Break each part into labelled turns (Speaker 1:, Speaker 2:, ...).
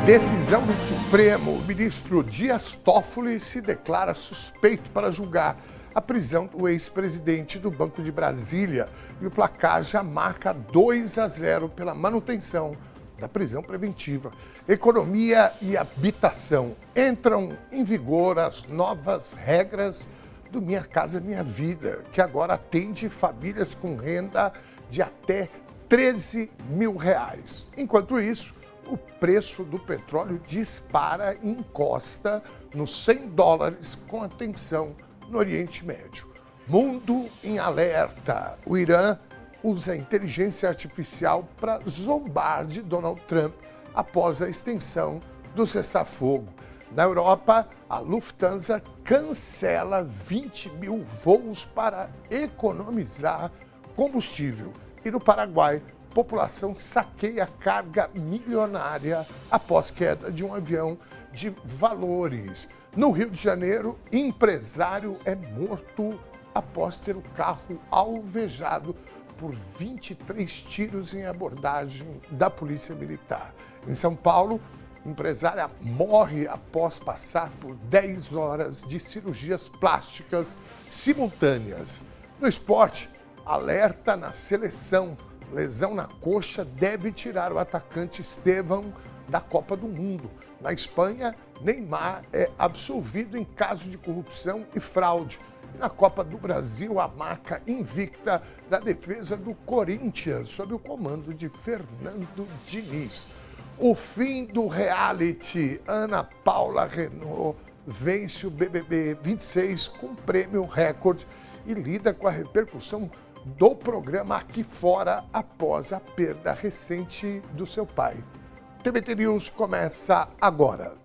Speaker 1: Decisão do Supremo, o ministro Dias Toffoli se declara suspeito para julgar a prisão do ex-presidente do Banco de Brasília e o placar já marca 2-0 pela manutenção da prisão preventiva. Economia e habitação. Entram em vigor as novas regras do Minha Casa Minha Vida, que agora atende famílias com renda de até R$13 mil. Enquanto isso, o preço do petróleo dispara e encosta nos $100 com a tensão no Oriente Médio. Mundo em alerta. O Irã usa a inteligência artificial para zombar de Donald Trump após a extensão do cessar-fogo. Na Europa, a Lufthansa cancela 20 mil voos para economizar combustível. E no Paraguai, população saqueia carga milionária após queda de um avião de valores. No Rio de Janeiro, empresário é morto após ter o carro alvejado por 23 tiros em abordagem da Polícia Militar. Em São Paulo, empresária morre após passar por 10 horas de cirurgias plásticas simultâneas. No esporte, alerta na seleção. Lesão na coxa deve tirar o atacante Estevão da Copa do Mundo. Na Espanha, Neymar é absolvido em caso de corrupção e fraude. E na Copa do Brasil, a marca invicta da defesa do Corinthians, sob o comando de Fernando Diniz. O fim do reality. Ana Paula Renault vence o BBB 26 com prêmio recorde e lida com a repercussão do programa aqui fora após a perda recente do seu pai. TVT News começa agora.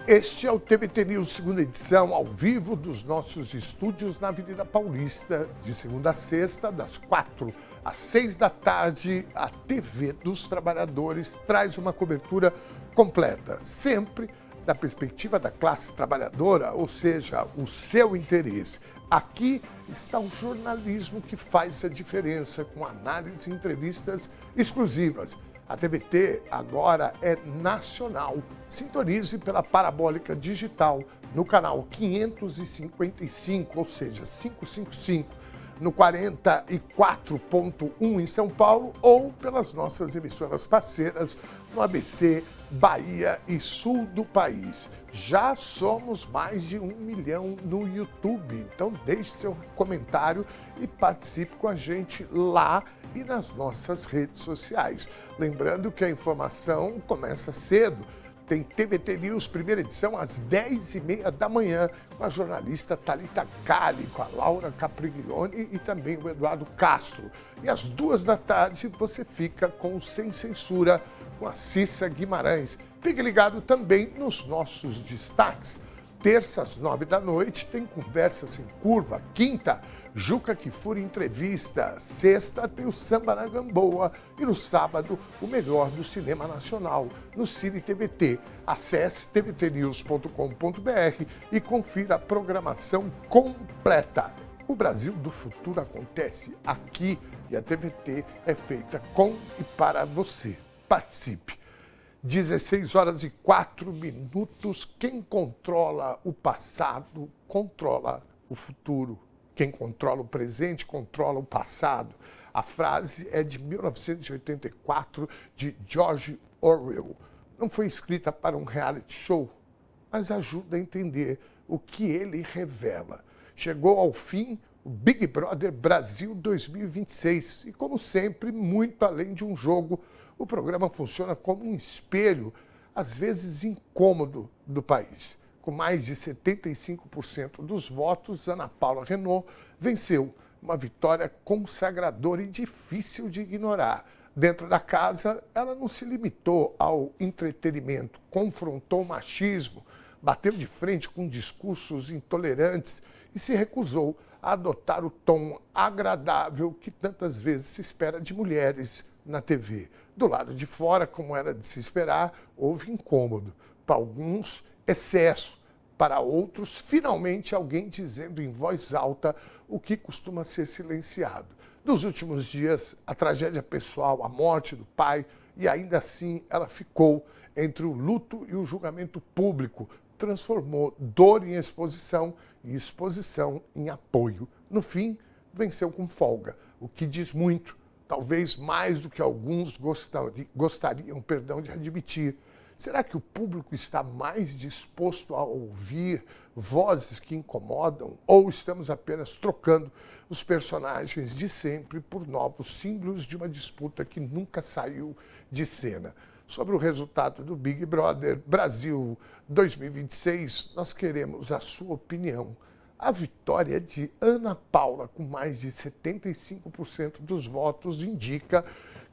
Speaker 1: Este é o TVT News, segunda edição, ao vivo dos nossos estúdios na Avenida Paulista, de segunda a sexta, das 4 às 6 da tarde. A TV dos Trabalhadores traz uma cobertura completa, sempre da perspectiva da classe trabalhadora, ou seja, o seu interesse. Aqui está o jornalismo que faz a diferença, com análise e entrevistas exclusivas. A TVT agora é nacional. Sintonize pela parabólica digital no canal 555, ou seja, 555, no 44.1 em São Paulo, ou pelas nossas emissoras parceiras no ABC, Bahia e sul do país. Já somos mais de 1 milhão no YouTube, então deixe seu comentário e participe com a gente lá e nas nossas redes sociais. Lembrando que a informação começa cedo. Tem TVT News, primeira edição, às 10h30 da manhã, com a jornalista Thalita Galli, com a Laura Capriglione e também o Eduardo Castro. E às 2 da tarde você fica com o Sem Censura, com a Cissa Guimarães. Fique ligado também nos nossos destaques. Terça, às 9 da noite, tem Conversas em Curva. Quinta, Juca Kfouri Entrevista. Sexta, tem o Samba na Gamboa. E no sábado, o melhor do cinema nacional, no Cine TVT. Acesse tvtnews.com.br e confira a programação completa. O Brasil do futuro acontece aqui e a TVT é feita com e para você. Participe. 16h04. Quem controla o passado, controla o futuro. Quem controla o presente, controla o passado. A frase é de 1984, de George Orwell. Não foi escrita para um reality show, mas ajuda a entender o que ele revela. Chegou ao fim o Big Brother Brasil 2026 e, como sempre, muito além de um jogo, o programa funciona como um espelho, às vezes incômodo, do país. Com mais de 75% dos votos, Ana Paula Renault venceu. Uma vitória consagradora e difícil de ignorar. Dentro da casa, ela não se limitou ao entretenimento, confrontou o machismo, bateu de frente com discursos intolerantes e se recusou a adotar o tom agradável que tantas vezes se espera de mulheres na TV. Do lado de fora, como era de se esperar, houve incômodo. Para alguns, excesso. Para outros, finalmente alguém dizendo em voz alta o que costuma ser silenciado. Nos últimos dias, a tragédia pessoal, a morte do pai, e ainda assim ela ficou entre o luto e o julgamento público, transformou dor em exposição e exposição em apoio. No fim, venceu com folga, o que diz muito, talvez mais do que alguns gostariam de admitir. Será que o público está mais disposto a ouvir vozes que incomodam ou estamos apenas trocando os personagens de sempre por novos símbolos de uma disputa que nunca saiu de cena? Sobre o resultado do Big Brother Brasil 2026, nós queremos a sua opinião. A vitória de Ana Paula, com mais de 75% dos votos, indica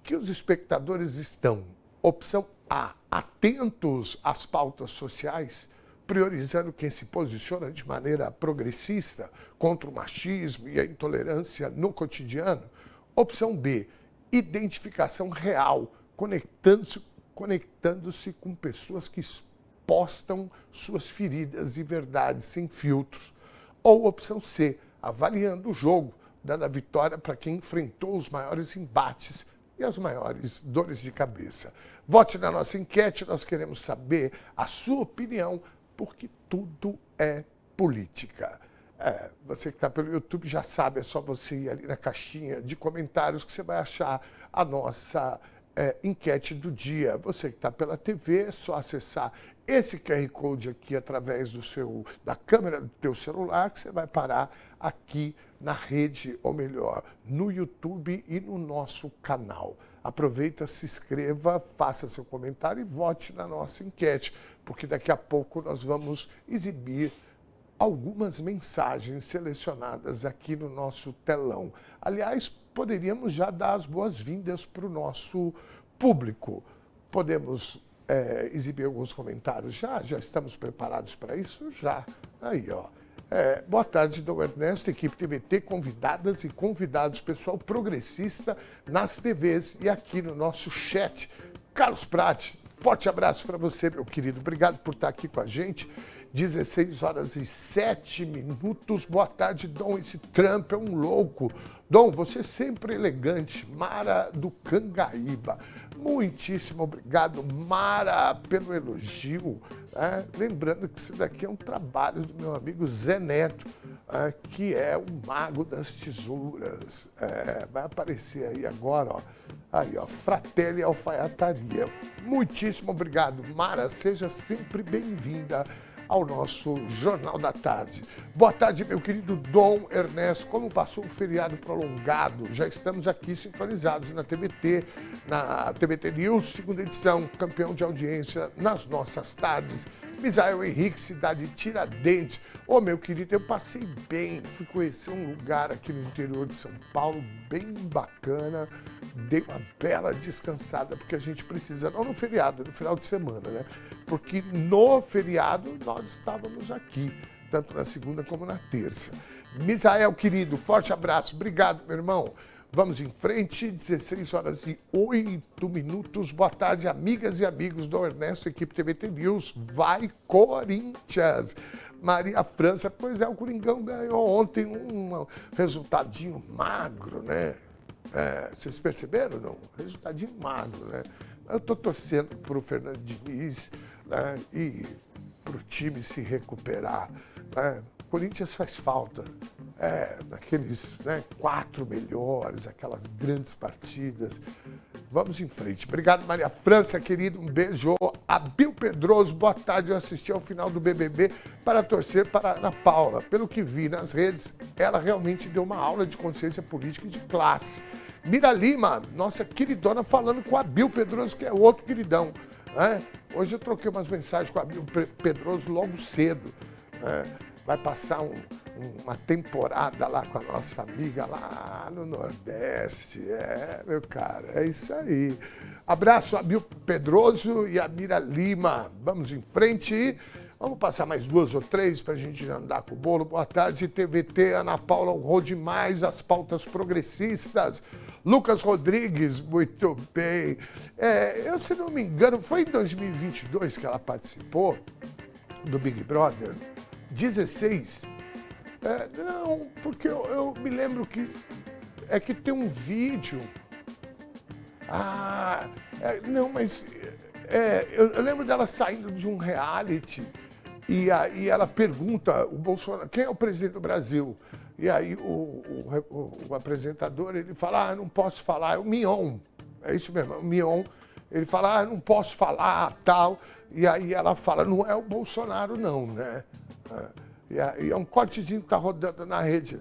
Speaker 1: que os espectadores estão, opção A, atentos às pautas sociais, priorizando quem se posiciona de maneira progressista contra o machismo e a intolerância no cotidiano. Opção B, identificação real, conectando-se com pessoas que postam suas feridas e verdades sem filtros. Ou opção C, avaliando o jogo, dando a vitória para quem enfrentou os maiores embates e as maiores dores de cabeça. Vote na nossa enquete, nós queremos saber a sua opinião, porque tudo é política. Você que está pelo YouTube já sabe, é só você ir ali na caixinha de comentários que você vai achar a nossa enquete do dia. Você que está pela TV, é só acessar esse QR Code aqui através da câmera do teu celular, que você vai parar aqui na rede, ou melhor, no YouTube e no nosso canal. Aproveita, se inscreva, faça seu comentário e vote na nossa enquete, porque daqui a pouco nós vamos exibir algumas mensagens selecionadas aqui no nosso telão. Aliás, poderíamos já dar as boas-vindas para o nosso público. Podemos exibir alguns comentários já? Já estamos preparados para isso? Já. Aí, ó. Boa tarde, Dom Ernesto, equipe TVT, convidadas e convidados, pessoal progressista nas TVs e aqui no nosso chat. Carlos Prati, forte abraço para você, meu querido. Obrigado por estar aqui com a gente. 16h07. Boa tarde, Dom. Esse Trump é um louco. Dom, você sempre elegante. Mara do Cangaíba. Muitíssimo obrigado, Mara, pelo elogio. Lembrando que isso daqui é um trabalho do meu amigo Zé Neto, que é o mago das tesouras. Vai aparecer aí agora, ó. Aí, ó, Fratelli Alfaiataria. Muitíssimo obrigado, Mara. Seja sempre bem-vinda ao nosso Jornal da Tarde. Boa tarde, meu querido Dom Ernesto. Como passou um feriado prolongado, já estamos aqui sintonizados na TVT News, segunda edição, campeão de audiência nas nossas tardes. Misael Henrique, cidade de Tiradentes. Ô, meu querido, eu passei bem, fui conhecer um lugar aqui no interior de São Paulo, bem bacana, dei uma bela descansada, porque a gente precisa, não no feriado, no final de semana, né? Porque no feriado nós estávamos aqui, tanto na segunda como na terça. Misael, querido, forte abraço, obrigado, meu irmão. Vamos em frente, 16h08. Boa tarde, amigas e amigos do Ernesto, equipe TVT News. Vai, Corinthians! Maria França, pois é, o Coringão ganhou ontem um resultadinho magro, né? Vocês perceberam, não? Resultadinho magro, né? Eu estou torcendo para o Fernando Diniz, né? E para o time se recuperar, né? Corinthians faz falta, naqueles 4 melhores, aquelas grandes partidas. Vamos em frente. Obrigado, Maria França, querido. Um beijo. Abil Pedroso, boa tarde. Eu assisti ao final do BBB para torcer para Ana Paula. Pelo que vi nas redes, ela realmente deu uma aula de consciência política e de classe. Mira Lima, nossa queridona, falando com a Abil Pedroso, que é outro queridão. Hoje eu troquei umas mensagens com a Abil Pedroso logo cedo. Vai passar uma temporada lá com a nossa amiga lá no Nordeste. Meu cara, é isso aí. Abraço a Abil Pedroso e a Mira Lima. Vamos em frente. Vamos passar mais 2 ou 3 para a gente andar com o bolo. Boa tarde, TVT. Ana Paula honrou demais as pautas progressistas. Lucas Rodrigues, muito bem. Eu, se não me engano, foi em 2022 que ela participou do Big Brother. 16? Não, porque eu me lembro que é que tem um vídeo. Não, mas eu lembro dela saindo de um reality e aí ela pergunta, o Bolsonaro, quem é o presidente do Brasil? E aí o apresentador, ele fala, não posso falar, é o Mion, é isso mesmo, é o Mion. Ele fala, não posso falar, tal. E aí ela fala, não é o Bolsonaro não, né? E aí é um cortezinho que tá rodando na rede.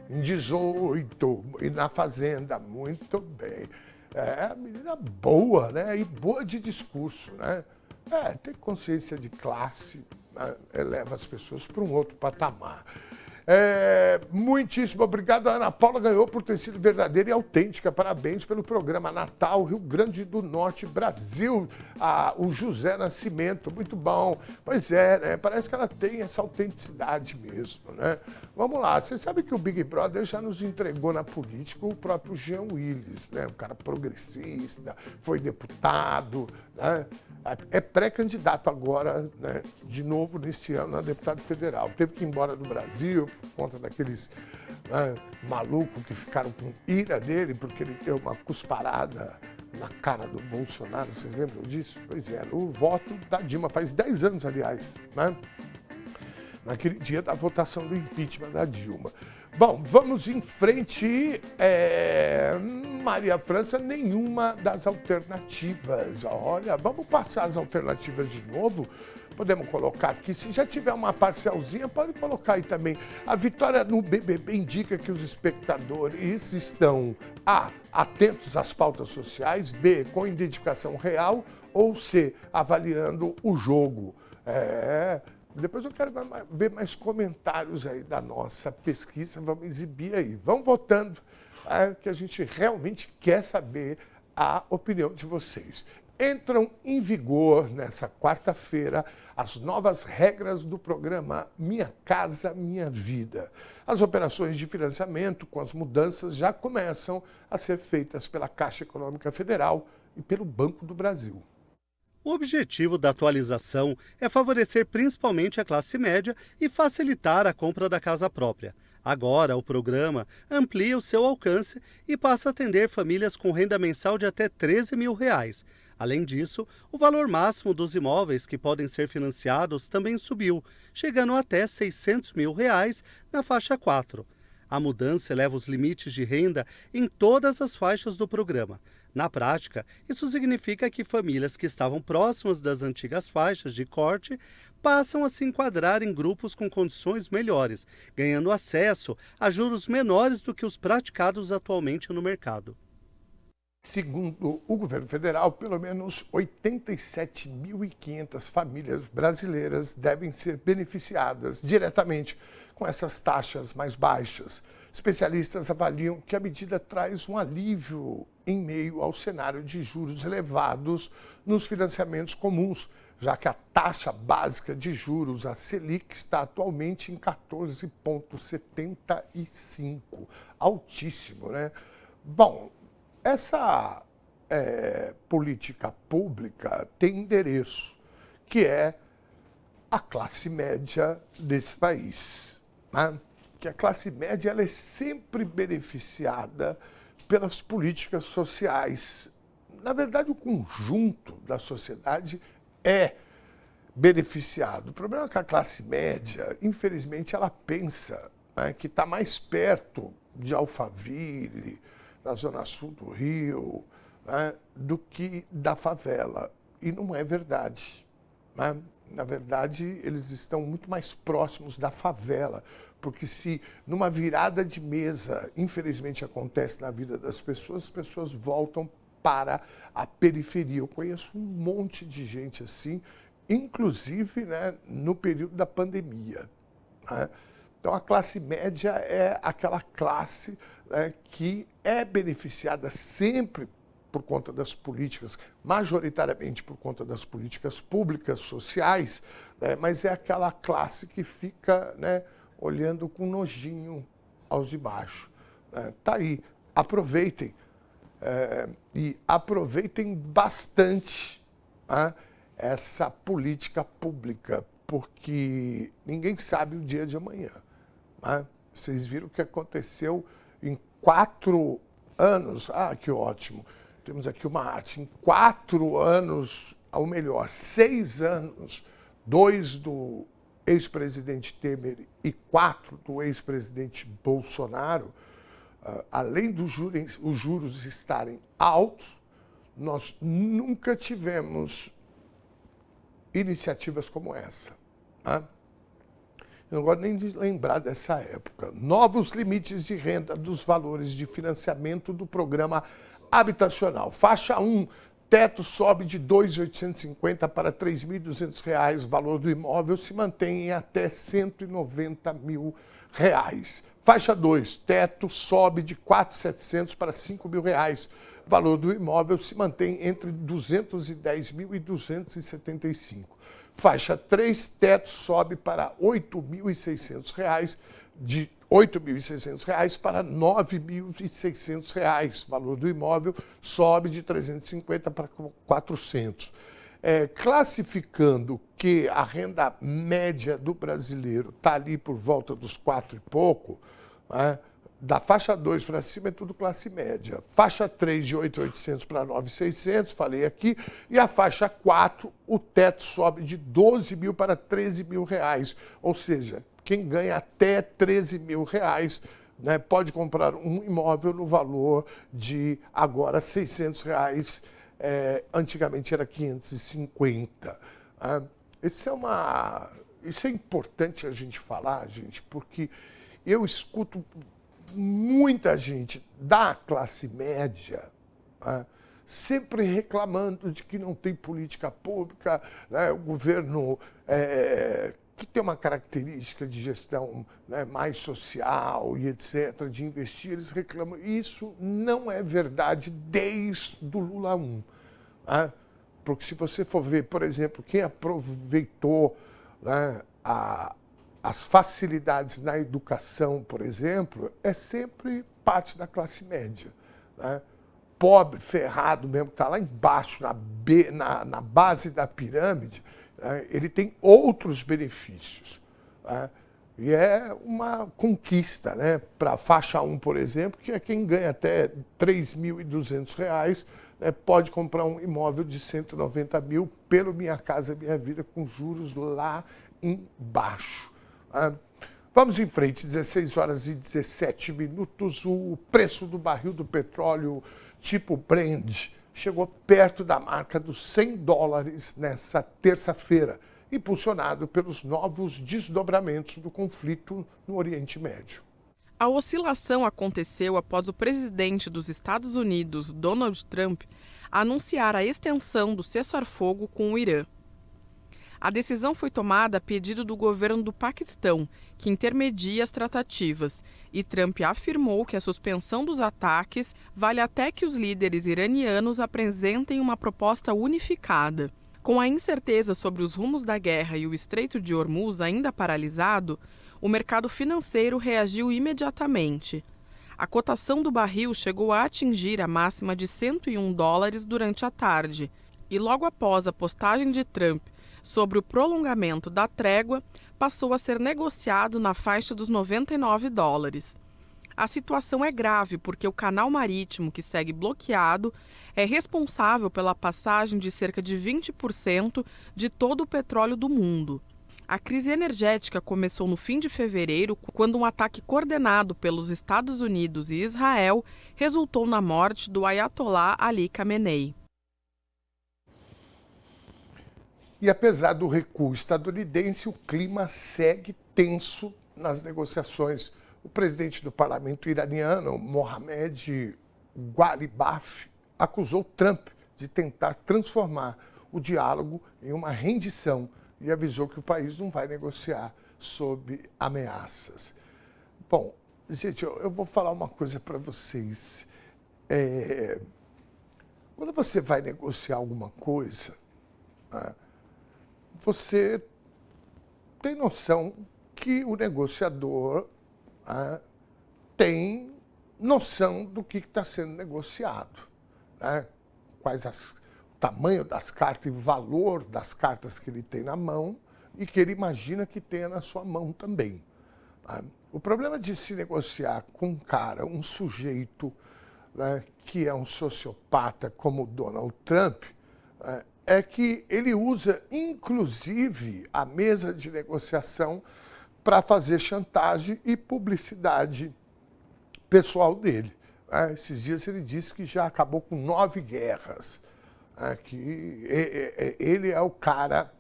Speaker 1: Em 18, e na Fazenda, muito bem. É, menina boa, né? E boa de discurso, né? Tem consciência de classe, né? Eleva as pessoas para um outro patamar. Muitíssimo obrigado. A Ana Paula ganhou por ter sido verdadeira e autêntica. Parabéns pelo programa Natal, Rio Grande do Norte, Brasil. O José Nascimento, muito bom. Pois é, né? Parece que ela tem essa autenticidade mesmo, né? Vamos lá, você sabe que o Big Brother já nos entregou na política o próprio Jean Willis, né? Um cara progressista, foi deputado, né? É pré-candidato agora, né? De novo nesse ano a deputado federal. Teve que ir embora do Brasil por conta daqueles malucos que ficaram com ira dele porque ele deu uma cusparada na cara do Bolsonaro. Vocês lembram disso? Pois é, no voto da Dilma, faz 10 anos, aliás, né? Naquele dia da votação do impeachment da Dilma. Bom, vamos em frente. Maria França, nenhuma das alternativas. Olha, vamos passar as alternativas de novo. Podemos colocar aqui, se já tiver uma parcialzinha, pode colocar aí também. A vitória no BBB indica que os espectadores estão A, atentos às pautas sociais, B, com identificação real, ou C, avaliando o jogo. Depois eu quero ver mais comentários aí da nossa pesquisa, vamos exibir aí. Vão votando, que a gente realmente quer saber a opinião de vocês. Entram em vigor nessa quarta-feira as novas regras do programa Minha Casa Minha Vida. As operações de financiamento com as mudanças já começam a ser feitas pela Caixa Econômica Federal e pelo Banco do Brasil.
Speaker 2: O objetivo da atualização é favorecer principalmente a classe média e facilitar a compra da casa própria. Agora, o programa amplia o seu alcance e passa a atender famílias com renda mensal de até R$ 13 mil. Além disso, o valor máximo dos imóveis que podem ser financiados também subiu, chegando até R$ 600 mil na faixa 4. A mudança eleva os limites de renda em todas as faixas do programa. Na prática, isso significa que famílias que estavam próximas das antigas faixas de corte passam a se enquadrar em grupos com condições melhores, ganhando acesso a juros menores do que os praticados atualmente no mercado.
Speaker 1: Segundo o governo federal, pelo menos 87.500 famílias brasileiras devem ser beneficiadas diretamente com essas taxas mais baixas. Especialistas avaliam que a medida traz um alívio em meio ao cenário de juros elevados nos financiamentos comuns, já que a taxa básica de juros, a Selic, está atualmente em 14,75. Altíssimo, né? Bom, essa política pública tem endereço, que é a classe média desse país, né? Que a classe média ela é sempre beneficiada pelas políticas sociais. Na verdade, o conjunto da sociedade é beneficiado. O problema é que a classe média, infelizmente, ela pensa, né, que está mais perto de Alphaville, na zona sul do Rio, né, do que da favela. E não é verdade, né? Na verdade, eles estão muito mais próximos da favela, porque se numa virada de mesa, infelizmente acontece na vida das pessoas, as pessoas voltam para a periferia. Eu conheço um monte de gente assim, inclusive, né, no período da pandemia, né? Então, a classe média é aquela classe, né, que é beneficiada sempre por conta das políticas, majoritariamente por conta das políticas públicas, sociais, né, mas é aquela classe que fica, né, olhando com nojinho aos de baixo. Tá aí, aproveitem, e aproveitem bastante, né, essa política pública, porque ninguém sabe o dia de amanhã, né? Vocês viram o que aconteceu em 4 anos, que ótimo, temos aqui uma arte, em 4 anos, ou melhor, 6 anos, 2 do ex-presidente Temer e 4 do ex-presidente Bolsonaro, além dos juros estarem altos, nós nunca tivemos iniciativas como essa. Né? Eu não gosto nem de lembrar dessa época. Novos limites de renda dos valores de financiamento do programa habitacional. Faixa 1, teto sobe de R$ 2.850 para R$ 3.200. O valor do imóvel se mantém em até R$ 190 mil. Faixa 2, teto sobe de R$ 4.700 para R$ 5.000. O valor do imóvel se mantém entre R$ 210 mil e R$ 275. Faixa 3, teto sobe para R$ 8.600, de R$ 8.600 para R$ 9.600. O valor do imóvel sobe de 350 para 400. Classificando que a renda média do brasileiro está ali por volta dos 4 e pouco, né? Da faixa 2 para cima é tudo classe média. Faixa 3 de 8.800 para 9.600, falei aqui. E a faixa 4, o teto sobe de 12 mil para 13 mil reais. Ou seja, quem ganha até 13 mil reais, né, pode comprar um imóvel no valor de agora 600 reais. Antigamente era 550. Isso é importante a gente falar, gente, porque eu escuto muita gente da classe média sempre reclamando de que não tem política pública, né? O governo que tem uma característica de gestão, né, mais social e etc., de investir, eles reclamam. Isso não é verdade desde o Lula 1. Porque se você for ver, por exemplo, quem aproveitou, né, as facilidades na educação, por exemplo, é sempre parte da classe média. Né? Pobre, ferrado mesmo, que está lá embaixo, na base da pirâmide, né? Ele tem outros benefícios. Né? E é uma conquista, né? Para a faixa 1, por exemplo, que é quem ganha até R$ 3.200, né? Pode comprar um imóvel de 190 mil pelo Minha Casa Minha Vida, com juros lá embaixo. Vamos em frente, 16 horas e 17 minutos. O preço do barril do petróleo tipo Brent chegou perto da marca dos $100 nessa terça-feira, impulsionado pelos novos desdobramentos do conflito no Oriente Médio.
Speaker 3: A oscilação aconteceu após o presidente dos Estados Unidos, Donald Trump, anunciar a extensão do cessar-fogo com o Irã. A decisão foi tomada a pedido do governo do Paquistão, que intermedia as tratativas, e Trump afirmou que a suspensão dos ataques vale até que os líderes iranianos apresentem uma proposta unificada. Com a incerteza sobre os rumos da guerra e o Estreito de Hormuz ainda paralisado, o mercado financeiro reagiu imediatamente. A cotação do barril chegou a atingir a máxima de $101 durante a tarde, e logo após a postagem de Trump sobre o prolongamento da trégua, passou a ser negociado na faixa dos $99. A situação é grave porque o canal marítimo, que segue bloqueado, é responsável pela passagem de cerca de 20% de todo o petróleo do mundo. A crise energética começou no fim de fevereiro, quando um ataque coordenado pelos Estados Unidos e Israel resultou na morte do Ayatollah Ali Khamenei.
Speaker 1: E apesar do recuo estadunidense, o clima segue tenso nas negociações. O presidente do parlamento iraniano, Mohammad Ghalibaf, acusou Trump de tentar transformar o diálogo em uma rendição e avisou que o país não vai negociar sob ameaças. Bom, gente, eu vou falar uma coisa para vocês. Quando você vai negociar alguma coisa, você tem noção que o negociador tem noção do que está sendo negociado, né? Quais o tamanho das cartas e o valor das cartas que ele tem na mão e que ele imagina que tenha na sua mão também. O problema de se negociar com um cara, um sujeito, né, que é um sociopata como o Donald Trump, é que ele usa, inclusive, a mesa de negociação para fazer chantagem e publicidade pessoal dele. Esses dias ele disse que já acabou com 9 guerras, que ele é o cara...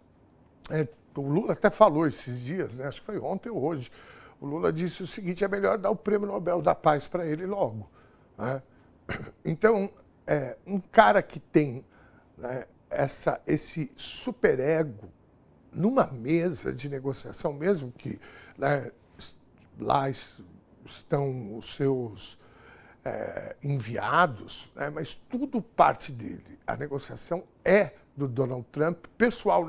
Speaker 1: O Lula até falou esses dias, né, acho que foi ontem ou hoje, o Lula disse o seguinte: é melhor dar o Prêmio Nobel da Paz para ele logo. Então, um cara que tem, né, esse superego numa mesa de negociação, mesmo que, né, lá estão os seus enviados, né, mas tudo parte dele. A negociação é do Donald Trump, pessoal,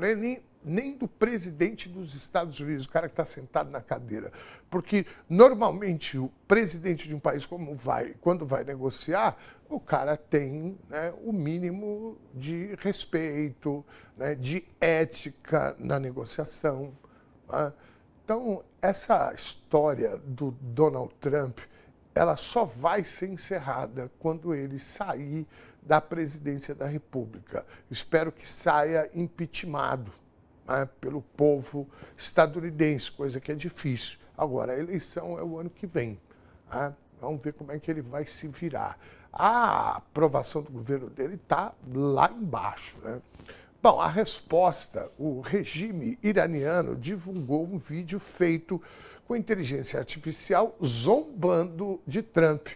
Speaker 1: nem do presidente dos Estados Unidos, o cara que está sentado na cadeira. Porque, normalmente, o presidente de um país quando vai negociar, o cara tem, né, o mínimo de respeito, né, de ética na negociação. Né? Então, essa história do Donald Trump, ela só vai ser encerrada quando ele sair da presidência da República. Espero que saia impeachmentado, né, pelo povo estadunidense, coisa que é difícil. Agora, a eleição é o ano que vem. Né? Vamos ver como é que ele vai se virar. A aprovação do governo dele está lá embaixo. Né? Bom, a resposta, o regime iraniano divulgou um vídeo feito com inteligência artificial zombando de Trump,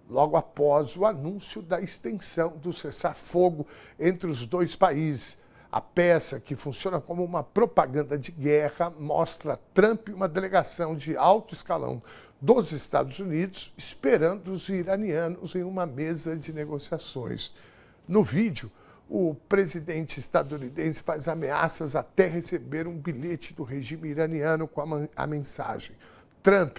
Speaker 1: logo após o anúncio da extensão do cessar-fogo entre os dois países. A peça, que funciona como uma propaganda de guerra, mostra Trump e uma delegação de alto escalão dos Estados Unidos esperando os iranianos em uma mesa de negociações. No vídeo, o presidente estadunidense faz ameaças até receber um bilhete do regime iraniano com a mensagem: Trump,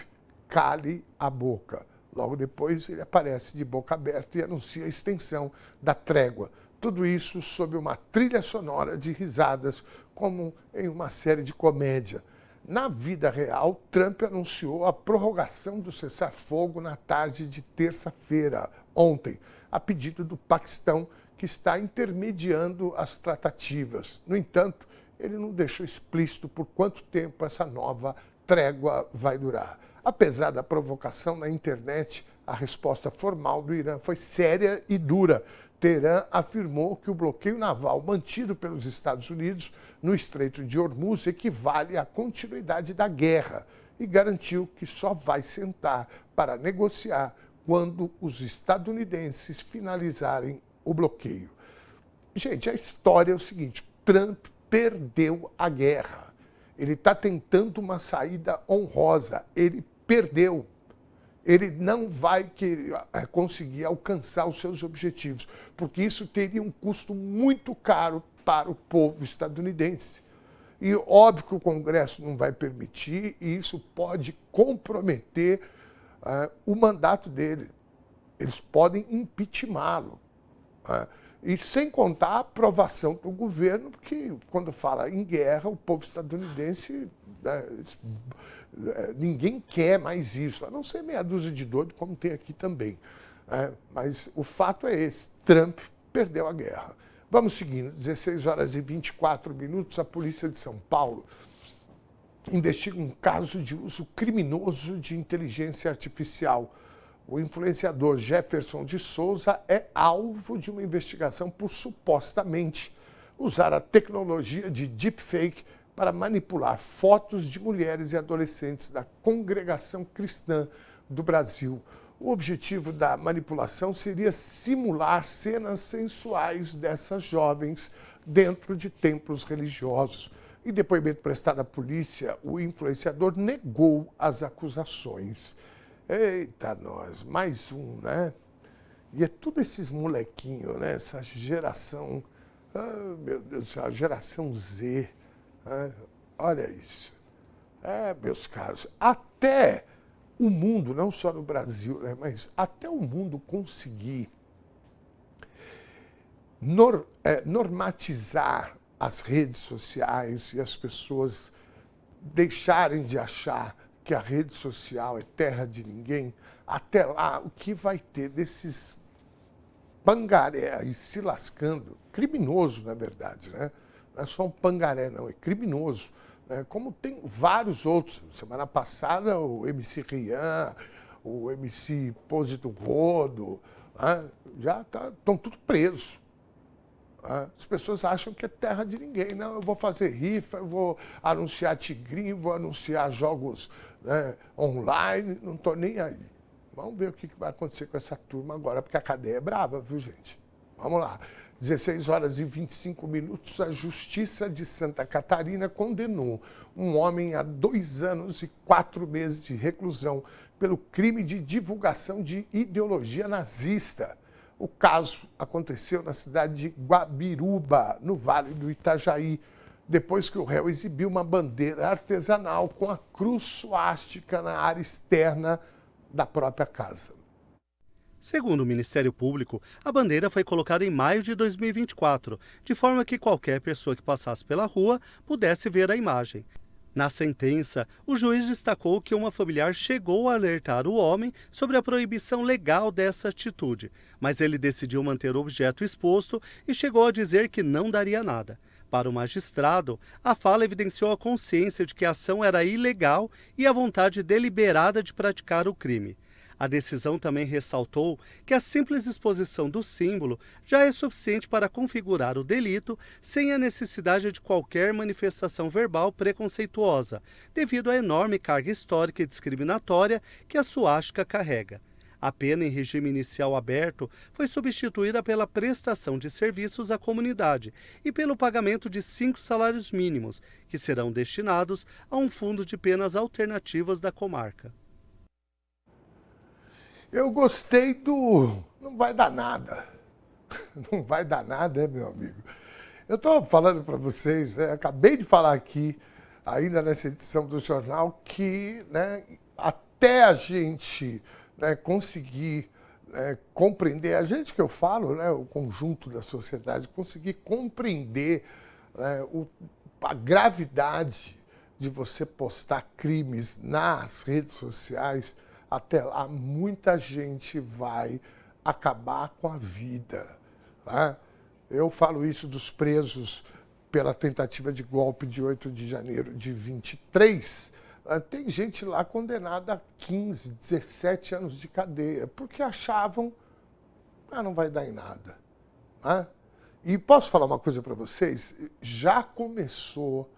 Speaker 1: cale a boca. Logo depois, ele aparece de boca aberta e anuncia a extensão da trégua. Tudo isso sob uma trilha sonora de risadas, como em uma série de comédia. Na vida real, Trump anunciou a prorrogação do cessar-fogo na tarde de terça-feira, ontem, a pedido do Paquistão, que está intermediando as tratativas. No entanto, ele não deixou explícito por quanto tempo essa nova trégua vai durar. Apesar da provocação na internet, a resposta formal do Irã foi séria e dura. Teherã afirmou que o bloqueio naval mantido pelos Estados Unidos no Estreito de Hormuz equivale à continuidade da guerra e garantiu que só vai sentar para negociar quando os estadunidenses finalizarem o bloqueio. Gente, a história é o seguinte: Trump perdeu a guerra. Ele está tentando uma saída honrosa. Ele perdeu. Ele não vai conseguir alcançar os seus objetivos, porque isso teria um custo muito caro para o povo estadunidense. E óbvio que o Congresso não vai permitir, e isso pode comprometer o mandato dele. Eles podem impeachmentá-lo. E sem contar a aprovação do governo, porque quando fala em guerra, o povo estadunidense, ninguém quer mais isso, a não ser meia dúzia de doido, como tem aqui também. Mas o fato é esse: Trump perdeu a guerra. Vamos seguindo, 16 horas e 24 minutos, a polícia de São Paulo investiga um caso de uso criminoso de inteligência artificial. O influenciador Jefferson de Souza é alvo de uma investigação por supostamente usar a tecnologia de deepfake para manipular fotos de mulheres e adolescentes da Congregação Cristã do Brasil. O objetivo da manipulação seria simular cenas sensuais dessas jovens dentro de templos religiosos. Em depoimento prestado à polícia, o influenciador negou as acusações. Eita nós, mais um, né? E é tudo esses molequinhos, né? Essa geração, meu Deus do céu, a geração Z. Olha isso. Meus caros, até o mundo, não só no Brasil, né, mas até o mundo conseguir normatizar as redes sociais e as pessoas deixarem de achar que a rede social é terra de ninguém, até lá o que vai ter desses pangaré aí se lascando, criminoso na verdade, né? Não é só um pangaré não, é criminoso, né? Como tem vários outros. Semana passada o MC Rian, o MC Pose do Rodo, né? Já estão tudo presos. As pessoas acham que é terra de ninguém. Não, eu vou fazer rifa, eu vou anunciar tigrinho, vou anunciar jogos, né, online, não estou nem aí. Vamos ver o que vai acontecer com essa turma agora, porque a cadeia é brava, viu, gente? Vamos lá. 16 horas e 25 minutos, a Justiça de Santa Catarina condenou um homem a 2 anos e 4 meses de reclusão pelo crime de divulgação de ideologia nazista. O caso aconteceu na cidade de Guabiruba, no Vale do Itajaí, depois que o réu exibiu uma bandeira artesanal com a cruz suástica na área externa da própria casa.
Speaker 2: Segundo o Ministério Público, a bandeira foi colocada em maio de 2024, de forma que qualquer pessoa que passasse pela rua pudesse ver a imagem. Na sentença, o juiz destacou que uma familiar chegou a alertar o homem sobre a proibição legal dessa atitude, mas ele decidiu manter o objeto exposto e chegou a dizer que não daria nada. Para o magistrado, a fala evidenciou a consciência de que a ação era ilegal e a vontade deliberada de praticar o crime. A decisão também ressaltou que a simples exposição do símbolo já é suficiente para configurar o delito sem a necessidade de qualquer manifestação verbal preconceituosa, devido à enorme carga histórica e discriminatória que a suástica carrega. A pena em regime inicial aberto foi substituída pela prestação de serviços à comunidade e pelo pagamento de 5 salários mínimos, que serão destinados a um fundo de penas alternativas da comarca.
Speaker 1: Eu gostei do... Não vai dar nada. Não vai dar nada, meu amigo? Eu estou falando para vocês, acabei de falar aqui, ainda nessa edição do jornal, que, né, até a gente, né, conseguir, né, compreender, a gente que eu falo, né, o conjunto da sociedade, conseguir compreender, né, a gravidade de você postar crimes nas redes sociais, até lá muita gente vai acabar com a vida. Tá? Eu falo isso dos presos pela tentativa de golpe de 8 de janeiro de 23. Tem gente lá condenada a 15, 17 anos de cadeia, porque achavam que não vai dar em nada. Tá? E posso falar uma coisa para vocês? Já começou,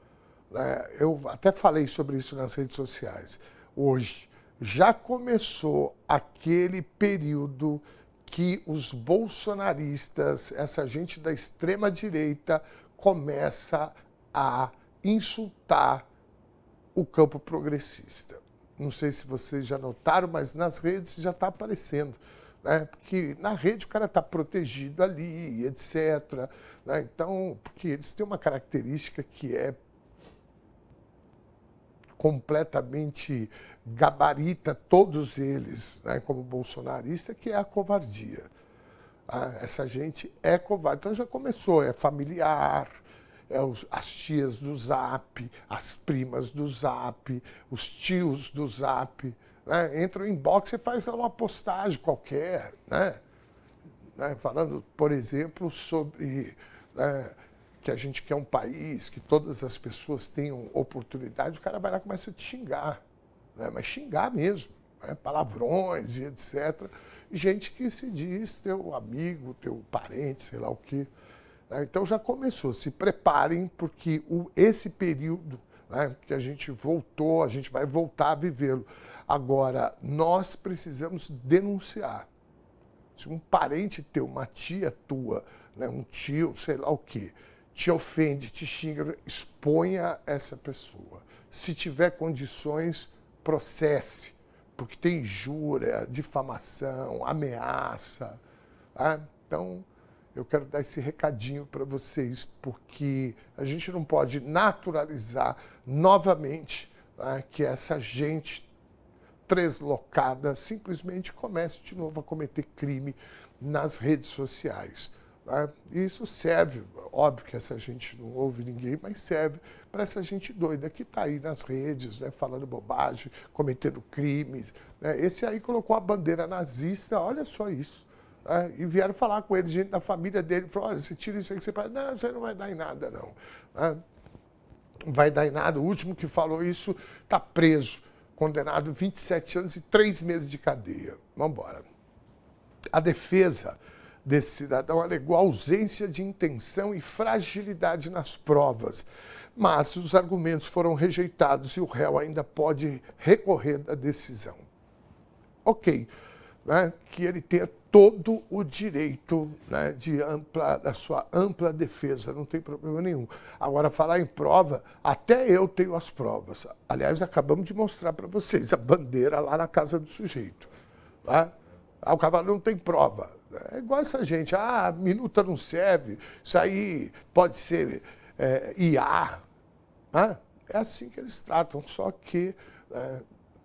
Speaker 1: né, eu até falei sobre isso nas redes sociais, hoje, já começou aquele período que os bolsonaristas, essa gente da extrema-direita, começa a insultar o campo progressista. Não sei se vocês já notaram, mas nas redes já está aparecendo. Né? Porque na rede o cara está protegido ali, etc. Né? Então, porque eles têm uma característica que é completamente gabarita todos eles, né, como bolsonarista, que é a covardia. Essa gente é covarde. Então já começou, é familiar, as tias do Zap, as primas do Zap, os tios do Zap. Né, entra no inbox e faz uma postagem qualquer, né, falando, por exemplo, sobre... que a gente quer um país, que todas as pessoas tenham oportunidade, o cara vai lá e começa a te xingar, né? Mas xingar mesmo, né? Palavrões e etc. Gente que se diz teu amigo, teu parente, sei lá o quê. Né? Então já começou, se preparem, porque esse período, né, que a gente voltou, a gente vai voltar a vivê-lo. Agora, nós precisamos denunciar. Se um parente teu, uma tia tua, né, um tio, sei lá o quê, te ofende, te xinga, exponha essa pessoa. Se tiver condições, processe, porque tem injúria, difamação, ameaça. Tá? Então, eu quero dar esse recadinho para vocês, porque a gente não pode naturalizar novamente, tá, que essa gente translocada simplesmente comece de novo a cometer crime nas redes sociais. Né? E isso serve, óbvio que essa gente não ouve ninguém, mas serve para essa gente doida que está aí nas redes, né, falando bobagem, cometendo crimes. Né? Esse aí colocou a bandeira nazista, olha só isso. Né? E vieram falar com ele, gente da família dele, falou, olha, você tira isso aí que você faz. Não, isso aí não vai dar em nada, não. Né? Não vai dar em nada. O último que falou isso está preso, condenado a 27 anos e 3 meses de cadeia. Vamos embora. A defesa desse cidadão alegou ausência de intenção e fragilidade nas provas, mas os argumentos foram rejeitados e o réu ainda pode recorrer da decisão. Ok, né, que ele tenha todo o direito, né, da sua ampla defesa, não tem problema nenhum. Agora, falar em prova, até eu tenho as provas. Aliás, acabamos de mostrar para vocês a bandeira lá na casa do sujeito. Tá? O cavalo não tem prova. É igual essa gente, a minuta não serve, isso aí pode ser IA. Né? É assim que eles tratam, só que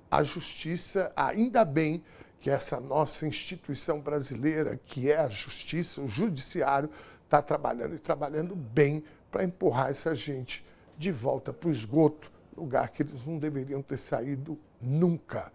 Speaker 1: a justiça, ainda bem que essa nossa instituição brasileira, que é a justiça, o judiciário, está trabalhando e trabalhando bem para empurrar essa gente de volta para o esgoto, lugar que eles não deveriam ter saído nunca.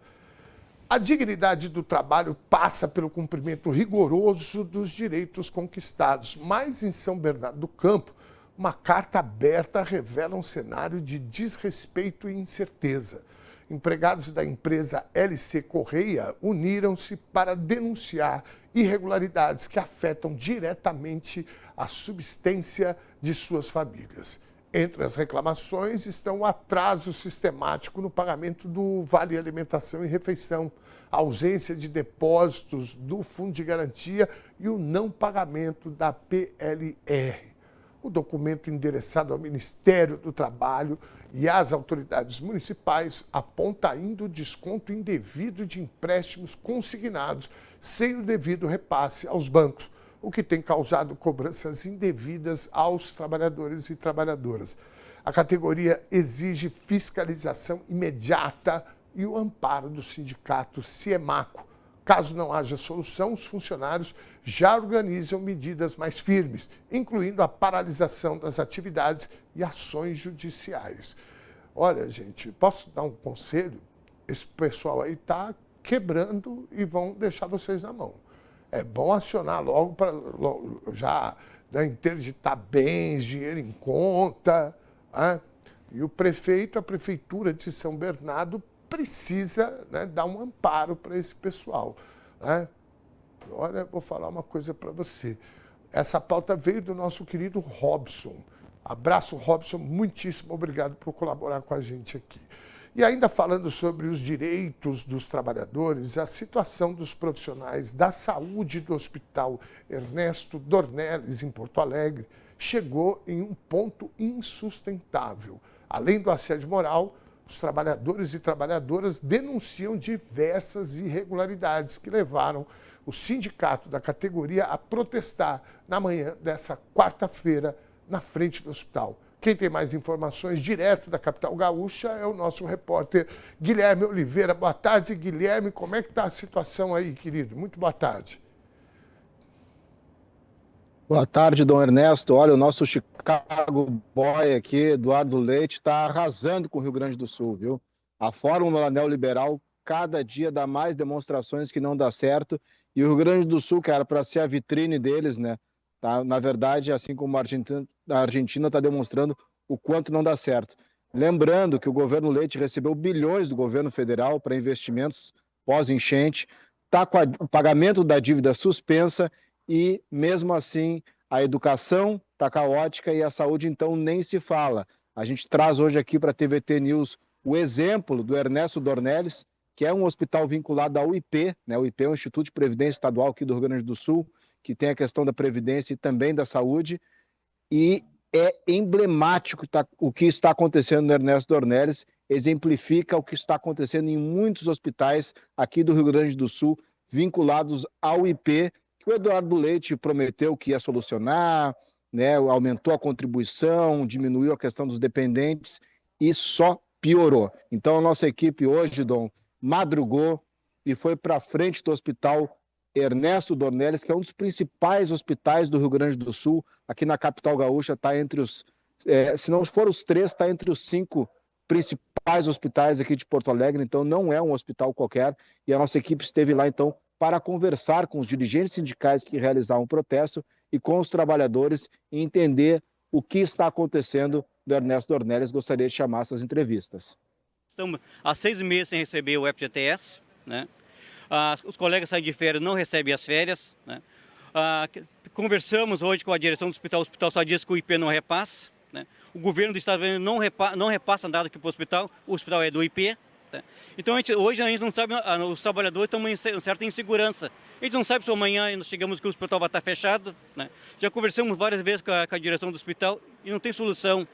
Speaker 1: A dignidade do trabalho passa pelo cumprimento rigoroso dos direitos conquistados, mas em São Bernardo do Campo, uma carta aberta revela um cenário de desrespeito e incerteza. Empregados da empresa LC Correia uniram-se para denunciar irregularidades que afetam diretamente a subsistência de suas famílias. Entre as reclamações estão o atraso sistemático no pagamento do Vale Alimentação e Refeição, a ausência de depósitos do Fundo de Garantia e o não pagamento da PLR. O documento endereçado ao Ministério do Trabalho e às autoridades municipais aponta ainda o desconto indevido de empréstimos consignados sem o devido repasse aos bancos, o que tem causado cobranças indevidas aos trabalhadores e trabalhadoras. A categoria exige fiscalização imediata e o amparo do sindicato Ciemaco. Caso não haja solução, os funcionários já organizam medidas mais firmes, incluindo a paralisação das atividades e ações judiciais. Olha, gente, posso dar um conselho? Esse pessoal aí está quebrando e vão deixar vocês na mão. É bom acionar logo para já, né, interditar bens, dinheiro em conta. Né? E o prefeito, a prefeitura de São Bernardo precisa, né, dar um amparo para esse pessoal. Né? Olha, vou falar uma coisa para você. Essa pauta veio do nosso querido Robson. Abraço, Robson, muitíssimo obrigado por colaborar com a gente aqui. E ainda falando sobre os direitos dos trabalhadores, a situação dos profissionais da saúde do Hospital Ernesto Dornelles, em Porto Alegre, chegou em um ponto insustentável. Além do assédio moral, os trabalhadores e trabalhadoras denunciam diversas irregularidades que levaram o sindicato da categoria a protestar na manhã dessa quarta-feira na frente do hospital. Quem tem mais informações direto da capital gaúcha é o nosso repórter Guilherme Oliveira. Boa tarde, Guilherme. Como é que está a situação aí, querido? Muito boa tarde.
Speaker 4: Boa tarde, Dom Ernesto. Olha, o nosso Chicago Boy aqui, Eduardo Leite, está arrasando com o Rio Grande do Sul, viu? A fórmula neoliberal cada dia dá mais demonstrações que não dá certo. E o Rio Grande do Sul, que era para ser a vitrine deles, né? Tá? Na verdade, assim como a Argentina está demonstrando o quanto não dá certo. Lembrando que o governo Leite recebeu bilhões do governo federal para investimentos pós-enchente, está com o pagamento da dívida suspensa e, mesmo assim, a educação está caótica e a saúde, então, nem se fala. A gente traz hoje aqui para a TVT News o exemplo do Ernesto Dornelles, que é um hospital vinculado ao IP, né? O IP é o Instituto de Previdência Estadual aqui do Rio Grande do Sul, que tem a questão da previdência e também da saúde, e é emblemático o que está acontecendo no Ernesto Dornelles, exemplifica o que está acontecendo em muitos hospitais aqui do Rio Grande do Sul, vinculados ao IP, que o Eduardo Leite prometeu que ia solucionar, né, aumentou a contribuição, diminuiu a questão dos dependentes e só piorou. Então a nossa equipe hoje, Dom, madrugou e foi para frente do hospital Ernesto Dornelles, que é um dos principais hospitais do Rio Grande do Sul, aqui na capital gaúcha, está entre os, se não for os 3, está entre os 5 principais hospitais aqui de Porto Alegre, então não é um hospital qualquer, e a nossa equipe esteve lá então para conversar com os dirigentes sindicais que realizaram o protesto e com os trabalhadores e entender o que está acontecendo do Ernesto Dornelles. Gostaria de chamar essas entrevistas.
Speaker 5: Estamos há 6 meses sem receber o FGTS, né? Os colegas saem de férias, não recebem as férias, né? Conversamos hoje com a direção do hospital, o hospital só diz que o IP não repassa, né? O governo do estado não repassa nada aqui para o hospital é do IP. Né? Então hoje a gente não sabe, os trabalhadores estão em certa insegurança. A gente não sabe se amanhã nós chegamos que o hospital vai estar fechado. Né? Já conversamos várias vezes com a direção do hospital e não tem solução.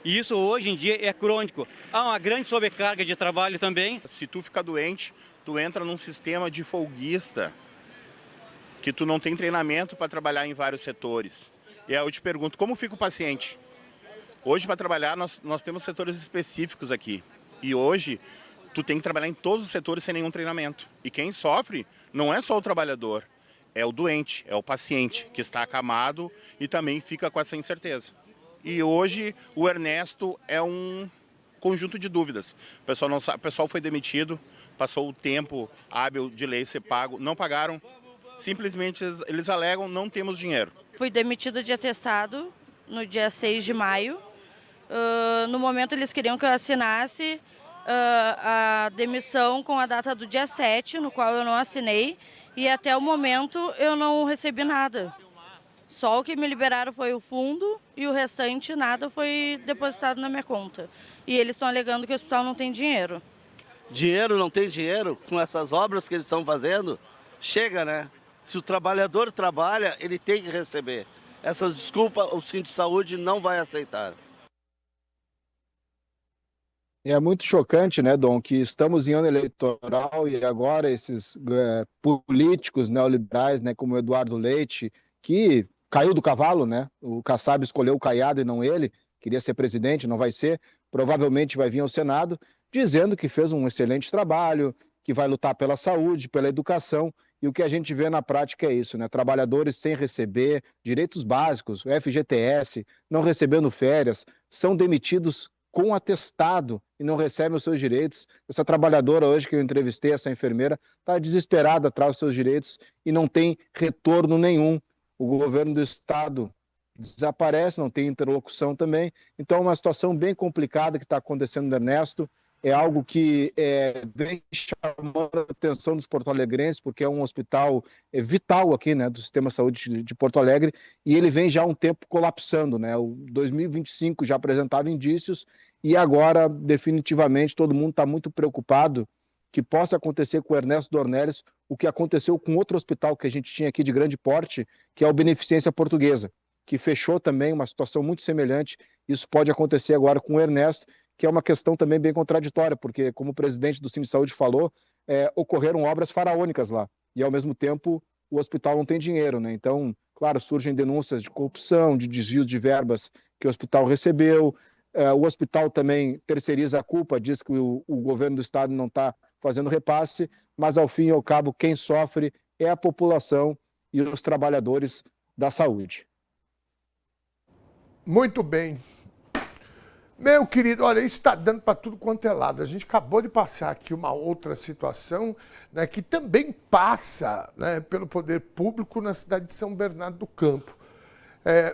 Speaker 5: E isso hoje em dia é crônico. Há uma grande sobrecarga de trabalho também.
Speaker 6: Se tu ficar doente, tu entra num sistema de folguista, que tu não tem treinamento para trabalhar em vários setores. E aí eu te pergunto, como fica o paciente? Hoje, para trabalhar, nós temos setores específicos aqui. E hoje, tu tem que trabalhar em todos os setores sem nenhum treinamento. E quem sofre não é só o trabalhador, é o doente, é o paciente, que está acamado e também fica com essa incerteza. E hoje, o Ernesto é um conjunto de dúvidas. O pessoal não sabe, o pessoal foi demitido, passou o tempo hábil de lei ser pago, não pagaram. Simplesmente eles alegam, não temos dinheiro.
Speaker 7: Fui demitida de atestado no dia 6 de maio. No momento eles queriam que eu assinasse a demissão com a data do dia 7, no qual eu não assinei. E até o momento eu não recebi nada. Só o que me liberaram foi o fundo e o restante nada foi depositado na minha conta. E eles estão alegando que o hospital não tem dinheiro.
Speaker 8: Dinheiro, não tem dinheiro? Com essas obras que eles estão fazendo, chega, né? Se o trabalhador trabalha, ele tem que receber. Essa desculpa o Sindicato de Saúde não vai aceitar.
Speaker 4: É muito chocante, né, Dom, que estamos em ano eleitoral e agora esses políticos neoliberais, né, como o Eduardo Leite, que caiu do cavalo, né? O Kassab escolheu o Caiado e não ele, queria ser presidente, não vai ser, provavelmente vai vir ao Senado, dizendo que fez um excelente trabalho, que vai lutar pela saúde, pela educação, e o que a gente vê na prática é isso, né? Trabalhadores sem receber direitos básicos, FGTS, não recebendo férias, são demitidos com atestado e não recebem os seus direitos. Essa trabalhadora hoje que eu entrevistei, essa enfermeira, está desesperada atrás dos seus direitos e não tem retorno nenhum. O governo do estado desaparece, não tem interlocução também. Então é uma situação bem complicada que está acontecendo no Ernesto. É algo que vem chamando a atenção dos porto-alegrenses, porque é um hospital vital aqui, né, do sistema de saúde de Porto Alegre, e ele vem já há um tempo colapsando, né? O 2025 já apresentava indícios, e agora, definitivamente, todo mundo está muito preocupado que possa acontecer com o Ernesto Dornelles o que aconteceu com outro hospital que a gente tinha aqui de grande porte, que é o Beneficência Portuguesa, que fechou também, uma situação muito semelhante. Isso pode acontecer agora com o Ernesto, que é uma questão também bem contraditória, porque, como o presidente do Sindicato de Saúde falou, ocorreram obras faraônicas lá, e ao mesmo tempo o hospital não tem dinheiro, né? Então, claro, surgem denúncias de corrupção, de desvios de verbas que o hospital recebeu, o hospital também terceiriza a culpa, diz que o governo do estado não está fazendo repasse, mas ao fim e ao cabo quem sofre é a população e os trabalhadores da saúde.
Speaker 1: Muito bem. Meu querido, olha, isso está dando para tudo quanto é lado. A gente acabou de passar aqui uma outra situação, né, que também passa, né, pelo poder público na cidade de São Bernardo do Campo.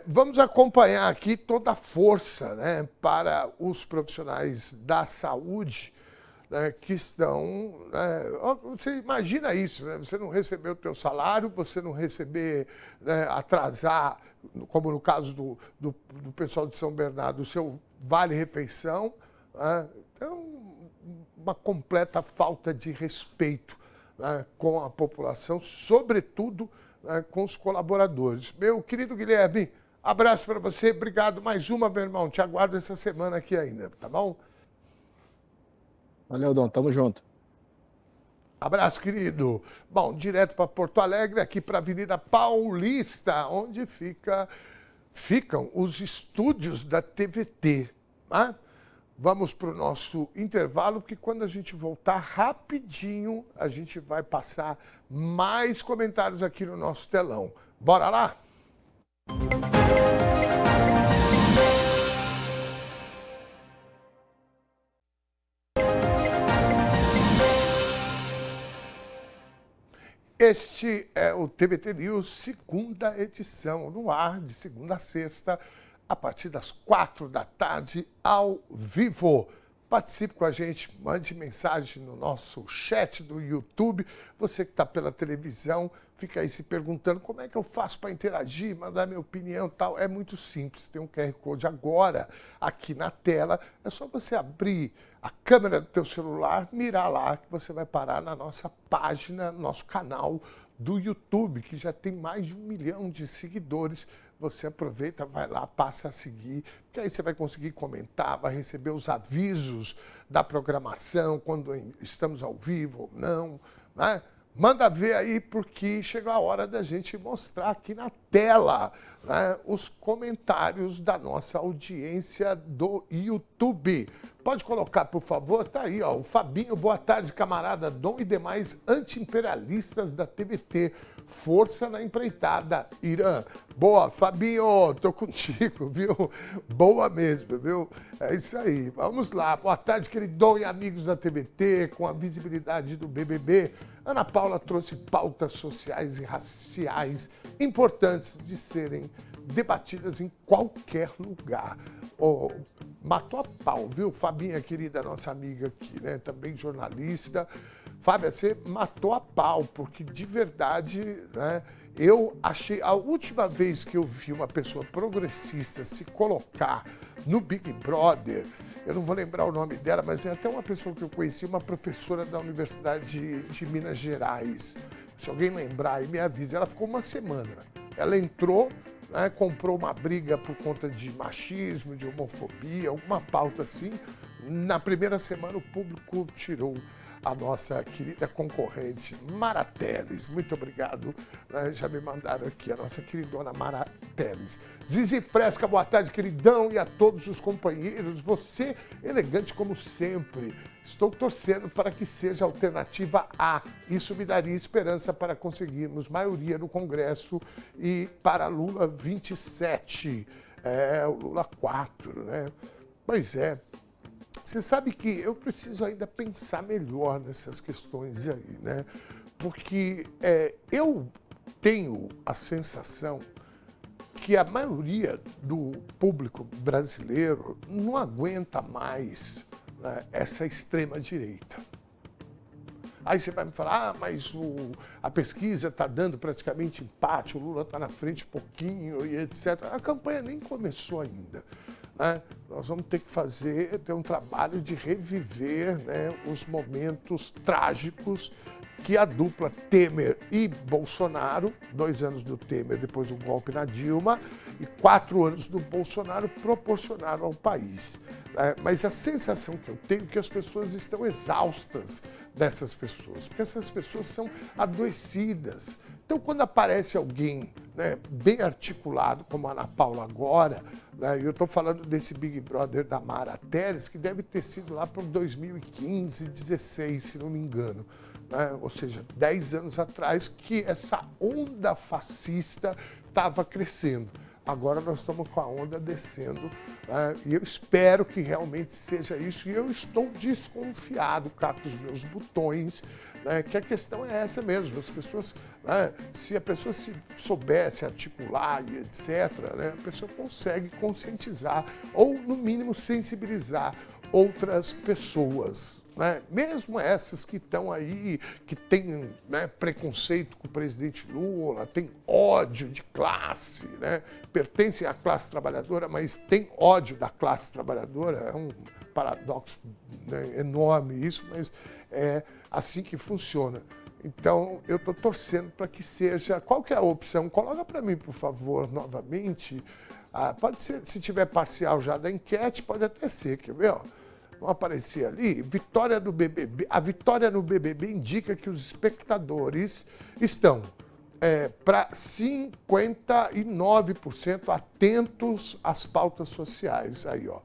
Speaker 1: Vamos acompanhar aqui toda a força, né, para os profissionais da saúde, né, que estão... você imagina isso, né, você não receber o teu salário, você não receber, né, atrasar, como no caso do pessoal de São Bernardo, o seu vale-refeição, né? Então, uma completa falta de respeito, né, com a população, sobretudo, né, com os colaboradores. Meu querido Guilherme, abraço para você, obrigado mais uma, meu irmão, te aguardo essa semana aqui ainda, tá bom?
Speaker 4: Valeu, Dom, tamo junto.
Speaker 1: Abraço, querido. Bom, direto para Porto Alegre, aqui para a Avenida Paulista, onde ficam os estúdios da TVT. Né? Vamos para o nosso intervalo, porque quando a gente voltar rapidinho, a gente vai passar mais comentários aqui no nosso telão. Bora lá? Este é o TVT News, segunda edição, no ar, de segunda a sexta, a partir das 4 da tarde, ao vivo. Participe com a gente, mande mensagem no nosso chat do YouTube. Você que está pela televisão, fica aí se perguntando como é que eu faço para interagir, mandar minha opinião e tal. É muito simples, tem um QR Code agora aqui na tela. É só você abrir a câmera do teu celular, mirar lá, que você vai parar na nossa página, nosso canal do YouTube, que já tem mais de 1 milhão de seguidores. Você aproveita, vai lá, passa a seguir, que aí você vai conseguir comentar, vai receber os avisos da programação, quando estamos ao vivo ou não, né? Manda ver aí, porque chegou a hora da gente mostrar aqui na tela, né, os comentários da nossa audiência do YouTube. Pode colocar, por favor? Tá aí, ó, o Fabinho. Boa tarde, camarada Dom e demais anti-imperialistas da TVT. Força na empreitada, Irã. Boa, Fabinho, tô contigo, viu? Boa mesmo, viu? É isso aí. Vamos lá. Boa tarde, queridão e amigos da TVT, com a visibilidade do BBB. Ana Paula trouxe pautas sociais e raciais importantes de serem debatidas em qualquer lugar. Oh, matou a pau, viu? Fabinha, querida, nossa amiga aqui, né? Também jornalista. Fábia, você matou a pau, porque de verdade, né? Eu achei, a última vez que eu vi uma pessoa progressista se colocar no Big Brother, eu não vou lembrar o nome dela, mas é até uma pessoa que eu conheci, uma professora da Universidade de Minas Gerais. Se alguém lembrar aí, me avisa. Ela ficou uma semana. Ela entrou, né, comprou uma briga por conta de machismo, de homofobia, alguma pauta assim. Na primeira semana, o público tirou a nossa querida concorrente, Mara Teles. Muito obrigado. Já me mandaram aqui a nossa queridona Mara Teles. Zizi Fresca, boa tarde, queridão, e a todos os companheiros. Você, elegante como sempre. Estou torcendo para que seja a alternativa A. Isso me daria esperança para conseguirmos maioria no Congresso e para Lula 27. O Lula 4, né? Pois é. Você sabe que eu preciso ainda pensar melhor nessas questões aí, né? Porque eu tenho a sensação que a maioria do público brasileiro não aguenta mais, né, essa extrema-direita. Aí você vai me falar, mas a pesquisa está dando praticamente empate, o Lula está na frente pouquinho e etc. A campanha nem começou ainda. Né? Nós vamos ter que ter um trabalho de reviver, né, os momentos trágicos que a dupla Temer e Bolsonaro, 2 anos do Temer, depois do golpe na Dilma, e 4 anos do Bolsonaro proporcionaram ao país. Mas a sensação que eu tenho é que as pessoas estão exaustas dessas pessoas, porque essas pessoas são adoecidas. Então, quando aparece alguém, né, bem articulado, como a Ana Paula agora, né, eu estou falando desse Big Brother da Mara Teles, que deve ter sido lá por 2015, 2016, se não me engano. Né? Ou seja, 10 anos atrás, que essa onda fascista estava crescendo. Agora nós estamos com a onda descendo, né? E eu espero que realmente seja isso. E eu estou desconfiado, cá com os meus botões, né, que a questão é essa mesmo. As pessoas, né, se a pessoa se soubesse articular e etc., né, a pessoa consegue conscientizar ou, no mínimo, sensibilizar outras pessoas. Né? Mesmo essas que estão aí, que têm, né, preconceito com o presidente Lula, têm ódio de classe, né? Pertencem à classe trabalhadora, mas têm ódio da classe trabalhadora. É um paradoxo, né, enorme isso, mas é assim que funciona. Então, eu estou torcendo para que seja... Qual que é a opção? Coloca para mim, por favor, novamente. Pode ser, se tiver parcial já da enquete, pode até ser, quer ver? Ó? Vão aparecer ali, vitória do BBB. A vitória no BBB indica que os espectadores estão para 59% atentos às pautas sociais. Aí, ó.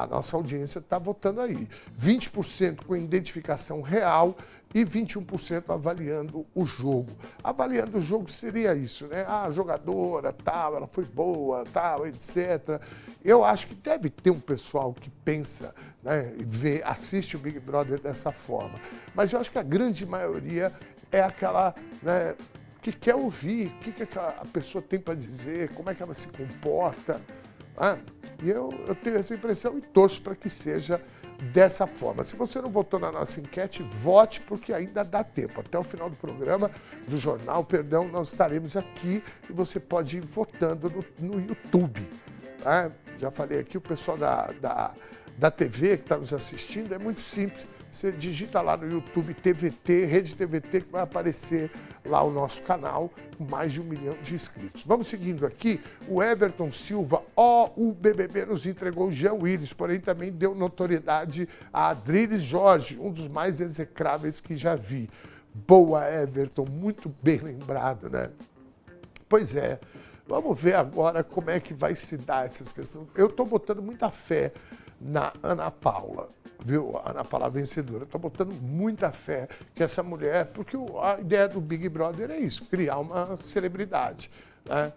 Speaker 1: A nossa audiência está votando aí. 20% com identificação real e 21% avaliando o jogo. Avaliando o jogo seria isso, né? A jogadora, tal, ela foi boa, tal, etc. Eu acho que deve ter um pessoal que pensa, né, e assiste o Big Brother dessa forma. Mas eu acho que a grande maioria é aquela, né, que quer ouvir o que a pessoa tem para dizer, como é que ela se comporta. E eu tenho essa impressão e torço para que seja dessa forma. Se você não votou na nossa enquete, vote, porque ainda dá tempo. Até o final do programa, do jornal, perdão, nós estaremos aqui e você pode ir votando no YouTube. Já falei aqui, o pessoal da TV que está nos assistindo, é muito simples. Você digita lá no YouTube TVT, Rede TVT, que vai aparecer lá o nosso canal com mais de 1 milhão de inscritos. Vamos seguindo aqui, o Everton Silva, o BBB nos entregou o Jean Willis, porém também deu notoriedade a Adriles Jorge, um dos mais execráveis que já vi. Boa, Everton, muito bem lembrado, né? Pois é, vamos ver agora como é que vai se dar essas questões. Eu estou botando muita fé na Ana Paula, viu? A Ana Paula vencedora. Estou botando muita fé que essa mulher, porque a ideia do Big Brother é isso, criar uma celebridade, né?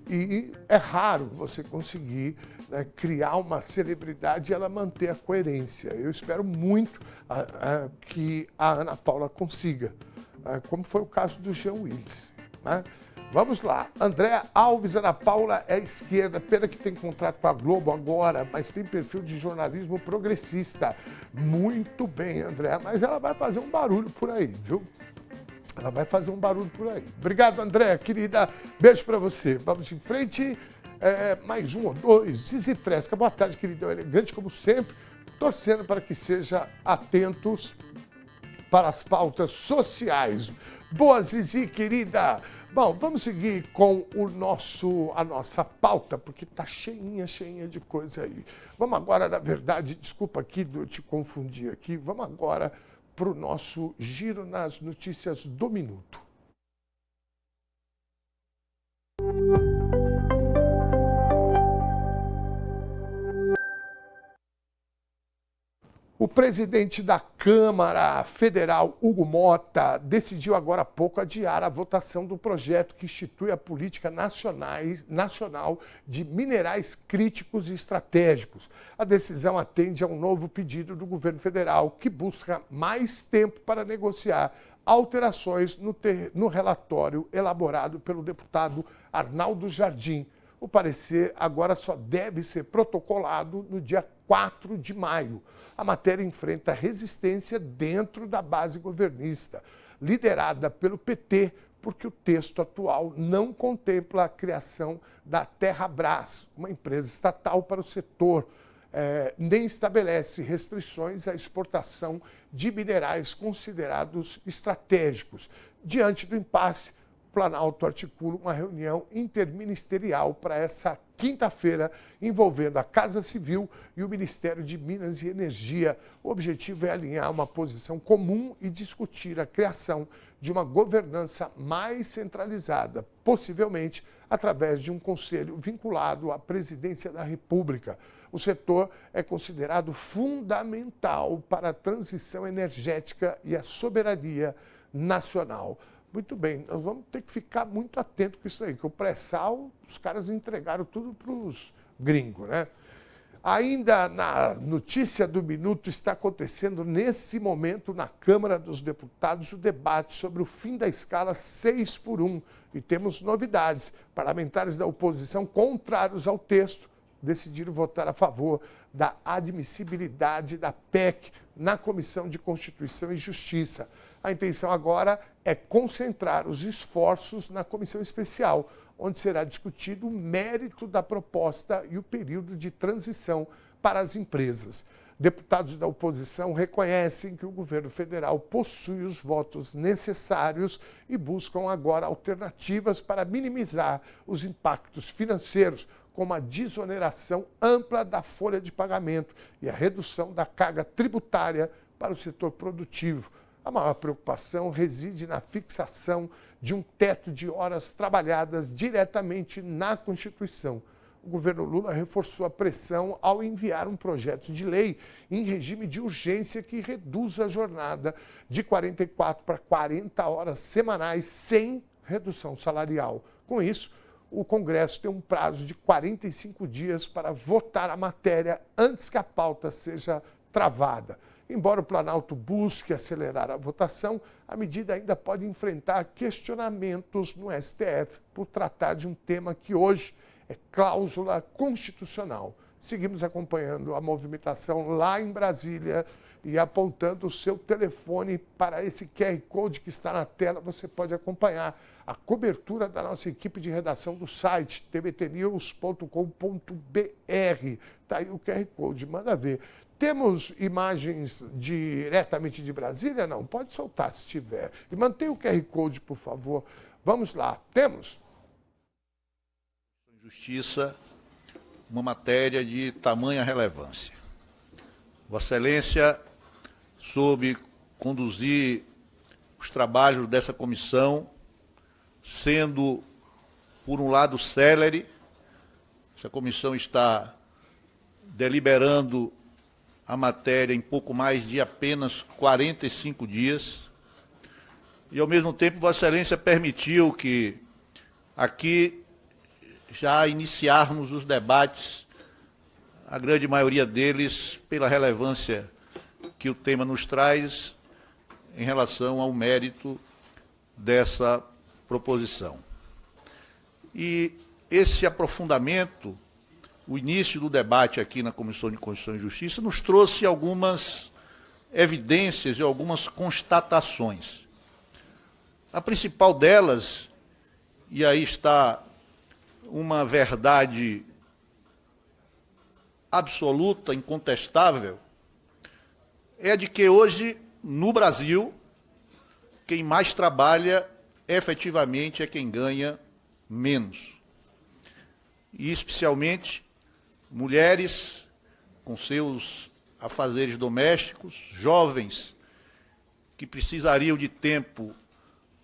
Speaker 1: E é raro você conseguir, né, criar uma celebridade e ela manter a coerência. Eu espero muito que a Ana Paula consiga, como foi o caso do Jean Willis, né? Vamos lá, Andréa Alves, Ana Paula é esquerda, pena que tem contrato com a Globo agora, mas tem perfil de jornalismo progressista. Muito bem, Andréa, mas ela vai fazer um barulho por aí, viu? Ela vai fazer um barulho por aí. Obrigado, Andréa, querida, beijo pra você. Vamos em frente, mais um ou dois, Zizi Fresca, boa tarde, querida, elegante como sempre, torcendo para que sejam atentos para as pautas sociais. Boa, Zizi, querida. Bom, vamos seguir com a nossa pauta, porque está cheinha de coisa aí. Vamos agora, na verdade, desculpa aqui de eu te confundir aqui, vamos agora para o nosso giro nas notícias do minuto. O presidente da Câmara Federal, Hugo Mota, decidiu agora há pouco adiar a votação do projeto que institui a política nacional de minerais críticos e estratégicos. A decisão atende a um novo pedido do governo federal, que busca mais tempo para negociar alterações no relatório elaborado pelo deputado Arnaldo Jardim. O parecer agora só deve ser protocolado no dia 4 de maio. A matéria enfrenta resistência dentro da base governista, liderada pelo PT, porque o texto atual não contempla a criação da Terrabras, uma empresa estatal para o setor, nem estabelece restrições à exportação de minerais considerados estratégicos. Diante do impasse, o Planalto articula uma reunião interministerial para essa quinta-feira, envolvendo a Casa Civil e o Ministério de Minas e Energia. O objetivo é alinhar uma posição comum e discutir a criação de uma governança mais centralizada, possivelmente através de um conselho vinculado à Presidência da República. O setor é considerado fundamental para a transição energética e a soberania nacional. Muito bem, nós vamos ter que ficar muito atento com isso aí, que o pré-sal, os caras entregaram tudo para os gringos, né? Ainda na notícia do minuto, está acontecendo nesse momento na Câmara dos Deputados o debate sobre o fim da escala 6x1. E temos novidades. Parlamentares da oposição, contrários ao texto, decidiram votar a favor da admissibilidade da PEC na Comissão de Constituição e Justiça. A intenção agora é concentrar os esforços na comissão especial, onde será discutido o mérito da proposta e o período de transição para as empresas. Deputados da oposição reconhecem que o governo federal possui os votos necessários e buscam agora alternativas para minimizar os impactos financeiros, como a desoneração ampla da folha de pagamento e a redução da carga tributária para o setor produtivo. A maior preocupação reside na fixação de um teto de horas trabalhadas diretamente na Constituição. o governo Lula reforçou a pressão ao enviar um projeto de lei em regime de urgência que reduz a jornada de 44 para 40 horas semanais sem redução salarial. Com isso, o Congresso tem um prazo de 45 dias para votar a matéria antes que a pauta seja travada. Embora o Planalto busque acelerar a votação, a medida ainda pode enfrentar questionamentos no STF por tratar de um tema que hoje é cláusula constitucional. Seguimos acompanhando a movimentação lá em Brasília e apontando o seu telefone para esse QR Code que está na tela. Você pode acompanhar a cobertura da nossa equipe de redação do site tvtnews.com.br. Está aí o QR Code, manda ver. Temos imagens diretamente de Brasília? Não, pode soltar se tiver. E mantenha o QR Code, por favor. Vamos lá, temos?
Speaker 9: Justiça, uma matéria de tamanha relevância. Vossa Excelência soube conduzir os trabalhos dessa comissão, sendo, por um lado, célere. Essa comissão está deliberando a matéria em pouco mais de apenas 45 dias. E, ao mesmo tempo, Vossa Excelência permitiu que aqui já iniciarmos os debates, a grande maioria deles pela relevância que o tema nos traz em relação ao mérito dessa proposição. E esse aprofundamento, o início do debate aqui na Comissão de Constituição e Justiça, nos trouxe algumas evidências e algumas constatações. A principal delas, e aí está uma verdade absoluta, incontestável, é a de que hoje, no Brasil, quem mais trabalha efetivamente é quem ganha menos. E, especialmente, mulheres com seus afazeres domésticos, jovens que precisariam de tempo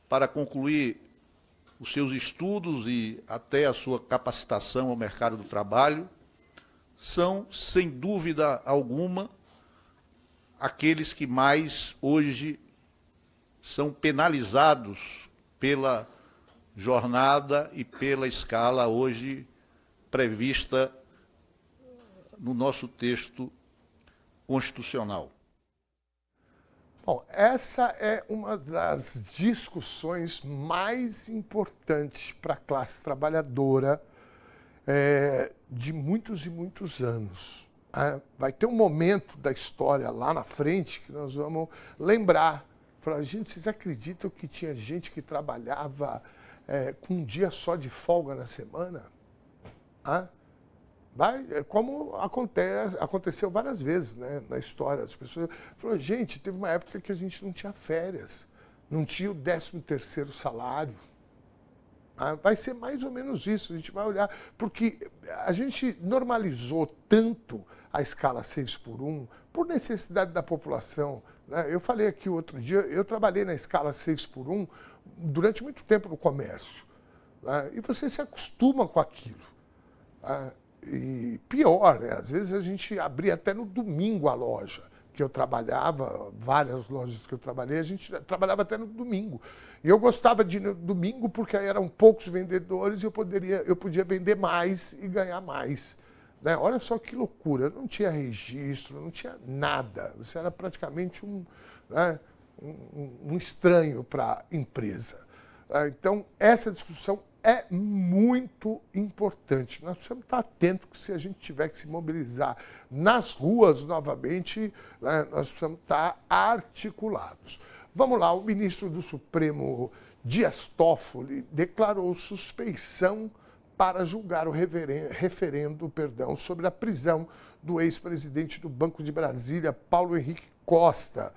Speaker 9: para concluir os seus estudos e até a sua capacitação ao mercado do trabalho, são, sem dúvida alguma, aqueles que mais hoje são penalizados pela jornada e pela escala hoje prevista no nosso texto constitucional.
Speaker 1: Bom, essa é uma das discussões mais importantes para a classe trabalhadora de muitos e muitos anos. Vai ter um momento da história lá na frente que nós vamos lembrar. Falar, gente, vocês acreditam que tinha gente que trabalhava com um dia só de folga na semana? Como aconteceu várias vezes, né, na história. As pessoas falaram, gente, teve uma época que a gente não tinha férias, não tinha o 13º salário. Vai ser mais ou menos isso, a gente vai olhar, porque a gente normalizou tanto a escala 6x1 por necessidade da população. Né? Eu falei aqui outro dia, eu trabalhei na escala 6x1 durante muito tempo no comércio. Né? E você se acostuma com aquilo. E pior, né? Às vezes a gente abria até no domingo a loja que eu trabalhava, várias lojas que eu trabalhei, a gente trabalhava até no domingo. E eu gostava de ir no domingo porque aí eram poucos vendedores e eu podia vender mais e ganhar mais. Né? Olha só que loucura, não tinha registro, não tinha nada. Você era praticamente um estranho para a empresa. Então, essa discussão é muito importante. Nós precisamos estar atentos que se a gente tiver que se mobilizar nas ruas novamente, né, nós precisamos estar articulados. Vamos lá, o ministro do Supremo, Dias Toffoli, declarou suspeição para julgar o referendo sobre a prisão do ex-presidente do Banco de Brasília, Paulo Henrique Costa.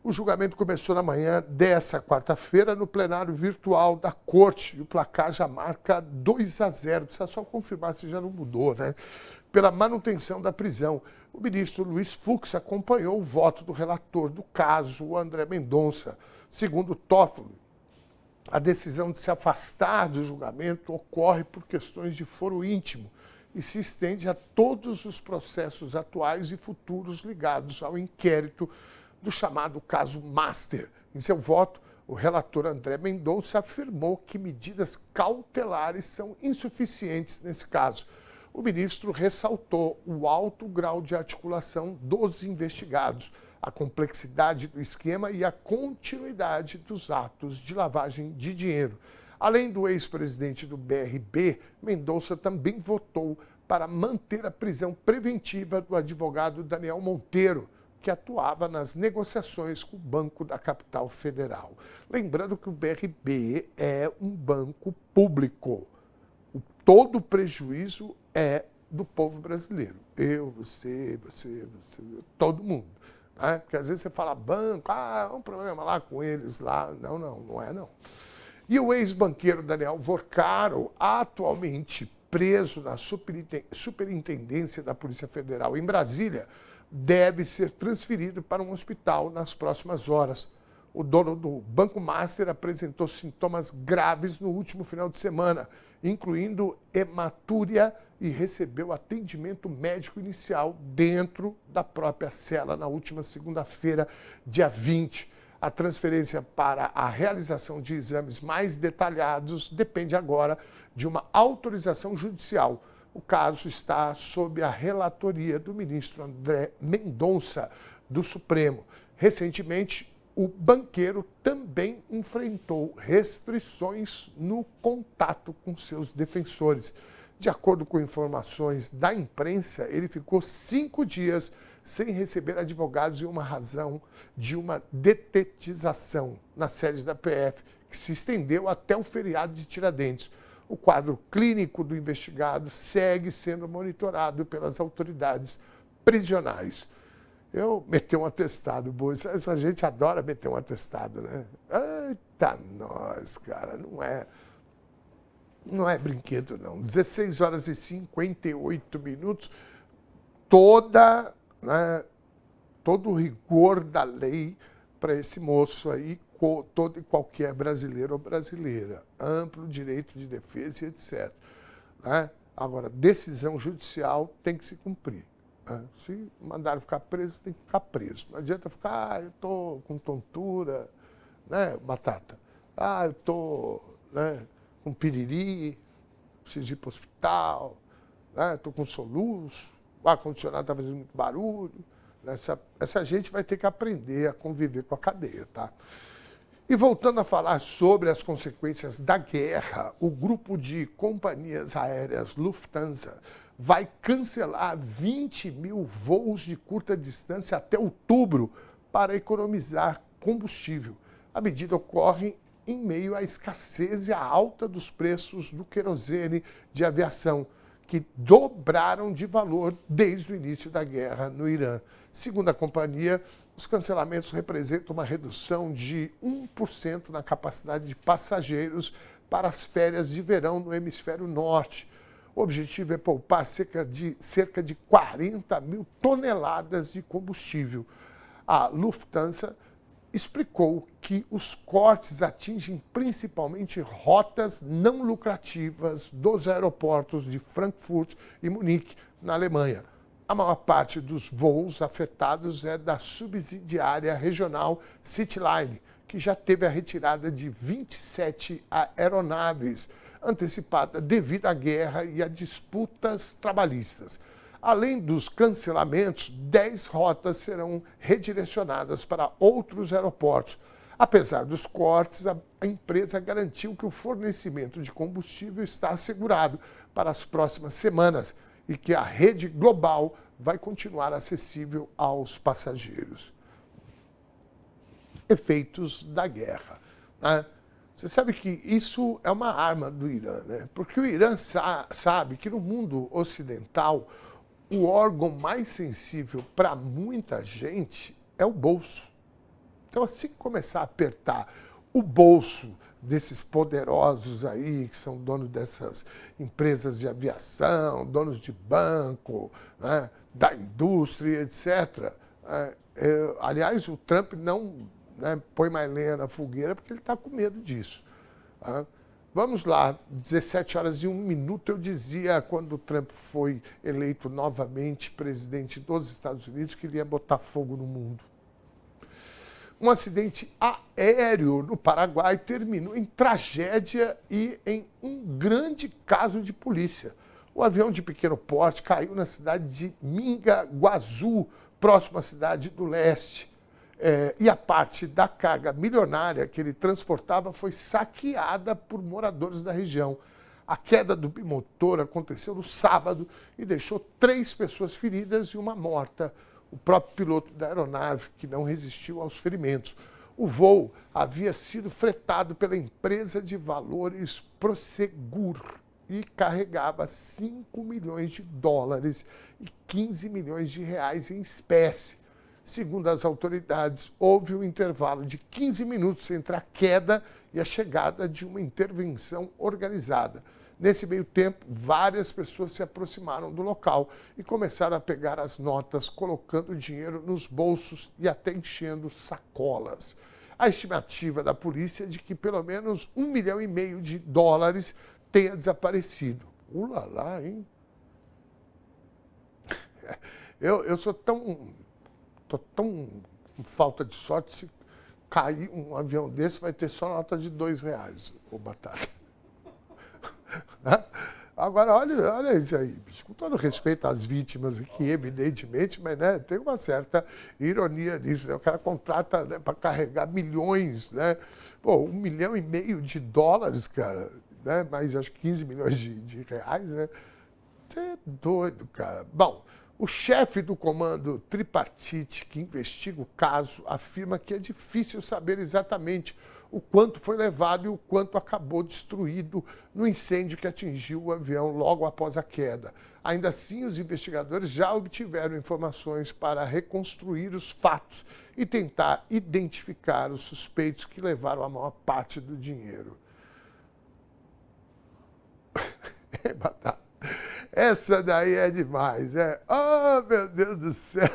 Speaker 1: O julgamento começou na manhã dessa quarta-feira no plenário virtual da Corte e o placar já marca 2-0. Precisa só confirmar se já não mudou, né? Pela manutenção da prisão. O ministro Luiz Fux acompanhou o voto do relator do caso, o André Mendonça. Segundo Toffoli, a decisão de se afastar do julgamento ocorre por questões de foro íntimo e se estende a todos os processos atuais e futuros ligados ao inquérito do chamado caso Master. Em seu voto, o relator André Mendonça afirmou que medidas cautelares são insuficientes nesse caso. O ministro ressaltou o alto grau de articulação dos investigados, a complexidade do esquema e a continuidade dos atos de lavagem de dinheiro. Além do ex-presidente do BRB, Mendonça também votou para manter a prisão preventiva do advogado Daniel Monteiro, que atuava nas negociações com o Banco da Capital Federal. Lembrando que o BRB é um banco público. Todo o prejuízo é do povo brasileiro. Eu, você, todo mundo. Né? Porque às vezes você fala banco, é um problema lá com eles lá. Não é não. E o ex-banqueiro Daniel Vorcaro, atualmente preso na Superintendência da Polícia Federal em Brasília, deve ser transferido para um hospital nas próximas horas. O dono do Banco Master apresentou sintomas graves no último final de semana, incluindo hematúria, e recebeu atendimento médico inicial dentro da própria cela na última segunda-feira, dia 20. A transferência para a realização de exames mais detalhados depende agora de uma autorização judicial. O caso está sob a relatoria do ministro André Mendonça, do Supremo. Recentemente, o banqueiro também enfrentou restrições no contato com seus defensores. De acordo com informações da imprensa, ele ficou 5 dias sem receber advogados em uma razão de uma detetização na sede da PF, que se estendeu até o feriado de Tiradentes. O quadro clínico do investigado segue sendo monitorado pelas autoridades prisionais. Eu meti um atestado, boa. Essa gente adora meter um atestado, né? Eita, nós, cara, não é brinquedo, não. 16 horas e 58 minutos, todo o rigor da lei para esse moço aí, todo e qualquer brasileiro ou brasileira. Amplo direito de defesa e etc. Né? Agora, decisão judicial tem que se cumprir. Né? Se mandaram ficar preso, tem que ficar preso. Não adianta ficar, eu estou com tontura, né, Batata? Eu estou com piriri, preciso ir para o hospital, estou com soluço, o ar-condicionado está fazendo muito barulho. Essa gente vai ter que aprender a conviver com a cadeia, tá? E voltando a falar sobre as consequências da guerra, o grupo de companhias aéreas Lufthansa vai cancelar 20 mil voos de curta distância até outubro para economizar combustível. A medida ocorre em meio à escassez e à alta dos preços do querosene de aviação, que dobraram de valor desde o início da guerra no Irã. Segundo a companhia, os cancelamentos representam uma redução de 1% na capacidade de passageiros para as férias de verão no hemisfério norte. O objetivo é poupar cerca de 40 mil toneladas de combustível. A Lufthansa explicou que os cortes atingem principalmente rotas não lucrativas dos aeroportos de Frankfurt e Munique, na Alemanha. A maior parte dos voos afetados é da subsidiária regional Cityline, que já teve a retirada de 27 aeronaves, antecipada devido à guerra e a disputas trabalhistas. Além dos cancelamentos, 10 rotas serão redirecionadas para outros aeroportos. Apesar dos cortes, a empresa garantiu que o fornecimento de combustível está assegurado para as próximas semanas e que a rede global vai continuar acessível aos passageiros. Efeitos da guerra, né? Você sabe que isso é uma arma do Irã, né? Porque o Irã sabe que no mundo ocidental o órgão mais sensível para muita gente é o bolso. Então, assim que começar a apertar o bolso desses poderosos aí, que são donos dessas empresas de aviação, donos de banco, né, da indústria, etc. Aliás, o Trump não põe mais lenha na fogueira porque ele está com medo disso. Tá? Vamos lá, 17 horas e 1 minuto, eu dizia, quando o Trump foi eleito novamente presidente dos Estados Unidos, que ele ia botar fogo no mundo. Um acidente aéreo no Paraguai terminou em tragédia e em um grande caso de polícia. O avião de pequeno porte caiu na cidade de Mingaguaçu, próximo à cidade do leste. E a parte da carga milionária que ele transportava foi saqueada por moradores da região. A queda do bimotor aconteceu no sábado e deixou 3 pessoas feridas e uma morta. O próprio piloto da aeronave, que não resistiu aos ferimentos. O voo havia sido fretado pela empresa de valores Prosegur e carregava 5 milhões de dólares e 15 milhões de reais em espécie. Segundo as autoridades, houve um intervalo de 15 minutos entre a queda e a chegada de uma intervenção organizada. Nesse meio tempo, várias pessoas se aproximaram do local e começaram a pegar as notas, colocando dinheiro nos bolsos e até enchendo sacolas. A estimativa da polícia é de que pelo menos 1,5 milhão de dólares tenha desaparecido. Ulala, hein? Eu sou tô tão com falta de sorte, se cair um avião desse vai ter só nota de R$2, ô Batata. Agora, olha isso aí, bicho. Com todo respeito às vítimas aqui, evidentemente, mas né, tem uma certa ironia nisso. Né? O cara contrata, né, para carregar milhões, né? Pô, 1,5 milhão de dólares, cara, né? Mais acho que 15 milhões de reais, né? Você é doido, cara. Bom, o chefe do comando tripartite que investiga o caso afirma que é difícil saber exatamente o quanto foi levado e o quanto acabou destruído no incêndio que atingiu o avião logo após a queda. Ainda assim, os investigadores já obtiveram informações para reconstruir os fatos e tentar identificar os suspeitos que levaram a maior parte do dinheiro. Essa daí é demais, né? Oh, meu Deus do céu!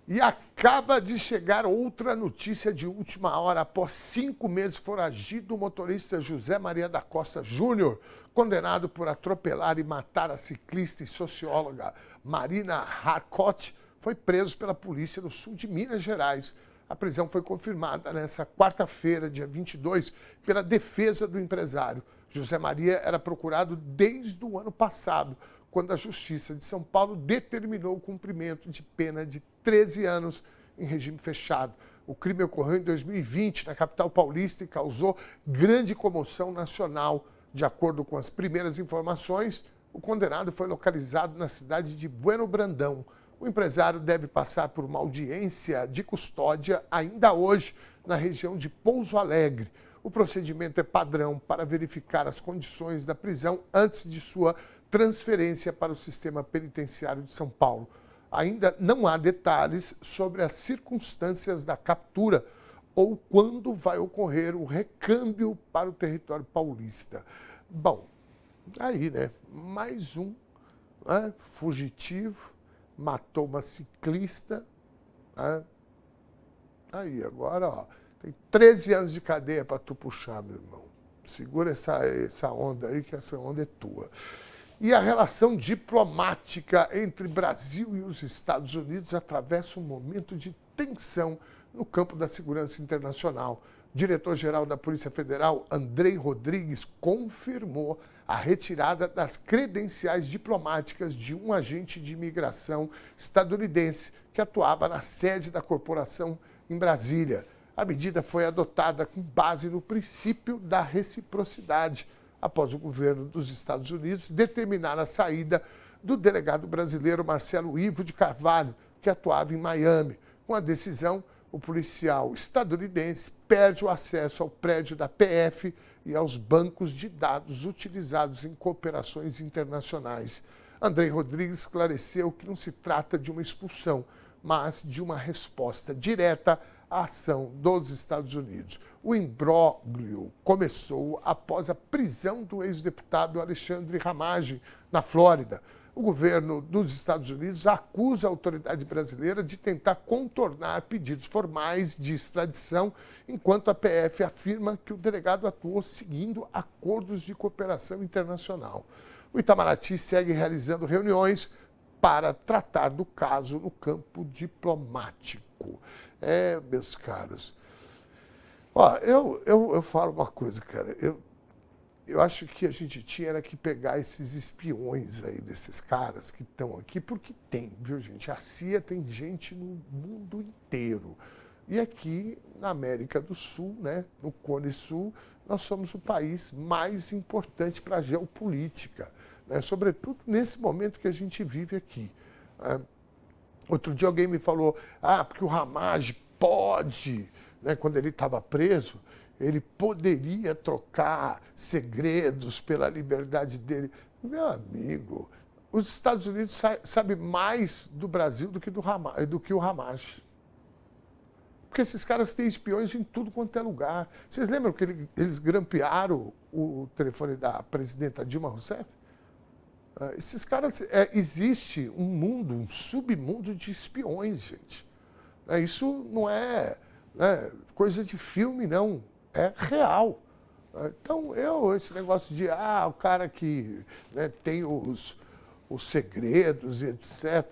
Speaker 1: E acaba de chegar outra notícia de última hora. Após 5 meses foragido, o motorista José Maria da Costa Júnior, condenado por atropelar e matar a ciclista e socióloga Marina Harcourt, foi preso pela polícia no sul de Minas Gerais. A prisão foi confirmada nesta quarta-feira, dia 22, pela defesa do empresário. José Maria era procurado desde o ano passado, quando a Justiça de São Paulo determinou o cumprimento de pena de 13 anos em regime fechado. O crime ocorreu em 2020 na capital paulista e causou grande comoção nacional. De acordo com as primeiras informações, o condenado foi localizado na cidade de Bueno Brandão. O empresário deve passar por uma audiência de custódia ainda hoje na região de Pouso Alegre. O procedimento é padrão para verificar as condições da prisão antes de sua transferência para o sistema penitenciário de São Paulo. Ainda não há detalhes sobre as circunstâncias da captura ou quando vai ocorrer o recâmbio para o território paulista. Bom, aí, né? Mais um, né, fugitivo, matou uma ciclista. Né? Aí, agora, ó, tem 13 anos de cadeia para tu puxar, meu irmão. Segura essa onda aí, que essa onda é tua. E a relação diplomática entre Brasil e os Estados Unidos atravessa um momento de tensão no campo da segurança internacional. O diretor-geral da Polícia Federal, Andrei Rodrigues, confirmou a retirada das credenciais diplomáticas de um agente de imigração estadunidense que atuava na sede da corporação em Brasília. A medida foi adotada com base no princípio da reciprocidade, após o governo dos Estados Unidos determinar a saída do delegado brasileiro Marcelo Ivo de Carvalho, que atuava em Miami. Com a decisão, o policial estadunidense perde o acesso ao prédio da PF e aos bancos de dados utilizados em cooperações internacionais. Andrei Rodrigues esclareceu que não se trata de uma expulsão, mas de uma resposta direta à ação dos Estados Unidos. O imbróglio começou após a prisão do ex-deputado Alexandre Ramagem, na Flórida. O governo dos Estados Unidos acusa a autoridade brasileira de tentar contornar pedidos formais de extradição, enquanto a PF afirma que o delegado atuou seguindo acordos de cooperação internacional. O Itamaraty segue realizando reuniões para tratar do caso no campo diplomático. Meus caros, eu falo uma coisa, cara, eu acho que a gente tinha que pegar esses espiões aí desses caras que estão aqui, porque tem, viu, gente? A CIA tem gente no mundo inteiro. E aqui na América do Sul, né, no Cone Sul, nós somos o país mais importante para a geopolítica, né, sobretudo nesse momento que a gente vive aqui. Outro dia alguém me falou, porque o Ramage pode, né, quando ele estava preso, ele poderia trocar segredos pela liberdade dele. Meu amigo, os Estados Unidos sabem mais do Brasil do que o Hamas. Porque esses caras têm espiões em tudo quanto é lugar. Vocês lembram que eles grampearam o telefone da presidenta Dilma Rousseff? Esses caras, existe um mundo, um submundo de espiões, gente. Isso não é coisa de filme, não. É real. Então, esse negócio de, o cara que, né, tem os segredos e etc.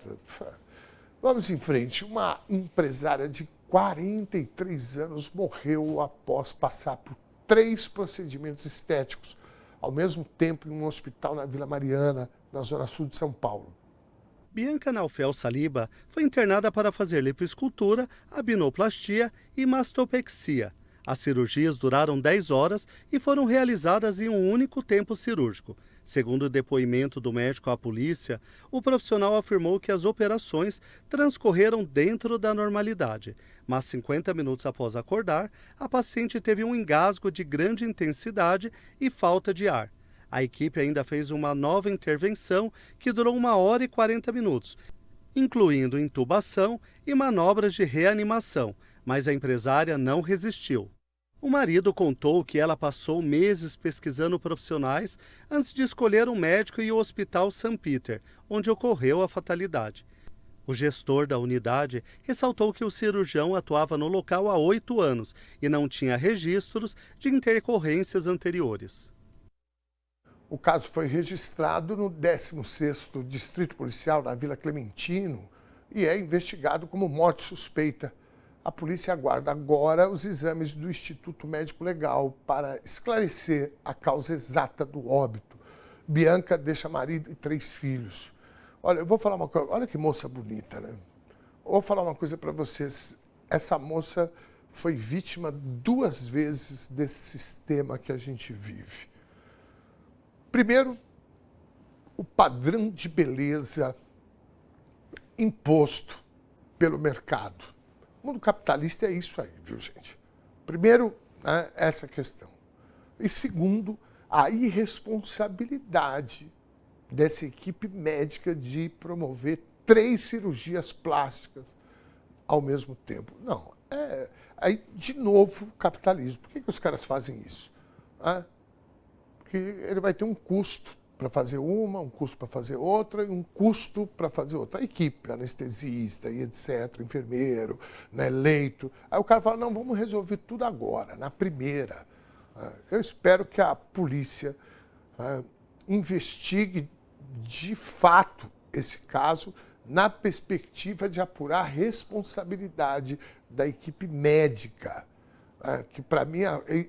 Speaker 1: Vamos em frente. Uma empresária de 43 anos morreu após passar por 3 procedimentos estéticos, ao mesmo tempo em um hospital na Vila Mariana, na zona sul de São Paulo.
Speaker 2: Bianca Naufel Saliba foi internada para fazer lipoescultura, abinoplastia e mastopexia. As cirurgias duraram 10 horas e foram realizadas em um único tempo cirúrgico. Segundo o depoimento do médico à polícia, o profissional afirmou que as operações transcorreram dentro da normalidade, mas 50 minutos após acordar, a paciente teve um engasgo de grande intensidade e falta de ar. A equipe ainda fez uma nova intervenção que durou 1 hora e 40 minutos, incluindo intubação e manobras de reanimação, mas a empresária não resistiu. O marido contou que ela passou meses pesquisando profissionais antes de escolher um médico e o Hospital St. Peter, onde ocorreu a fatalidade. O gestor da unidade ressaltou que o cirurgião atuava no local há 8 anos e não tinha registros de intercorrências anteriores.
Speaker 1: O caso foi registrado no 16º Distrito Policial, na Vila Clementino, e é investigado como morte suspeita. A polícia aguarda agora os exames do Instituto Médico Legal para esclarecer a causa exata do óbito. Bianca deixa marido e 3 filhos. Olha, eu vou falar uma coisa, olha que moça bonita, né? Eu vou falar uma coisa para vocês. Essa moça foi vítima 2 vezes desse sistema que a gente vive. Primeiro, o padrão de beleza imposto pelo mercado. O mundo capitalista é isso aí, viu, gente? Primeiro, né, essa questão. E segundo, a irresponsabilidade dessa equipe médica de promover 3 cirurgias plásticas ao mesmo tempo. Não, aí, de novo, capitalismo. Por que os caras fazem isso? Porque ele vai ter um custo para fazer uma, um custo para fazer outra e um custo para fazer outra. A equipe, anestesista e etc., enfermeiro, né, leito. Aí o cara fala, não, vamos resolver tudo agora, na primeira. Eu espero que a polícia investigue de fato esse caso na perspectiva de apurar a responsabilidade da equipe médica. Que para mim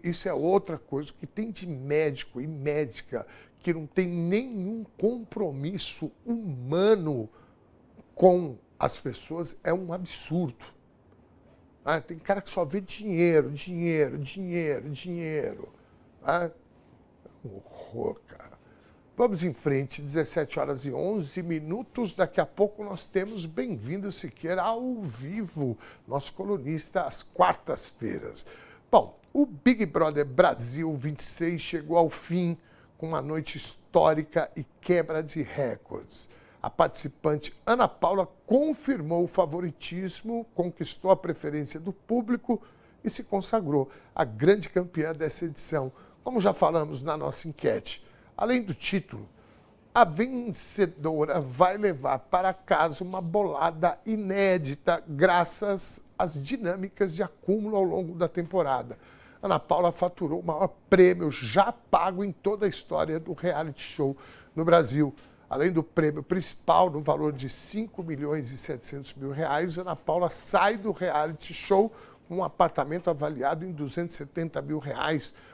Speaker 1: isso é outra coisa, que tem de médico e médica que não tem nenhum compromisso humano com as pessoas, é um absurdo. Tem cara que só vê dinheiro, dinheiro, dinheiro, dinheiro. É um horror, cara. Vamos em frente, 17h11. Daqui a pouco nós temos Bem-vindo Siqueira ao vivo, nosso colunista às quartas-feiras. Bom, o Big Brother Brasil 26 chegou ao fim com uma noite histórica e quebra de recordes. A participante Ana Paula confirmou o favoritismo, conquistou a preferência do público e se consagrou a grande campeã dessa edição, como já falamos na nossa enquete. Além do título, A vencedora vai levar para casa uma bolada inédita, graças às dinâmicas de acúmulo ao longo da temporada. Ana Paula faturou o maior prêmio já pago em toda a história do reality show no Brasil. Além do prêmio principal, no valor de R$ 5.700.000, Ana Paula sai do reality show com um apartamento avaliado em R$ 270 mil,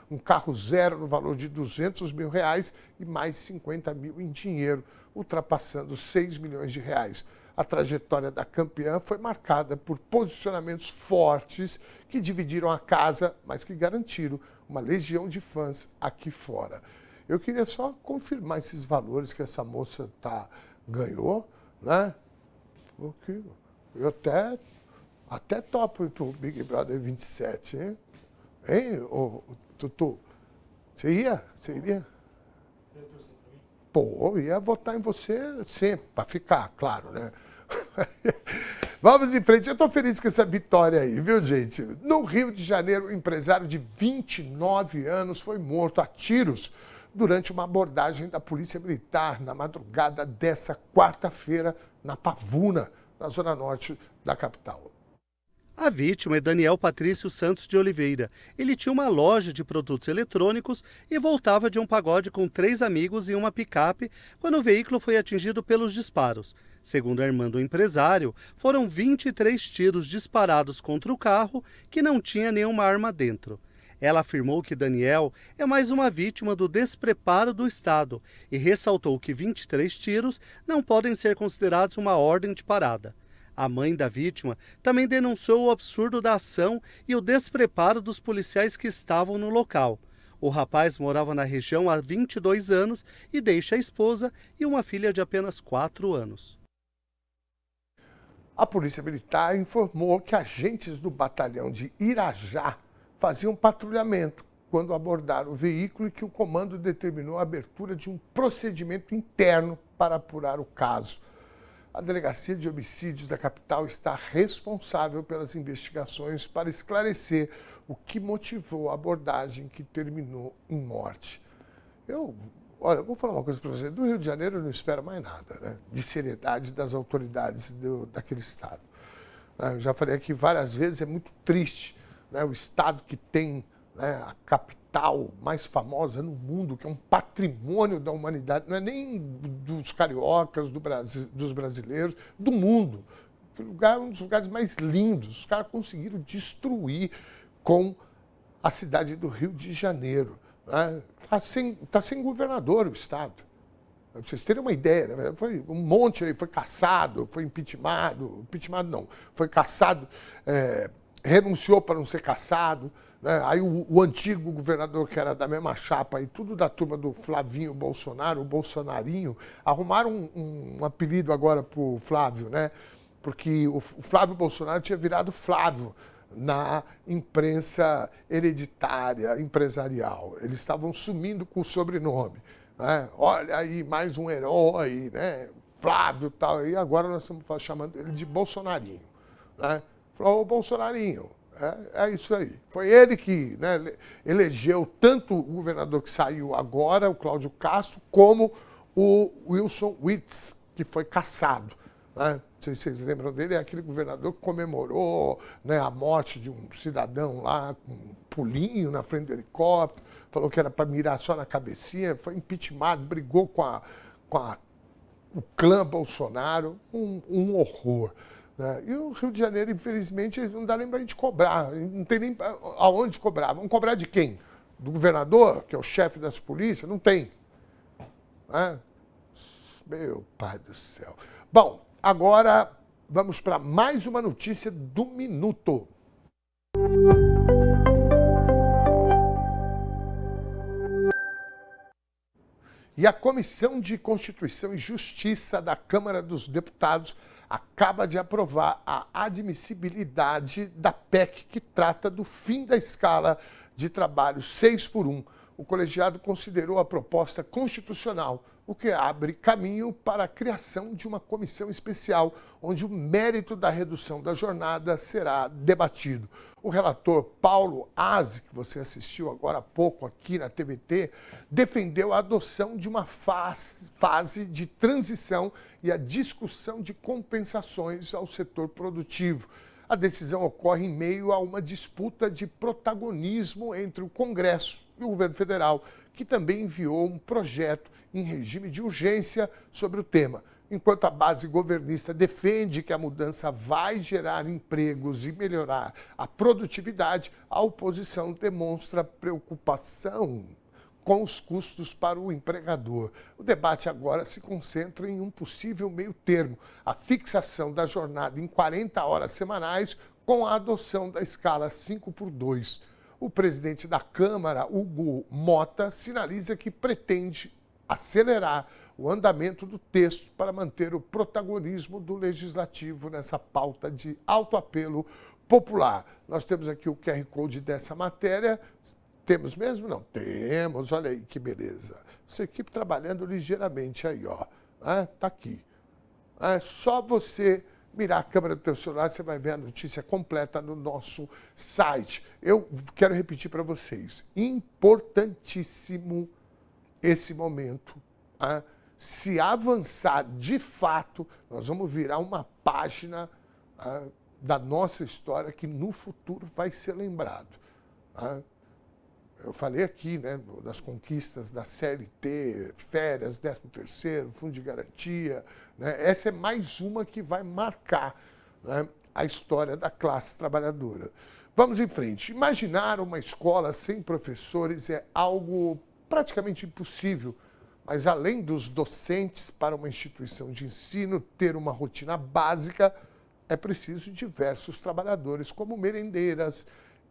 Speaker 1: um carro zero no valor de R$ 200 mil e mais 50 mil em dinheiro, ultrapassando R$ 6 milhões. A trajetória da campeã foi marcada por posicionamentos fortes que dividiram a casa, mas que garantiram uma legião de fãs aqui fora. Eu queria só confirmar esses valores que essa moça ganhou, né? Porque eu até topo o Big Brother 27, hein? Hein, Tutu? Você iria? Você iria? Pô, eu ia votar em você sempre, para ficar, claro, né? Vamos em frente. Eu estou feliz com essa vitória aí, viu, gente? No Rio de Janeiro, um empresário de 29 anos foi morto a tiros durante uma abordagem da Polícia Militar na madrugada dessa quarta-feira, na Pavuna, na zona norte da capital.
Speaker 2: A vítima é Daniel Patrício Santos de Oliveira. Ele tinha uma loja de produtos eletrônicos e voltava de um pagode com 3 amigos em uma picape quando o veículo foi atingido pelos disparos. Segundo a irmã do empresário, foram 23 tiros disparados contra o carro que não tinha nenhuma arma dentro. Ela afirmou que Daniel é mais uma vítima do despreparo do Estado e ressaltou que 23 tiros não podem ser considerados uma ordem de parada. A mãe da vítima também denunciou o absurdo da ação e o despreparo dos policiais que estavam no local. O rapaz morava na região há 22 anos e deixa a esposa e uma filha de apenas 4 anos.
Speaker 1: A Polícia Militar informou que agentes do batalhão de Irajá faziam patrulhamento quando abordaram o veículo e que o comando determinou a abertura de um procedimento interno para apurar o caso. A Delegacia de Homicídios da capital está responsável pelas investigações para esclarecer o que motivou a abordagem que terminou em morte. Olha, eu vou falar uma coisa para você. Do Rio de Janeiro eu não espero mais nada, né? De seriedade das autoridades daquele estado. Eu já falei aqui várias vezes, é muito triste, né? O estado que tem, né, a capital mais famosa no mundo, que é um patrimônio da humanidade, não é nem dos cariocas, dos brasileiros, do mundo. Que lugar, um dos lugares mais lindos. Os caras conseguiram destruir com a cidade do Rio de Janeiro. Está sem governador o estado. Para vocês terem uma ideia, né? Foi um monte aí, foi cassado, foi impeachmentado não, foi cassado, renunciou para não ser cassado, né? Aí o antigo governador, que era da mesma chapa, aí, tudo da turma do Flavinho Bolsonaro, o Bolsonarinho, arrumaram um apelido agora para o Flávio, né? Porque o Flávio Bolsonaro tinha virado Flávio na imprensa hereditária, empresarial. Eles estavam sumindo com o sobrenome, né? Olha aí, mais um herói, né? Flávio e tal. E agora nós estamos chamando ele de Bolsonarinho, né? Falou, ô Bolsonarinho, é isso aí. Foi ele que, né, elegeu tanto o governador que saiu agora, o Cláudio Castro, como o Wilson Witts, que foi cassado, né? Não sei se vocês lembram dele, é aquele governador que comemorou, né, a morte de um cidadão lá com um pulinho na frente do helicóptero, falou que era para mirar só na cabecinha, foi impeachmentado, brigou com o clã Bolsonaro, um horror, né? E o Rio de Janeiro, infelizmente, não dá nem para a gente cobrar, não tem nem aonde cobrar. Vamos cobrar de quem? Do governador, que é o chefe das polícias? Não tem, né? Meu pai do céu. Bom, agora vamos para mais uma notícia do minuto. E a Comissão de Constituição e Justiça da Câmara dos Deputados acaba de aprovar a admissibilidade da PEC que trata do fim da escala de trabalho 6x1. o colegiado considerou a proposta constitucional, o que abre caminho para a criação de uma comissão especial, onde o mérito da redução da jornada será debatido. O relator Paulo Aze, que você assistiu agora há pouco aqui na TVT, defendeu a adoção de uma fase de transição e a discussão de compensações ao setor produtivo. A decisão ocorre em meio a uma disputa de protagonismo entre o Congresso e o governo federal, que também enviou um projeto em regime de urgência sobre o tema. Enquanto a base governista defende que a mudança vai gerar empregos e melhorar a produtividade, a oposição demonstra preocupação com os custos para o empregador. O debate agora se concentra em um possível meio-termo, a fixação da jornada em 40 horas semanais com a adoção da escala 5x2. O presidente da Câmara, Hugo Mota, sinaliza que pretende acelerar o andamento do texto para manter o protagonismo do legislativo nessa pauta de alto apelo popular. Nós temos aqui o QR Code dessa matéria. Temos mesmo? Não, temos. Olha aí que beleza. Essa equipe trabalhando ligeiramente aí, ó. Tá aqui. É só você mirar a câmera do teu celular, você vai ver a notícia completa no nosso site. Eu quero repetir para vocês. Importantíssimo esse momento. Se avançar de fato, nós vamos virar uma página da nossa história que no futuro vai ser lembrado. Eu falei aqui, né, das conquistas da CLT, férias, 13º, fundo de garantia. Né? Essa é mais uma que vai marcar, né, a história da classe trabalhadora. Vamos em frente. Imaginar uma escola sem professores é algo praticamente impossível, mas além dos docentes, para uma instituição de ensino ter uma rotina básica, é preciso diversos trabalhadores, como merendeiras,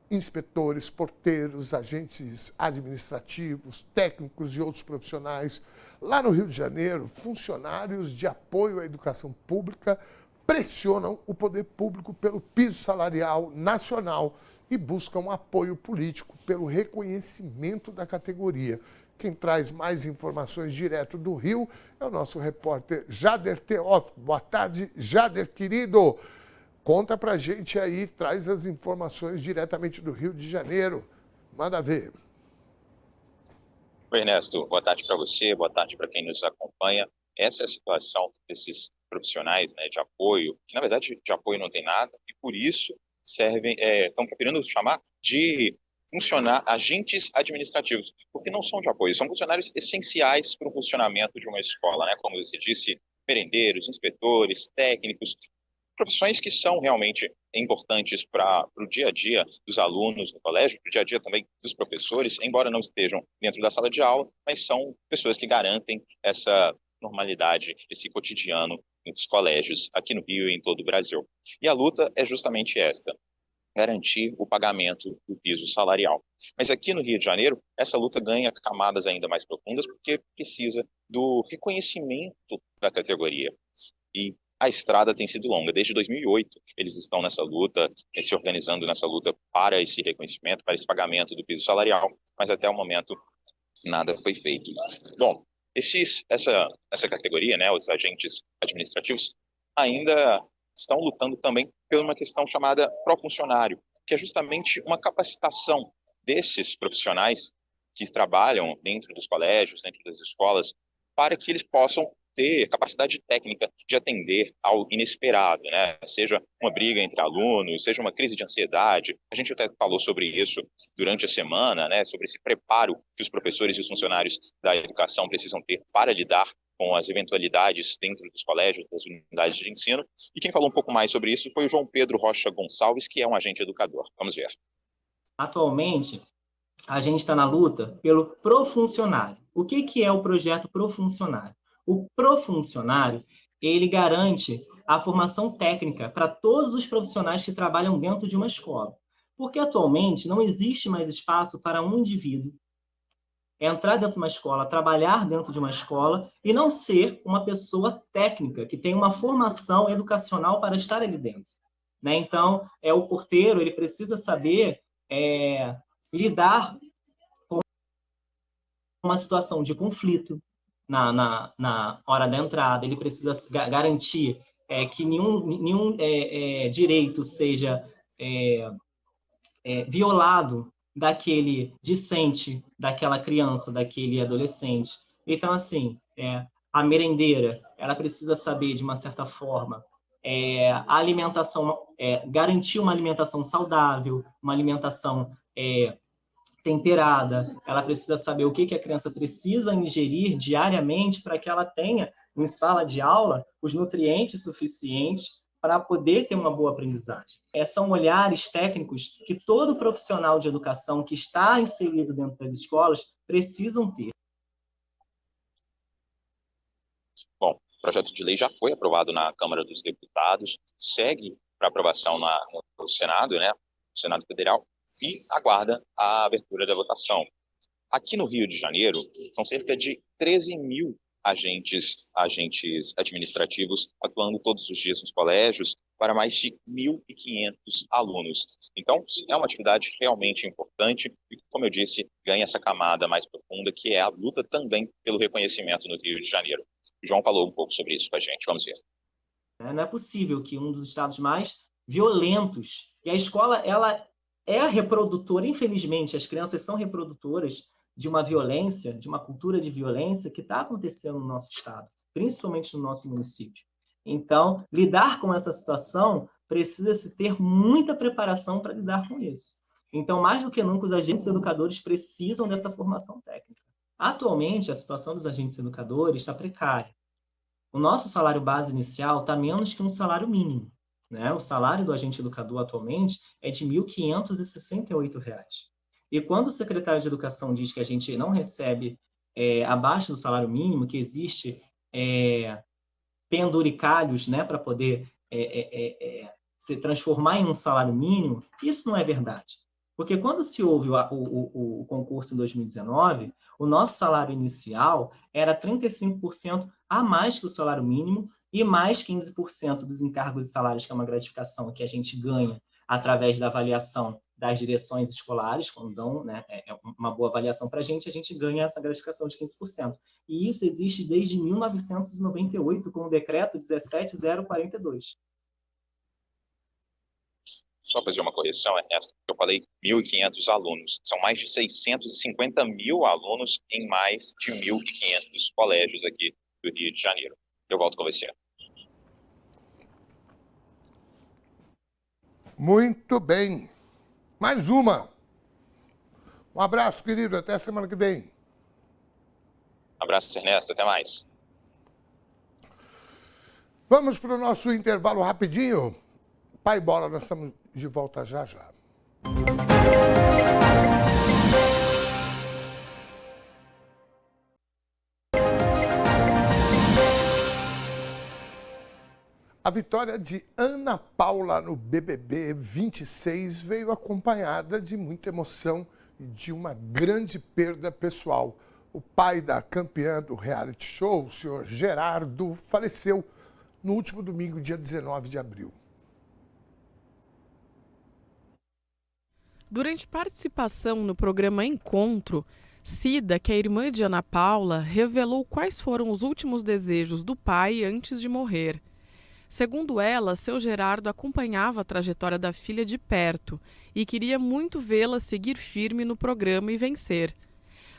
Speaker 1: inspetores, porteiros, agentes administrativos, técnicos e outros profissionais. Lá no Rio de Janeiro, funcionários de apoio à educação pública pressionam o poder público pelo piso salarial nacional e buscam apoio político pelo reconhecimento da categoria. Quem traz mais informações direto do Rio é o nosso repórter Jader Teófilo. Boa tarde, Jader, querido. Conta pra gente aí, traz as informações diretamente do Rio de Janeiro. Manda ver.
Speaker 10: Oi, Ernesto. Boa tarde para você, boa tarde para quem nos acompanha. Essa é a situação desses profissionais, né, de apoio, que na verdade de apoio não tem nada, e por isso estão preferindo chamar de agentes administrativos, porque não são de apoio, são funcionários essenciais para o funcionamento de uma escola, né? Como você disse, merendeiros, inspetores, técnicos, profissões que são realmente importantes para o dia a dia dos alunos no colégio, para o dia a dia também dos professores, embora não estejam dentro da sala de aula, mas são pessoas que garantem essa normalidade, esse cotidiano nos colégios aqui no Rio e em todo o Brasil. E a luta é justamente essa: garantir o pagamento do piso salarial. Mas aqui no Rio de Janeiro, essa luta ganha camadas ainda mais profundas porque precisa do reconhecimento da categoria. E a estrada tem sido longa. Desde 2008, eles estão nessa luta, se organizando nessa luta para esse reconhecimento, para esse pagamento do piso salarial, mas até o momento nada foi feito. Bom, essa categoria, né, os agentes administrativos, ainda estão lutando também por uma questão chamada pró-funcionário, que é justamente uma capacitação desses profissionais que trabalham dentro dos colégios, dentro das escolas, para que eles possam ter capacidade técnica de atender ao inesperado, né? Seja uma briga entre alunos, seja uma crise de ansiedade. A gente até falou sobre isso durante a semana, né? Sobre esse preparo que os professores e os funcionários da educação precisam ter para lidar com as eventualidades dentro dos colégios, das unidades de ensino. E quem falou um pouco mais sobre isso foi o João Pedro Rocha Gonçalves, que é um agente educador. Vamos ver.
Speaker 11: Atualmente, a gente está na luta pelo profuncionário. O que é o projeto profuncionário? O profuncionário, ele garante a formação técnica para todos os profissionais que trabalham dentro de uma escola. Porque atualmente não existe mais espaço para um indivíduo entrar dentro de uma escola, trabalhar dentro de uma escola e não ser uma pessoa técnica, que tem uma formação educacional para estar ali dentro. Né? Então, o porteiro, ele precisa saber lidar uma situação de conflito na hora da entrada, ele precisa garantir que nenhum direito seja violado daquele discente, daquela criança, daquele adolescente. Então, assim, a merendeira, ela precisa saber, de uma certa forma, a alimentação, garantir uma alimentação saudável, uma alimentação temperada. Ela precisa saber o que a criança precisa ingerir diariamente para que ela tenha, em sala de aula, os nutrientes suficientes para poder ter uma boa aprendizagem. São olhares técnicos que todo profissional de educação que está inserido dentro das escolas precisam ter.
Speaker 10: Bom, o projeto de lei já foi aprovado na Câmara dos Deputados, segue para aprovação no Senado, né? Senado Federal, e aguarda a abertura da votação. Aqui no Rio de Janeiro, são cerca de 13 mil agentes administrativos atuando todos os dias nos colégios para mais de 1.500 alunos. Então, é uma atividade realmente importante e, como eu disse, ganha essa camada mais profunda, que é a luta também pelo reconhecimento no Rio de Janeiro. O João falou um pouco sobre isso com a gente, vamos ver.
Speaker 11: Não é possível que um dos estados mais violentos, e a escola ela é a reprodutora, infelizmente, as crianças são reprodutoras de uma violência, de uma cultura de violência que está acontecendo no nosso estado, principalmente no nosso município. Então, lidar com essa situação precisa-se ter muita preparação para lidar com isso. Então, mais do que nunca, os agentes educadores precisam dessa formação técnica. Atualmente, a situação dos agentes educadores está precária. O nosso salário base inicial está menos que um salário mínimo, né? O salário do agente educador atualmente é de R$ 1.568. E quando o secretário de Educação diz que a gente não recebe abaixo do salário mínimo, que existe penduricalhos, né, para poder se transformar em um salário mínimo, isso não é verdade. Porque quando se houve o concurso em 2019, o nosso salário inicial era 35% a mais que o salário mínimo e mais 15% dos encargos e salários, que é uma gratificação que a gente ganha através da avaliação das direções escolares, quando dão, né, uma boa avaliação para a gente ganha essa gratificação de 15%. E isso existe desde 1998, com o decreto 17.042.
Speaker 10: Só fazer uma correção, Ernesto, eu falei 1.500 alunos. São mais de 650 mil alunos em mais de 1.500 colégios aqui do Rio de Janeiro. Eu volto com você.
Speaker 1: Muito bem. Mais uma. Um abraço, querido. Até a semana que vem.
Speaker 10: Abraço, Ernesto. Até mais.
Speaker 1: Vamos para o nosso intervalo rapidinho. Pai Bola, nós estamos de volta já já. A vitória de Ana Paula no BBB 26 veio acompanhada de muita emoção e de uma grande perda pessoal. O pai da campeã do reality show, o senhor Gerardo, faleceu no último domingo, dia 19 de abril.
Speaker 3: Durante participação no programa Encontro, Cida, que é irmã de Ana Paula, revelou quais foram os últimos desejos do pai antes de morrer. Segundo ela, seu Gerardo acompanhava a trajetória da filha de perto e queria muito vê-la seguir firme no programa e vencer.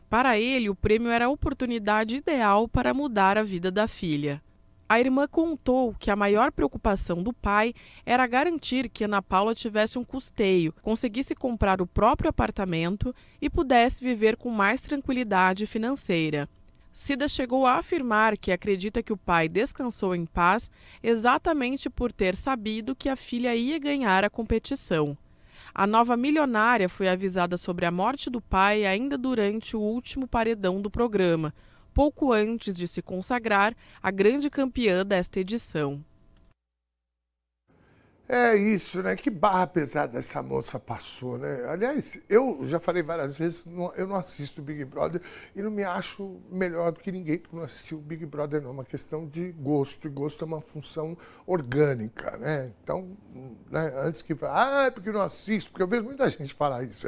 Speaker 3: Para ele, o prêmio era a oportunidade ideal para mudar a vida da filha. A irmã contou que a maior preocupação do pai era garantir que Ana Paula tivesse um custeio, conseguisse comprar o próprio apartamento e pudesse viver com mais tranquilidade financeira. Cida chegou a afirmar que acredita que o pai descansou em paz exatamente por ter sabido que a filha ia ganhar a competição. A nova milionária foi avisada sobre a morte do pai ainda durante o último paredão do programa, pouco antes de se consagrar a grande campeã desta edição.
Speaker 1: É isso, né? Que barra pesada essa moça passou, né? Aliás, eu já falei várias vezes, eu não assisto o Big Brother e não me acho melhor do que ninguém porque não assisti o Big Brother, não. É uma questão de gosto, e gosto é uma função orgânica, né? Então, né, antes que é porque eu não assisto, porque eu vejo muita gente falar isso.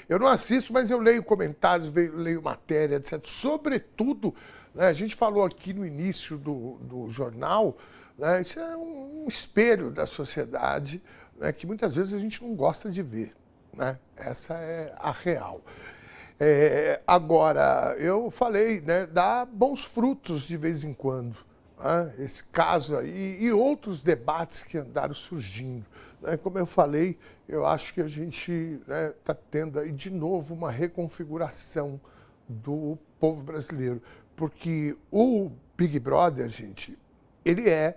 Speaker 1: Eu não assisto, mas eu leio comentários, leio matéria, etc. Sobretudo, né, a gente falou aqui no início do jornal, né, isso é um espelho da sociedade, né, que muitas vezes a gente não gosta de ver. Né? Essa é a real. Agora, eu falei, né, dá bons frutos de vez em quando. Né? Esse caso aí e outros debates que andaram surgindo. Né? Como eu falei, eu acho que a gente está tendo aí de novo uma reconfiguração do povo brasileiro. Porque o Big Brother, gente, ele é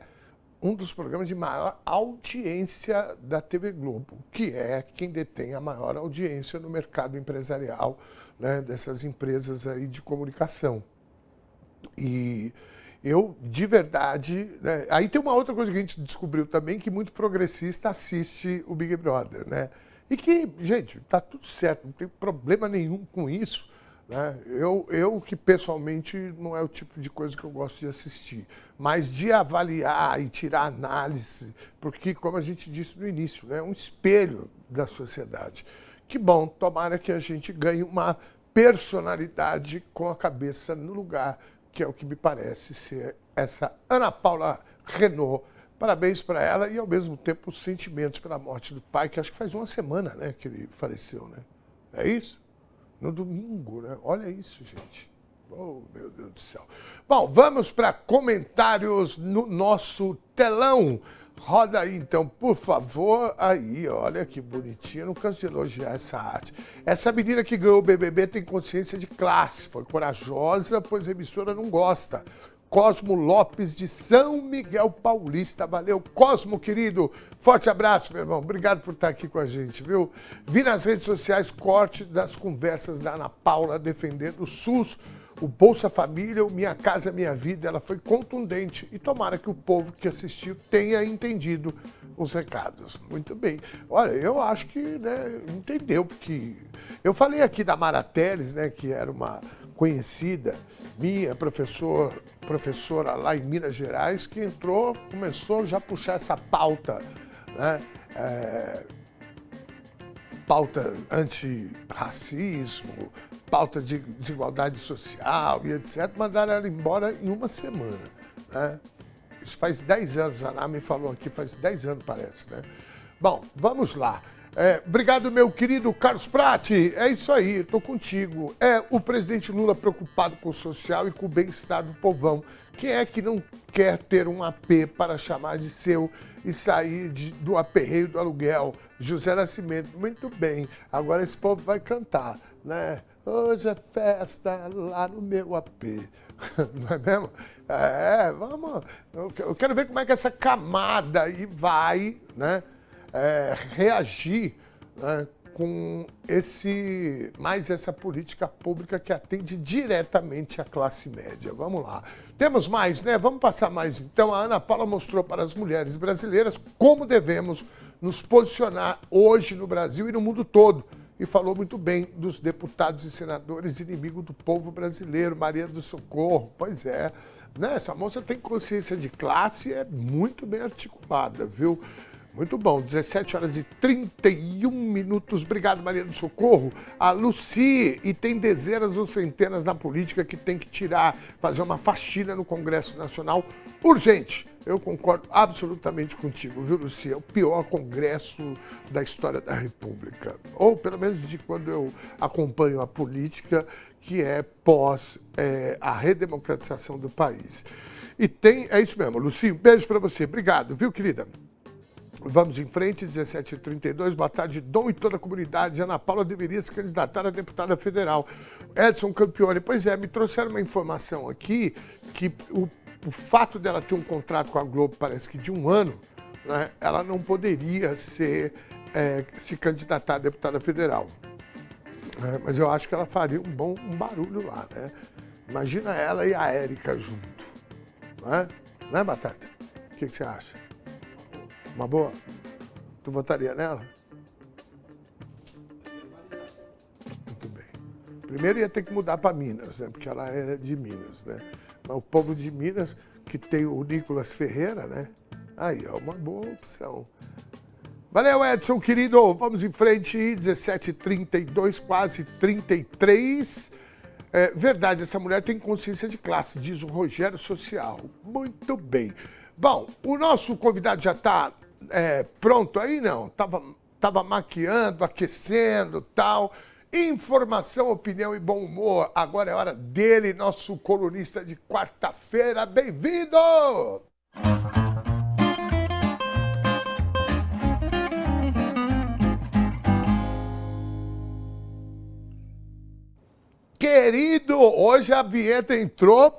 Speaker 1: um dos programas de maior audiência da TV Globo, que é quem detém a maior audiência no mercado empresarial, né, dessas empresas aí de comunicação. E eu, de verdade, né, aí tem uma outra coisa que a gente descobriu também, que muito progressista assiste o Big Brother, né? E que, gente, tá tudo certo, não tem problema nenhum com isso. Né? Eu que pessoalmente não é o tipo de coisa que eu gosto de assistir, mas de avaliar e tirar análise, porque, como a gente disse no início, né, é um espelho da sociedade. Que bom, tomara que a gente ganhe uma personalidade com a cabeça no lugar, que é o que me parece ser essa Ana Paula Renault. Parabéns para ela e, ao mesmo tempo, os sentimentos pela morte do pai, que acho que faz uma semana, né, que ele faleceu. Né? É isso? No domingo, né? Olha isso, gente. Oh, meu Deus do céu. Bom, vamos para comentários no nosso telão. Roda aí, então, por favor. Aí, olha que bonitinha. Não canso de elogiar essa arte. Essa menina que ganhou o BBB tem consciência de classe. Foi corajosa, pois a emissora não gosta. Cosmo Lopes, de São Miguel Paulista. Valeu, Cosmo, querido. Forte abraço, meu irmão. Obrigado por estar aqui com a gente, viu? Vi nas redes sociais corte das conversas da Ana Paula defendendo o SUS, o Bolsa Família, o Minha Casa Minha Vida. Ela foi contundente e tomara que o povo que assistiu tenha entendido os recados. Muito bem. Olha, eu acho que, né, entendeu, porque eu falei aqui da Mara Teles, né, que era uma conhecida minha, professora lá em Minas Gerais, que entrou, começou já a puxar essa pauta, né? Pauta antirracismo, pauta de desigualdade social e etc. Mandaram ela embora em uma semana. Né? Isso faz 10 anos, a Ana me falou aqui, faz 10 anos parece. Né? Bom, vamos lá. Obrigado, meu querido Carlos Prati. É isso aí, estou contigo. O presidente Lula preocupado com o social e com o bem-estar do povão. Quem é que não quer ter um AP para chamar de seu e sair do aperreio do aluguel? José Nascimento, muito bem. Agora esse povo vai cantar, né? Hoje é festa lá no meu AP. Não é mesmo? Vamos. Eu quero ver como é que essa camada aí vai, né? Reagir, né, com essa política pública que atende diretamente à classe média. Vamos lá. Temos mais, né? Vamos passar mais. Então, a Ana Paula mostrou para as mulheres brasileiras como devemos nos posicionar hoje no Brasil e no mundo todo. E falou muito bem dos deputados e senadores inimigos do povo brasileiro, Maria do Socorro. Pois é, né? Essa moça tem consciência de classe e é muito bem articulada, viu? Muito bom, 17 horas e 31 minutos. Obrigado, Maria do Socorro. A Luci, e tem dezenas ou centenas na política que tem que tirar, fazer uma faxina no Congresso Nacional urgente. Eu concordo absolutamente contigo, viu, Luci? É o pior congresso da história da República. Ou, pelo menos, de quando eu acompanho a política, que é pós a redemocratização do país. E é isso mesmo, Luci, um beijo para você. Obrigado, viu, querida? Vamos em frente, 17h32, boa tarde, Dom e toda a comunidade. Ana Paula deveria se candidatar a deputada federal. Edson Campione, pois é, me trouxeram uma informação aqui que o fato dela ter um contrato com a Globo, parece que de 1 ano, né, ela não poderia se candidatar a deputada federal. Mas eu acho que ela faria um barulho lá, né? Imagina ela e a Érica junto. Não é, Batata? O que você acha? Uma boa? Tu votaria nela? Muito bem. Primeiro ia ter que mudar para Minas, né? Porque ela é de Minas, né? Mas o povo de Minas, que tem o Nicolas Ferreira, né? Aí é uma boa opção. Valeu, Edson, querido. Vamos em frente, 17h32, quase 33. Verdade, essa mulher tem consciência de classe, diz o Rogério Social. Muito bem. Bom, o nosso convidado já está pronto aí, não? Tava maquiando, aquecendo, tal. Informação, opinião e bom humor. Agora é hora dele, nosso colunista de quarta-feira. Bem-vindo! Querido, hoje a vinheta entrou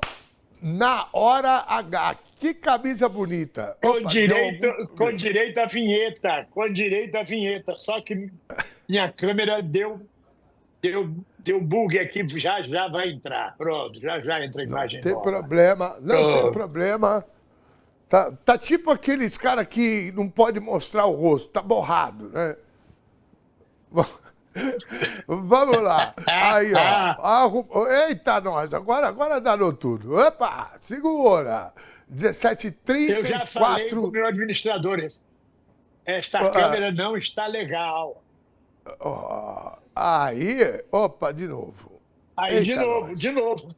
Speaker 1: na hora H. Que camisa bonita.
Speaker 12: Com direito à vinheta. Só que minha câmera deu bug aqui, já vai entrar. Pronto, já entra a imagem.
Speaker 1: Não tem problema, não tem problema. Tá tipo aqueles caras que não pode mostrar o rosto, tá borrado, né? Vamos lá. Aí, ó. Eita, nós. Agora danou tudo. Opa, segura. 17h34.
Speaker 12: Eu já falei com o meu administrador. Esta câmera não está legal.
Speaker 1: Aí, opa, de novo.
Speaker 12: Aí, eita, de novo.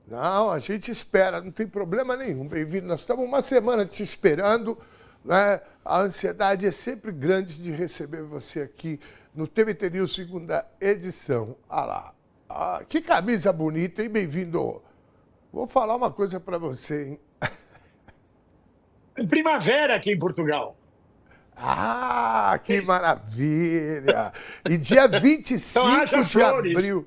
Speaker 1: Não, a gente espera, não tem problema nenhum. Bem-vindo. Nós estamos uma semana te esperando, né? A ansiedade é sempre grande de receber você aqui no TVT News, segunda edição. Ah lá. Que camisa bonita, hein? Bem-vindo. Vou falar uma coisa para você, hein?
Speaker 12: Primavera aqui em Portugal.
Speaker 1: Ah, que maravilha! E dia 25 de abril.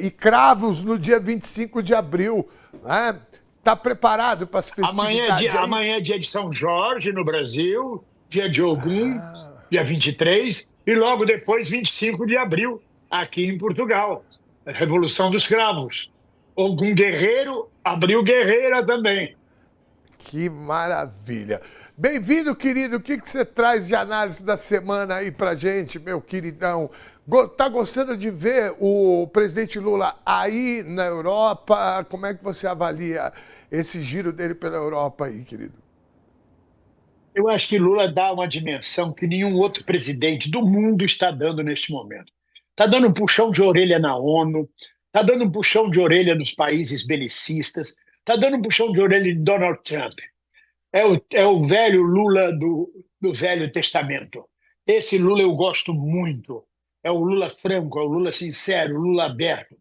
Speaker 1: E cravos no dia 25 de abril. Né? Tá preparado para as festividades?
Speaker 12: Amanhã é dia de São Jorge no Brasil, dia de Ogum, dia 23, e logo depois, 25 de abril, aqui em Portugal. A Revolução dos Cravos. Ogum guerreiro, Abril guerreira também.
Speaker 1: Que maravilha. Bem-vindo, querido. O que você traz de análise da semana aí pra gente, meu queridão? Tá gostando de ver o presidente Lula aí na Europa? Como é que você avalia esse giro dele pela Europa aí, querido?
Speaker 12: Eu acho que Lula dá uma dimensão que nenhum outro presidente do mundo está dando neste momento. Está dando um puxão de orelha na ONU, está dando um puxão de orelha nos países belicistas, está dando um puxão de orelha de Donald Trump. É o velho Lula do Velho Testamento. Esse Lula eu gosto muito. É o Lula franco, é o Lula sincero, o Lula aberto.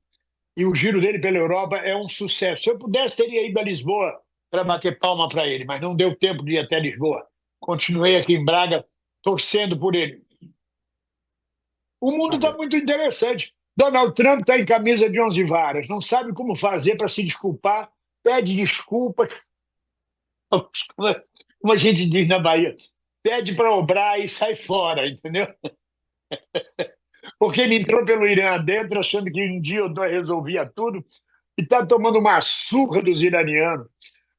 Speaker 12: E o giro dele pela Europa é um sucesso. Se eu pudesse, teria ido a Lisboa para bater palma para ele, mas não deu tempo de ir até Lisboa. Continuei aqui em Braga, torcendo por ele. O mundo está muito interessante. Donald Trump está em camisa de 11 varas, não sabe como fazer para se desculpar, pede desculpas, como a gente diz na Bahia, pede para obrar e sai fora, entendeu? Porque ele entrou pelo Irã dentro, achando que um dia ou dois resolvia tudo, e está tomando uma surra dos iranianos.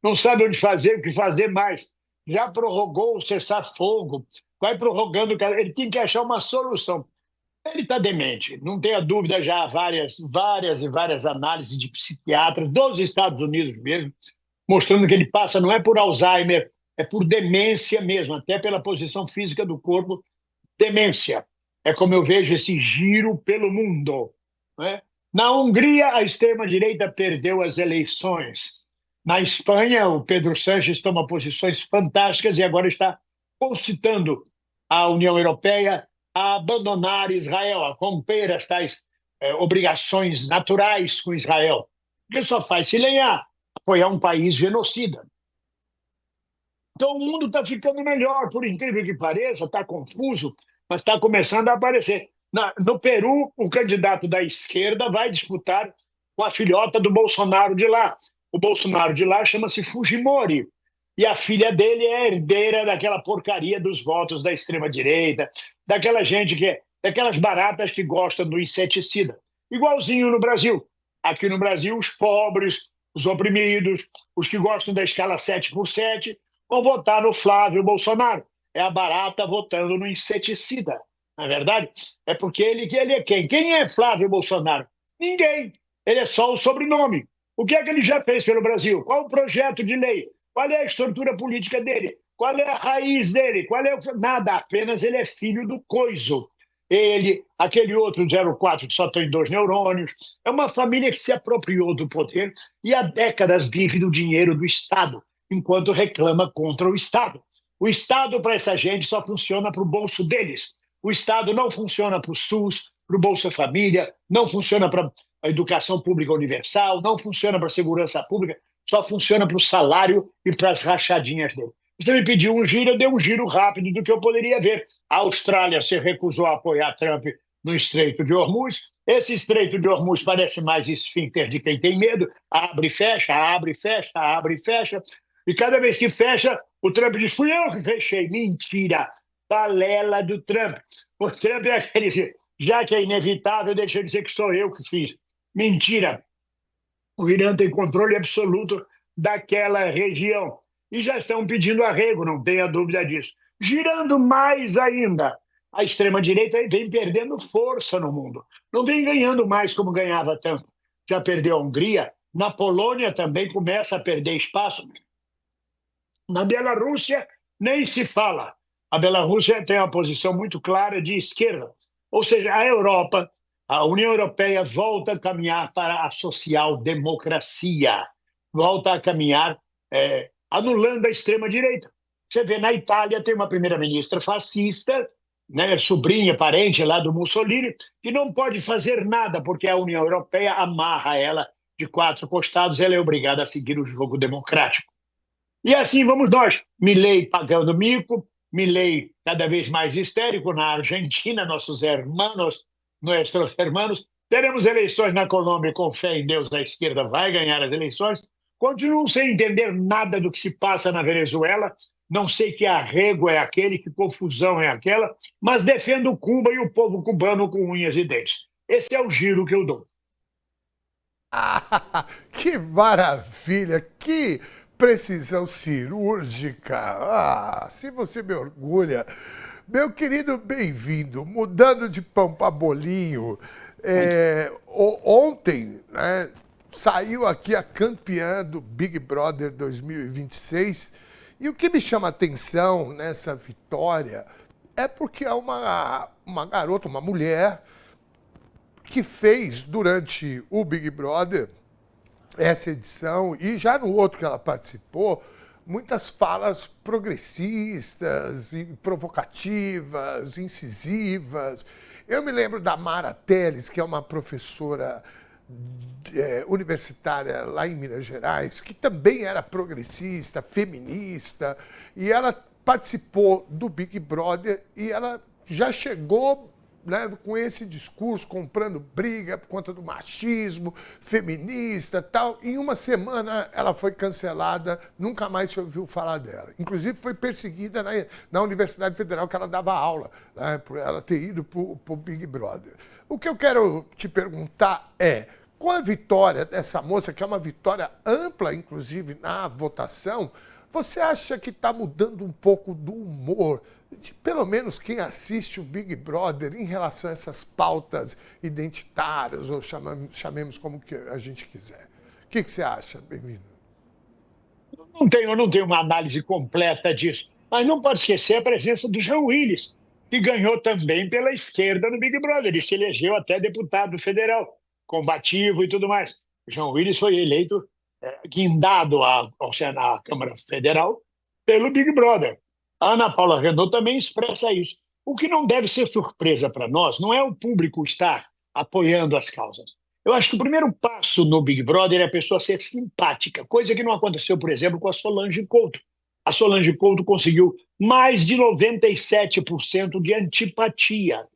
Speaker 12: Não sabe onde fazer, o que fazer mais. Já prorrogou o cessar-fogo, vai prorrogando, ele tem que achar uma solução. Ele está demente, não tenha dúvida, já há várias análises de psiquiatras dos Estados Unidos mesmo, mostrando que ele passa não é por Alzheimer, é por demência mesmo, até pela posição física do corpo, demência. É como eu vejo esse giro pelo mundo. Né? Na Hungria, a extrema-direita perdeu as eleições. Na Espanha, o Pedro Sánchez toma posições fantásticas e agora está concitando a União Europeia a abandonar Israel, a romper as tais obrigações naturais com Israel. Porque só faz se lenhar, apoiar um país genocida. Então o mundo está ficando melhor, por incrível que pareça, está confuso, mas está começando a aparecer. No Peru, o candidato da esquerda vai disputar com a filhota do Bolsonaro de lá. O Bolsonaro de lá chama-se Fujimori. E a filha dele é herdeira daquela porcaria dos votos da extrema-direita, daquela gente daquelas baratas que gostam do inseticida. Igualzinho no Brasil. Aqui no Brasil, os pobres, os oprimidos, os que gostam da escala 7x7, vão votar no Flávio Bolsonaro. é a barata votando no inseticida. Na verdade, é porque ele é quem? Quem é Flávio Bolsonaro? Ninguém. Ele é só o sobrenome. O que é que ele já fez pelo Brasil? Qual o projeto de lei? Qual é a estrutura política dele? Qual é a raiz dele? Nada, apenas ele é filho do coiso. Ele, aquele outro 04 que só tem 2 neurônios. É uma família que se apropriou do poder e há décadas vive do dinheiro do Estado, enquanto reclama contra o Estado. O Estado, para essa gente, só funciona para o bolso deles. O Estado não funciona para o SUS, para o Bolsa Família, não funciona para a educação pública universal, não funciona para a segurança pública, só funciona para o salário e para as rachadinhas dele. Você me pediu um giro, eu dei um giro rápido do que eu poderia ver. A Austrália se recusou a apoiar Trump no Estreito de Hormuz. Esse Estreito de Hormuz parece mais esfíncter de quem tem medo. Abre e fecha, abre e fecha, abre e fecha. E cada vez que fecha, o Trump diz, fui eu que fechei. Mentira. Balela do Trump. O Trump é aquele, já que é inevitável, deixa eu dizer que sou eu que fiz. Mentira. O Irã tem controle absoluto daquela região. E já estão pedindo arrego, não tenha dúvida disso. Girando mais ainda, a extrema-direita vem perdendo força no mundo. Não vem ganhando mais como ganhava tanto. Já perdeu a Hungria, na Polônia também começa a perder espaço. Na Bielorrússia, nem se fala. A Bielorrússia tem uma posição muito clara de esquerda. Ou seja, a Europa, a União Europeia volta a caminhar para a social-democracia. Volta a caminhar anulando a extrema-direita. Você vê, na Itália tem uma primeira-ministra fascista, né, sobrinha, parente lá do Mussolini, que não pode fazer nada, porque a União Europeia amarra ela de 4 costados, ela é obrigada a seguir o jogo democrático. E assim vamos nós, Milei pagando mico, Milei cada vez mais histérico na Argentina, nossos hermanos, teremos eleições na Colômbia, com fé em Deus, a esquerda vai ganhar as eleições. Continuo sem entender nada do que se passa na Venezuela, não sei que arrego é aquele, que confusão é aquela, mas defendo Cuba e o povo cubano com unhas e dentes. Esse é o giro que eu dou.
Speaker 1: Que maravilha, que precisão cirúrgica. Se você me orgulha. Meu querido, bem-vindo. Mudando de pão para bolinho, ontem, né, saiu aqui a campeã do Big Brother 2026 e o que me chama a atenção nessa vitória é porque é uma garota, uma mulher que fez durante o Big Brother, essa edição, e já no outro que ela participou, muitas falas progressistas, provocativas, incisivas. Eu me lembro da Mara Teles, que é uma professora universitária lá em Minas Gerais, que também era progressista, feminista, e ela participou do Big Brother e ela já chegou, né, com esse discurso, comprando briga por conta do machismo, feminista tal. Em uma semana ela foi cancelada, nunca mais se ouviu falar dela. Inclusive foi perseguida na Universidade Federal, que ela dava aula, né, por ela ter ido para o Big Brother. O que eu quero te perguntar é, com a vitória dessa moça, que é uma vitória ampla, inclusive, na votação, você acha que está mudando um pouco do humor de, pelo menos, quem assiste o Big Brother em relação a essas pautas identitárias, ou chamemos como que a gente quiser? O que você acha, bem-vindo?
Speaker 12: Eu não tenho uma análise completa disso, mas não pode esquecer a presença do Jean Willis, que ganhou também pela esquerda no Big Brother. Ele se elegeu até deputado federal, combativo e tudo mais. O Jean Willis foi eleito, guindado à Câmara Federal pelo Big Brother. A Ana Paula Renault também expressa isso. O que não deve ser surpresa para nós não é o público estar apoiando as causas. Eu acho que o primeiro passo no Big Brother é a pessoa ser simpática, coisa que não aconteceu, por exemplo, com a Solange Couto. A Solange Couto conseguiu mais de 97% de antipatia.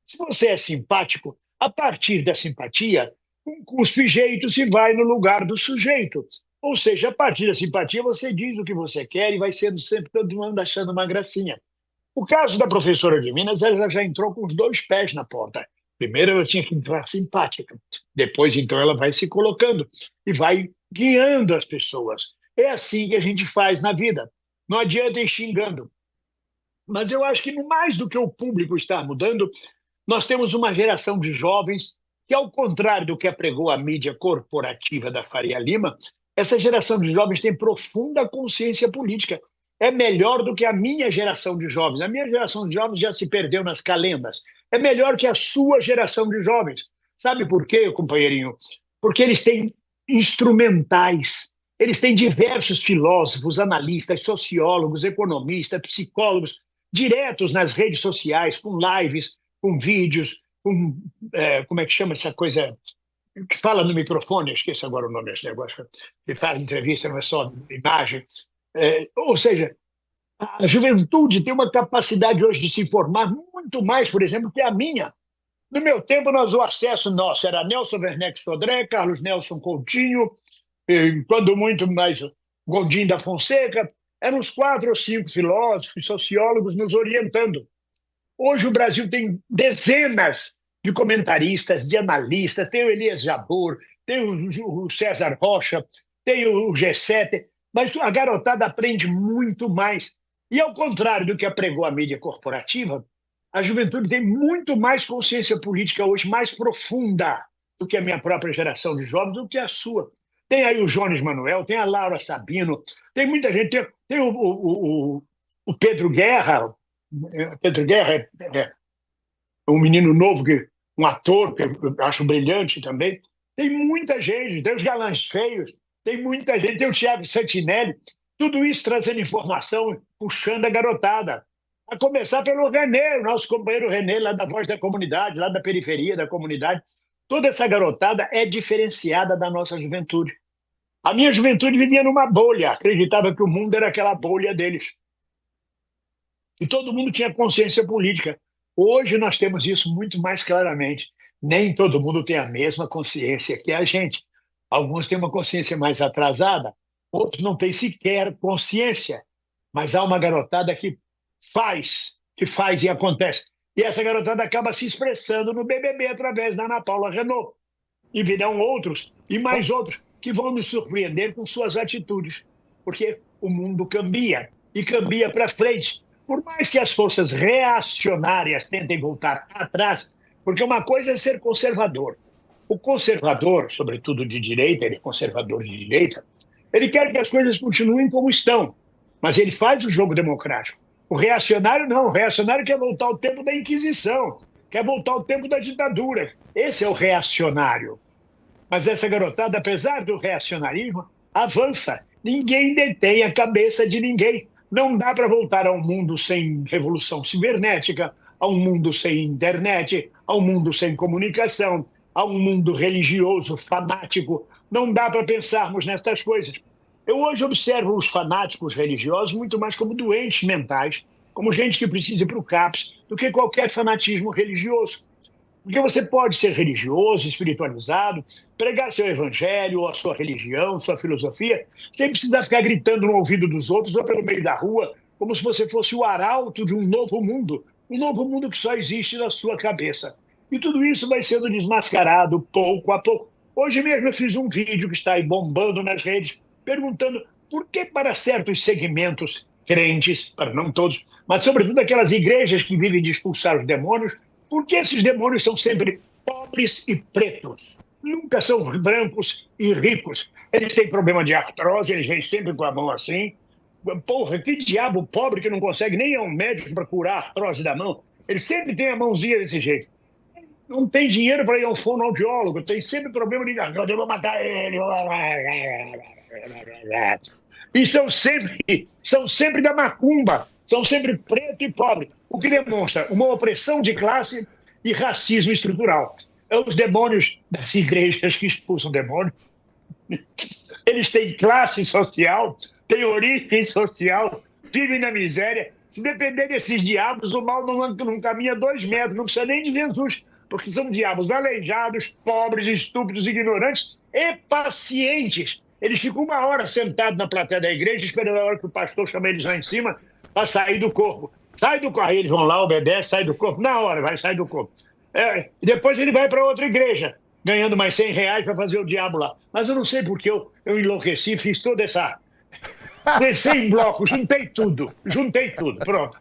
Speaker 12: Se você é simpático, a partir da simpatia, com cuspe e jeito se vai no lugar do sujeito. Ou seja, a partir da simpatia você diz o que você quer e vai sendo sempre todo mundo achando uma gracinha. O caso da professora de Minas, ela já entrou com os 2 pés na porta. Primeiro ela tinha que entrar simpática, depois então ela vai se colocando e vai guiando as pessoas. É assim que a gente faz na vida. Não adianta ir xingando. Mas eu acho que mais do que o público estar mudando, nós temos uma geração de jovens que, ao contrário do que apregou a mídia corporativa da Faria Lima, essa geração de jovens tem profunda consciência política. É melhor do que a minha geração de jovens. A minha geração de jovens já se perdeu nas calendas. É melhor que a sua geração de jovens. Sabe por quê, companheirinho? Porque eles têm instrumentais. Eles têm diversos filósofos, analistas, sociólogos, economistas, psicólogos, diretos nas redes sociais, com lives, com vídeos, com, como é que chama essa coisa que fala no microfone, esqueço agora o nome desse negócio, que faz entrevista, não é só imagem. Ou seja, a juventude tem uma capacidade hoje de se informar muito mais, por exemplo, que a minha. No meu tempo, o acesso nosso era Nelson Werneck Sodré, Carlos Nelson Coutinho, quando muito mais Gondim da Fonseca, eram uns 4 ou 5 filósofos, sociólogos nos orientando. Hoje o Brasil tem dezenas de comentaristas, de analistas, tem o Elias Jabbour, tem o César Rocha, tem o G7, mas a garotada aprende muito mais. E ao contrário do que apregou a mídia corporativa, a juventude tem muito mais consciência política hoje, mais profunda do que a minha própria geração de jovens, do que a sua. Tem aí o Jones Manuel, tem a Laura Sabino, tem muita gente, tem o Pedro Guerra. Pedro Guerra é um menino novo, um ator que eu acho brilhante também. Tem muita gente, tem os galãs feios, tem muita gente, tem o Thiago Santinelli, tudo isso trazendo informação, puxando a garotada. A começar pelo René, o nosso companheiro René, lá da Voz da Comunidade, lá da periferia da comunidade. Toda essa garotada é diferenciada da nossa juventude. A minha juventude vivia numa bolha, acreditava que o mundo era aquela bolha deles. E todo mundo tinha consciência política. Hoje nós temos isso muito mais claramente. Nem todo mundo tem a mesma consciência que a gente. Alguns têm uma consciência mais atrasada, outros não têm sequer consciência. Mas há uma garotada que faz e acontece. E essa garotada acaba se expressando no BBB através da Ana Paula Renault. E virão outros, e mais outros, que vão nos surpreender com suas atitudes. Porque o mundo cambia, e cambia para frente. Por mais que as forças reacionárias tentem voltar atrás, porque uma coisa é ser conservador. O conservador, sobretudo de direita, ele é conservador de direita, ele quer que as coisas continuem como estão, mas ele faz o jogo democrático. O reacionário não, o reacionário quer voltar ao tempo da Inquisição, quer voltar ao tempo da ditadura. Esse é o reacionário. Mas essa garotada, apesar do reacionarismo, avança. Ninguém detém a cabeça de ninguém. Não dá para voltar a um mundo sem revolução cibernética, a um mundo sem internet, a um mundo sem comunicação, a um mundo religioso, fanático. Não dá para pensarmos nessas coisas. Eu hoje observo os fanáticos religiosos muito mais como doentes mentais, como gente que precisa ir para o CAPS, do que qualquer fanatismo religioso. Porque você pode ser religioso, espiritualizado, pregar seu evangelho, ou a sua religião, sua filosofia, sem precisar ficar gritando no ouvido dos outros ou pelo meio da rua, como se você fosse o arauto de um novo mundo que só existe na sua cabeça. E tudo isso vai sendo desmascarado pouco a pouco. Hoje mesmo eu fiz um vídeo que está aí bombando nas redes, perguntando por que para certos segmentos crentes, para não todos, mas sobretudo aquelas igrejas que vivem de expulsar os demônios, por que esses demônios são sempre pobres e pretos? Nunca são brancos e ricos. Eles têm problema de artrose, eles vêm sempre com a mão assim. Porra, que diabo pobre que não consegue nem ir a um médico para curar a artrose da mão. Ele sempre tem a mãozinha desse jeito. Não tem dinheiro para ir ao fonoaudiólogo, tem sempre problema de garganta, eu vou matar ele. E são sempre da macumba, são sempre preto e pobre, o que demonstra uma opressão de classe e racismo estrutural. É os demônios das igrejas que expulsam demônios. Eles têm classe social, têm origem social, vivem na miséria. Se depender desses diabos, o mal não caminha 2 metros, não precisa nem de Jesus, porque são diabos aleijados, pobres, estúpidos, ignorantes e pacientes. Eles ficam 1 hora sentados na plateia da igreja, esperando a hora que o pastor chama eles lá em cima para sair do corpo. Sai do corpo. Aí eles vão lá, obedecem, sai do corpo. Na hora, vai sair do corpo. E depois ele vai para outra igreja, ganhando mais R$100 para fazer o diabo lá. Mas eu não sei porque eu enlouqueci, fiz toda essa... Desci em bloco, juntei tudo, pronto.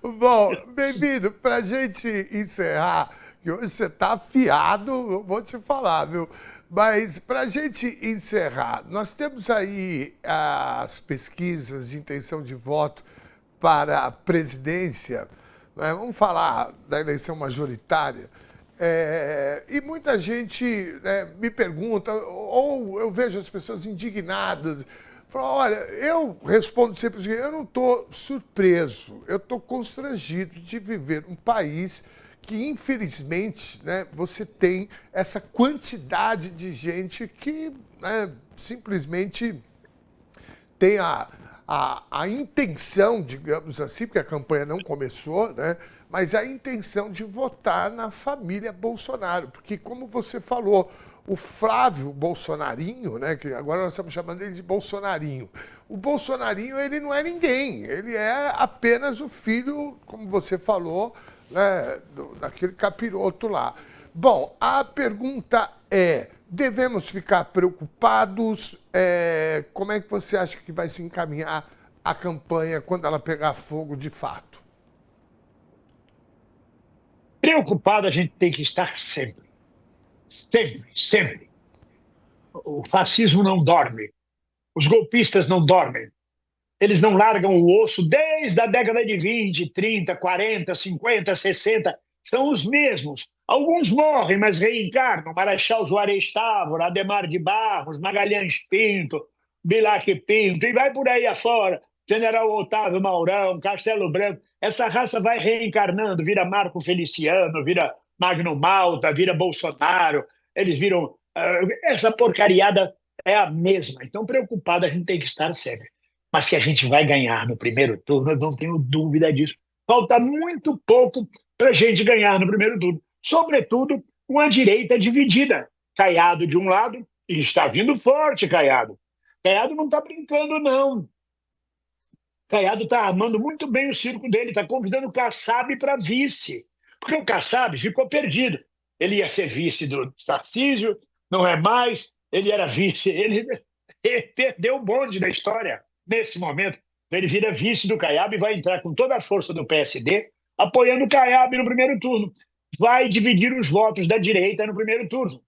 Speaker 1: Bom, bem-vindo. Para a gente encerrar, que hoje você está afiado, eu vou te falar, viu? Mas para a gente encerrar, nós temos aí as pesquisas de intenção de voto para a presidência, né? Vamos falar da eleição majoritária. E muita gente, né, me pergunta, ou eu vejo as pessoas indignadas. Falam, olha, eu respondo sempre assim, eu não estou surpreso, eu estou constrangido de viver um país que, infelizmente, né, você tem essa quantidade de gente que, né, simplesmente tem a intenção, digamos assim, porque a campanha não começou, né, mas a intenção de votar na família Bolsonaro. Porque, como você falou, o Flávio Bolsonarinho, né, que agora nós estamos chamando ele de Bolsonarinho, o Bolsonarinho, ele não é ninguém, ele é apenas o filho, como você falou, né, daquele capiroto lá. Bom, a pergunta é, devemos ficar preocupados? Como é que você acha que vai se encaminhar a campanha quando ela pegar fogo de fato?
Speaker 12: Preocupado a gente tem que estar sempre. Sempre, sempre. O fascismo não dorme. Os golpistas não dormem. Eles não largam o osso desde a década de 20, 30, 40, 50, 60. São os mesmos. Alguns morrem, mas reencarnam. Marechal Juarez Távora, Adhemar de Barros, Magalhães Pinto, Bilac Pinto, e vai por aí afora. General Otávio Maurão, Castelo Branco. Essa raça vai reencarnando, vira Marco Feliciano, vira Magno Malta, vira Bolsonaro. Eles viram... essa porcariada é a mesma. Então, preocupado a gente tem que estar sempre. Mas que a gente vai ganhar no primeiro turno, eu não tenho dúvida disso. Falta muito pouco para a gente ganhar no primeiro turno. Sobretudo com a direita dividida. Caiado de um lado, e está vindo forte, Caiado. Caiado não está brincando, não. Caiado está armando muito bem o circo dele, está convidando o Kassab para vice. Porque o Kassab ficou perdido. Ele ia ser vice do Tarcísio, não é mais, ele era vice. Ele perdeu o bonde da história nesse momento. Ele vira vice do Caiado e vai entrar com toda a força do PSD, apoiando o Caiado no primeiro turno. Vai dividir os votos da direita no primeiro turno.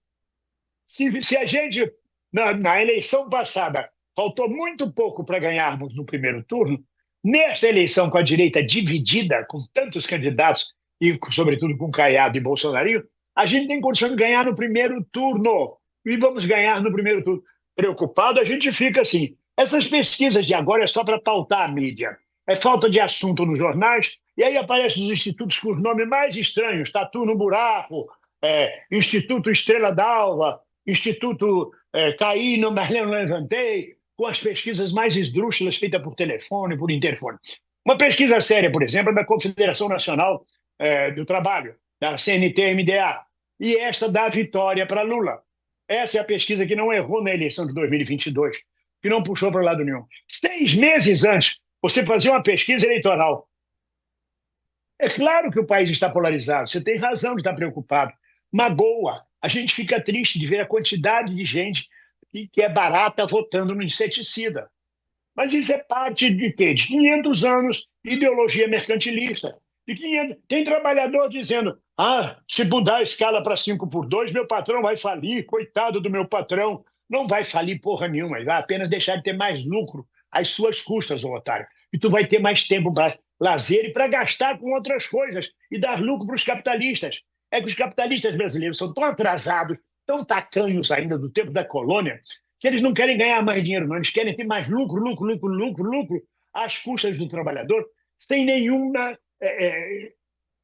Speaker 12: Se a gente, na eleição passada, faltou muito pouco para ganharmos no primeiro turno, nesta eleição com a direita dividida, com tantos candidatos, e sobretudo com Caiado e Bolsonarinho, a gente tem condição de ganhar no primeiro turno. E vamos ganhar no primeiro turno. Preocupado, a gente fica assim. Essas pesquisas de agora é só para pautar a mídia. É falta de assunto nos jornais, e aí aparecem os institutos com os nomes mais estranhos, Tatu no Buraco, Instituto Estrela d'Alva, Instituto Caí, não levantei, com as pesquisas mais esdrúxulas feitas por telefone, por interfone. Uma pesquisa séria, por exemplo, é da Confederação Nacional do Trabalho, da CNT-MDA, e esta dá vitória para Lula. Essa é a pesquisa que não errou na eleição de 2022, que não puxou para lado nenhum. 6 meses antes, você fazia uma pesquisa eleitoral. É claro que o país está polarizado, você tem razão de estar preocupado. Magoa, a gente fica triste de ver a quantidade de gente que é barata votando no inseticida. Mas isso é parte de quê? De 500 anos de ideologia mercantilista. Tem trabalhador dizendo, se mudar a escala para 5x2, meu patrão vai falir, coitado do meu patrão. Não vai falir porra nenhuma, ele vai apenas deixar de ter mais lucro às suas custas, ô otário. E tu vai ter mais tempo para lazer e para gastar com outras coisas e dar lucro para os capitalistas. É que os capitalistas brasileiros são tão atrasados, tão tacanhos ainda do tempo da colônia, que eles não querem ganhar mais dinheiro, não. Eles querem ter mais lucro às custas do trabalhador, sem nenhuma...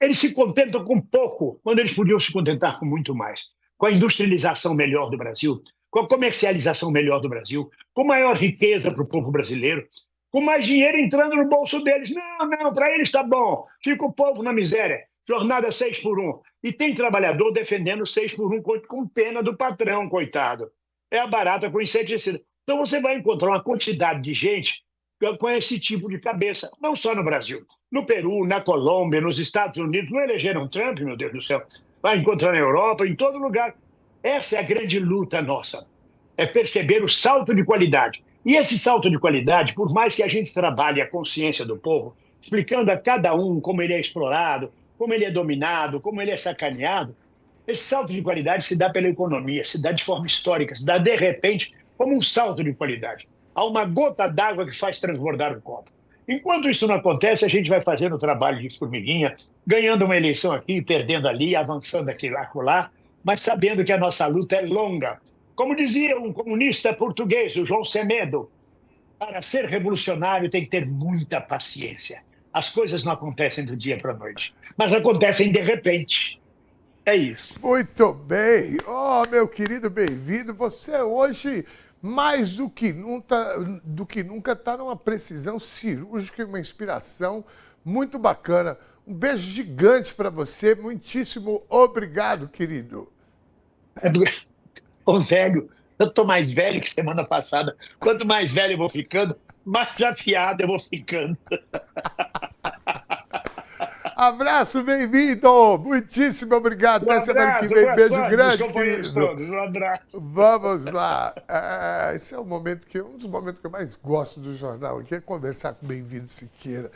Speaker 12: eles se contentam com pouco, quando eles podiam se contentar com muito mais. Com a industrialização melhor do Brasil, com a comercialização melhor do Brasil, com maior riqueza para o povo brasileiro, com mais dinheiro entrando no bolso deles. Não, para eles está bom, fica o povo na miséria. Jornada 6x1. E tem trabalhador defendendo 6x1 com pena do patrão, coitado. É a barata com inseticida. Então você vai encontrar uma quantidade de gente com esse tipo de cabeça, não só no Brasil. No Peru, na Colômbia, nos Estados Unidos, não elegeram Trump, meu Deus do céu. Vai encontrar na Europa, em todo lugar. Essa é a grande luta nossa. É perceber o salto de qualidade. E esse salto de qualidade, por mais que a gente trabalhe a consciência do povo, explicando a cada um como ele é explorado, como ele é dominado, como ele é sacaneado. Esse salto de qualidade se dá pela economia, se dá de forma histórica, se dá de repente como um salto de qualidade. Há uma gota d'água que faz transbordar o copo. Enquanto isso não acontece, a gente vai fazendo o trabalho de formiguinha, ganhando uma eleição aqui, perdendo ali, avançando aqui lá, acolá, mas sabendo que a nossa luta é longa. Como dizia um comunista português, o João Semedo, para ser revolucionário tem que ter muita paciência. As coisas não acontecem do dia para a noite, mas acontecem de repente. É isso.
Speaker 1: Muito bem. Oh, meu querido, bem-vindo. Você hoje, mais do que nunca, está numa precisão cirúrgica e uma inspiração muito bacana. Um beijo gigante para você. Muitíssimo obrigado, querido.
Speaker 12: Ô, velho, eu tô mais velho que semana passada. Quanto mais velho eu vou ficando, mais afiado eu vou ficando.
Speaker 1: Abraço, bem-vindo! Muitíssimo obrigado. Até semana que vem. Beijo grande, querido.
Speaker 12: Todos. Um abraço.
Speaker 1: Vamos lá. Esse é um dos momentos que eu mais gosto do jornal, que é conversar com o Bem-vindo Siqueira.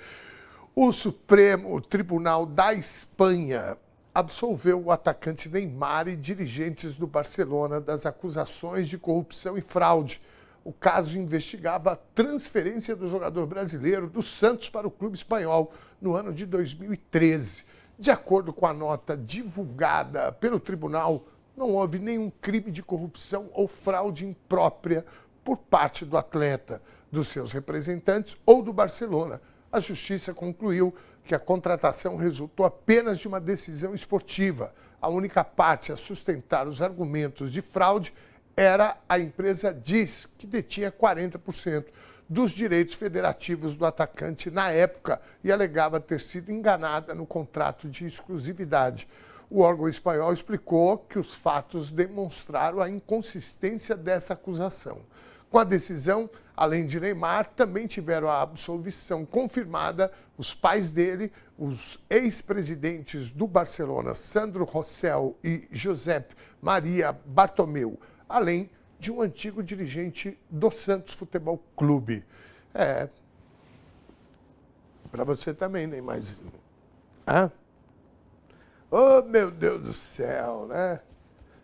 Speaker 1: O Supremo Tribunal da Espanha absolveu o atacante Neymar e dirigentes do Barcelona das acusações de corrupção e fraude. O caso investigava a transferência do jogador brasileiro do Santos para o clube espanhol no ano de 2013. De acordo com a nota divulgada pelo tribunal, não houve nenhum crime de corrupção ou fraude imprópria por parte do atleta, dos seus representantes ou do Barcelona. A Justiça concluiu que a contratação resultou apenas de uma decisão esportiva. A única parte a sustentar os argumentos de fraude era a empresa DIS, que detinha 40% dos direitos federativos do atacante na época e alegava ter sido enganada no contrato de exclusividade. O órgão espanhol explicou que os fatos demonstraram a inconsistência dessa acusação. Com a decisão, além de Neymar, também tiveram a absolvição confirmada os pais dele, os ex-presidentes do Barcelona, Sandro Rosell e Josep Maria Bartomeu, além de um antigo dirigente do Santos Futebol Clube. Para você também, Neymarzinho. Oh, meu Deus do céu, né?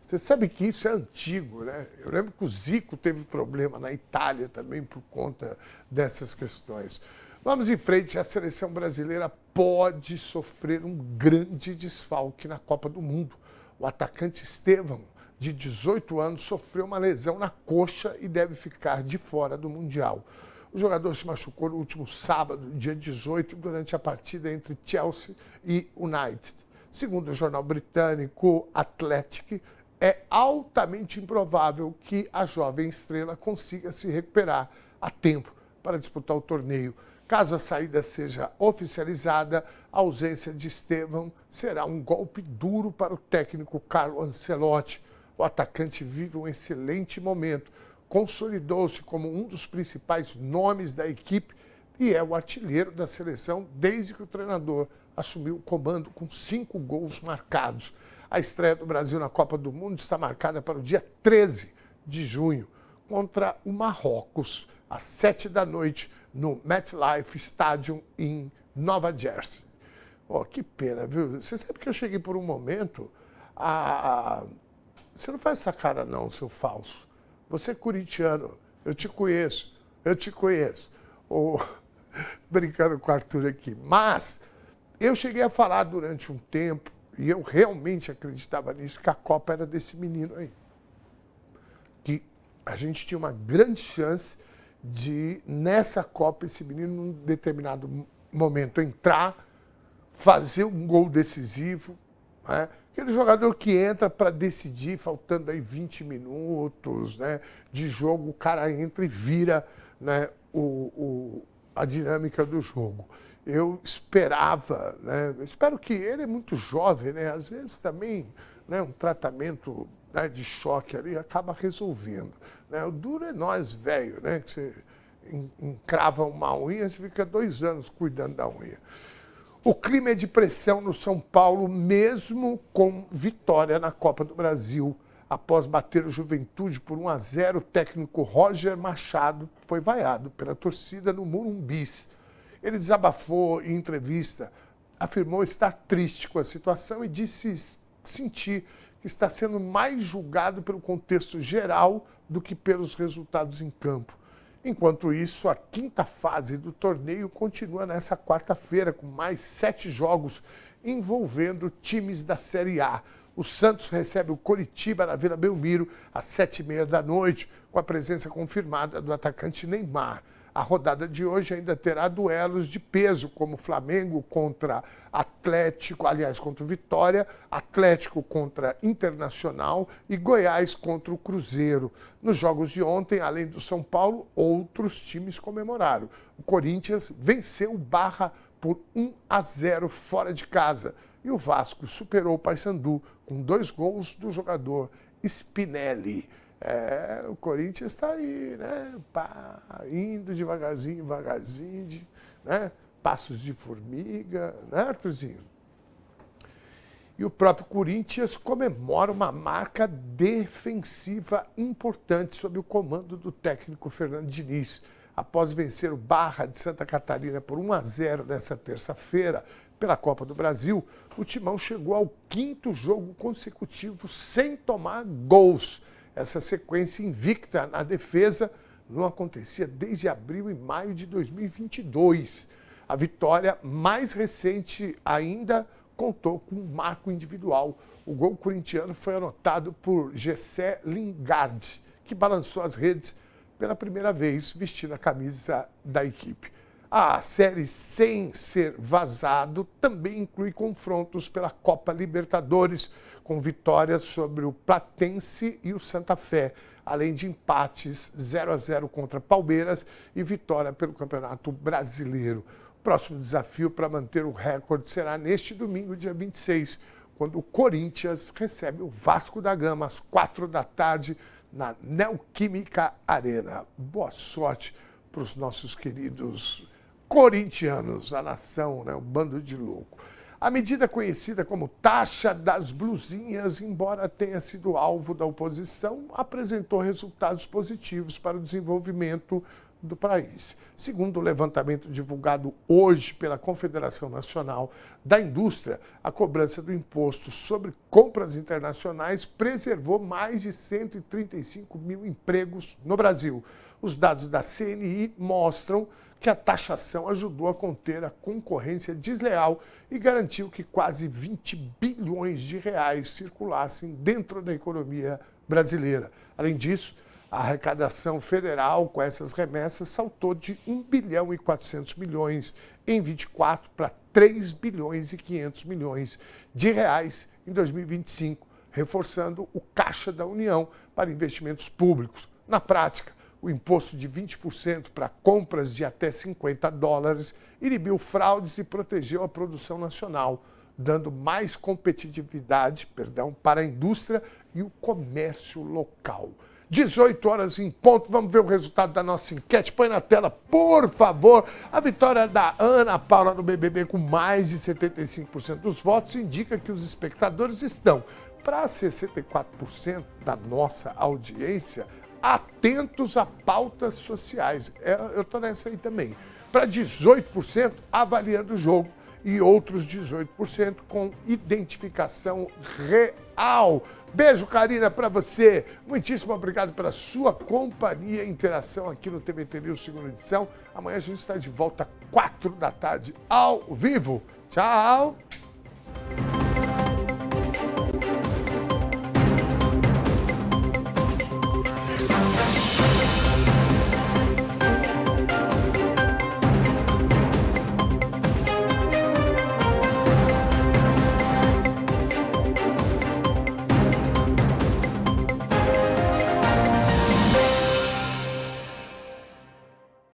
Speaker 1: Você sabe que isso é antigo, né? Eu lembro que o Zico teve problema na Itália também por conta dessas questões. Vamos em frente, a seleção brasileira pode sofrer um grande desfalque na Copa do Mundo. O atacante Estevão, de 18 anos, sofreu uma lesão na coxa e deve ficar de fora do Mundial. O jogador se machucou no último sábado, dia 18, durante a partida entre Chelsea e United. Segundo o jornal britânico Athletic, é altamente improvável que a jovem estrela consiga se recuperar a tempo para disputar o torneio. Caso a saída seja oficializada, a ausência de Estevão será um golpe duro para o técnico Carlo Ancelotti. O atacante vive um excelente momento, consolidou-se como um dos principais nomes da equipe e é o artilheiro da seleção desde que o treinador assumiu o comando com 5 gols marcados. A estreia do Brasil na Copa do Mundo está marcada para o dia 13 de junho, contra o Marrocos, às 7 da noite, no MetLife Stadium, em Nova Jersey. Oh, que pena, viu? Você sabe que eu cheguei por um momento Você não faz essa cara não, seu falso. Você é corintiano, eu te conheço. Brincando com o Arthur aqui. Mas eu cheguei a falar durante um tempo, e eu realmente acreditava nisso, que a Copa era desse menino aí. Que a gente tinha uma grande chance de, nessa Copa, esse menino, num determinado momento, entrar, fazer um gol decisivo, né? Aquele jogador que entra para decidir, faltando aí 20 minutos, né, de jogo, o cara entra e vira, né, a dinâmica do jogo. Eu esperava, né, eu espero que ele é muito jovem, né, às vezes também, né, um tratamento, né, de choque ali acaba resolvendo. Né? O duro é nós, velho, né, que você encrava uma unha, você fica 2 anos cuidando da unha. O clima é de pressão no São Paulo, mesmo com vitória na Copa do Brasil. Após bater o Juventude por 1-0, o técnico Roger Machado foi vaiado pela torcida no Morumbis. Ele desabafou em entrevista, afirmou estar triste com a situação e disse sentir que está sendo mais julgado pelo contexto geral do que pelos resultados em campo. Enquanto isso, a quinta fase do torneio continua nessa quarta-feira, com mais 7 jogos envolvendo times da Série A. O Santos recebe o Coritiba na Vila Belmiro às 7h30 da noite, com a presença confirmada do atacante Neymar. A rodada de hoje ainda terá duelos de peso, como Flamengo contra contra o Vitória, Atlético contra Internacional e Goiás contra o Cruzeiro. Nos jogos de ontem, além do São Paulo, outros times comemoraram. O Corinthians venceu o Barra por 1-0 fora de casa e o Vasco superou o Paysandu com 2 gols do jogador Spinelli. O Corinthians está aí, né? Indo devagarzinho, né? Passos de formiga, né, Arthurzinho? E o próprio Corinthians comemora uma marca defensiva importante sob o comando do técnico Fernando Diniz. Após vencer o Barra de Santa Catarina por 1-0 nessa terça-feira pela Copa do Brasil, o Timão chegou ao 5º jogo consecutivo sem tomar gols. Essa sequência invicta na defesa não acontecia desde abril e maio de 2022. A vitória mais recente ainda contou com um marco individual. O gol corintiano foi anotado por Gessé Lingard, que balançou as redes pela primeira vez vestindo a camisa da equipe. A série sem ser vazado também inclui confrontos pela Copa Libertadores, com vitórias sobre o Platense e o Santa Fé, além de empates 0-0 contra Palmeiras e vitória pelo Campeonato Brasileiro. O próximo desafio para manter o recorde será neste domingo, dia 26, quando o Corinthians recebe o Vasco da Gama às 4 da tarde na Neoquímica Arena. Boa sorte para os nossos queridos corintianos, a nação, né? Um bando de louco. A medida conhecida como taxa das blusinhas, embora tenha sido alvo da oposição, apresentou resultados positivos para o desenvolvimento do país. Segundo o levantamento divulgado hoje pela Confederação Nacional da Indústria, a cobrança do imposto sobre compras internacionais preservou mais de 135 mil empregos no Brasil. Os dados da CNI mostram que a taxação ajudou a conter a concorrência desleal e garantiu que quase 20 bilhões de reais circulassem dentro da economia brasileira. Além disso, a arrecadação federal com essas remessas saltou de 1 bilhão e 400 milhões em 24 para 3 bilhões e 500 milhões de reais em 2025, reforçando o caixa da União para investimentos públicos. Na prática, o imposto de 20% para compras de até $50 inibiu fraudes e protegeu a produção nacional, dando mais competitividade, para a indústria e o comércio local. 18 horas em ponto, vamos ver o resultado da nossa enquete. Põe na tela, por favor. A vitória da Ana Paula no BBB com mais de 75% dos votos indica que os espectadores estão, para 64% da nossa audiência, atentos a pautas sociais. Eu estou nessa aí também. Para 18%, avaliando o jogo e outros 18% com identificação real. Beijo, Karina, para você. Muitíssimo obrigado pela sua companhia e interação aqui no TVT News, segunda edição. Amanhã a gente está de volta 4 da tarde, ao vivo. Tchau!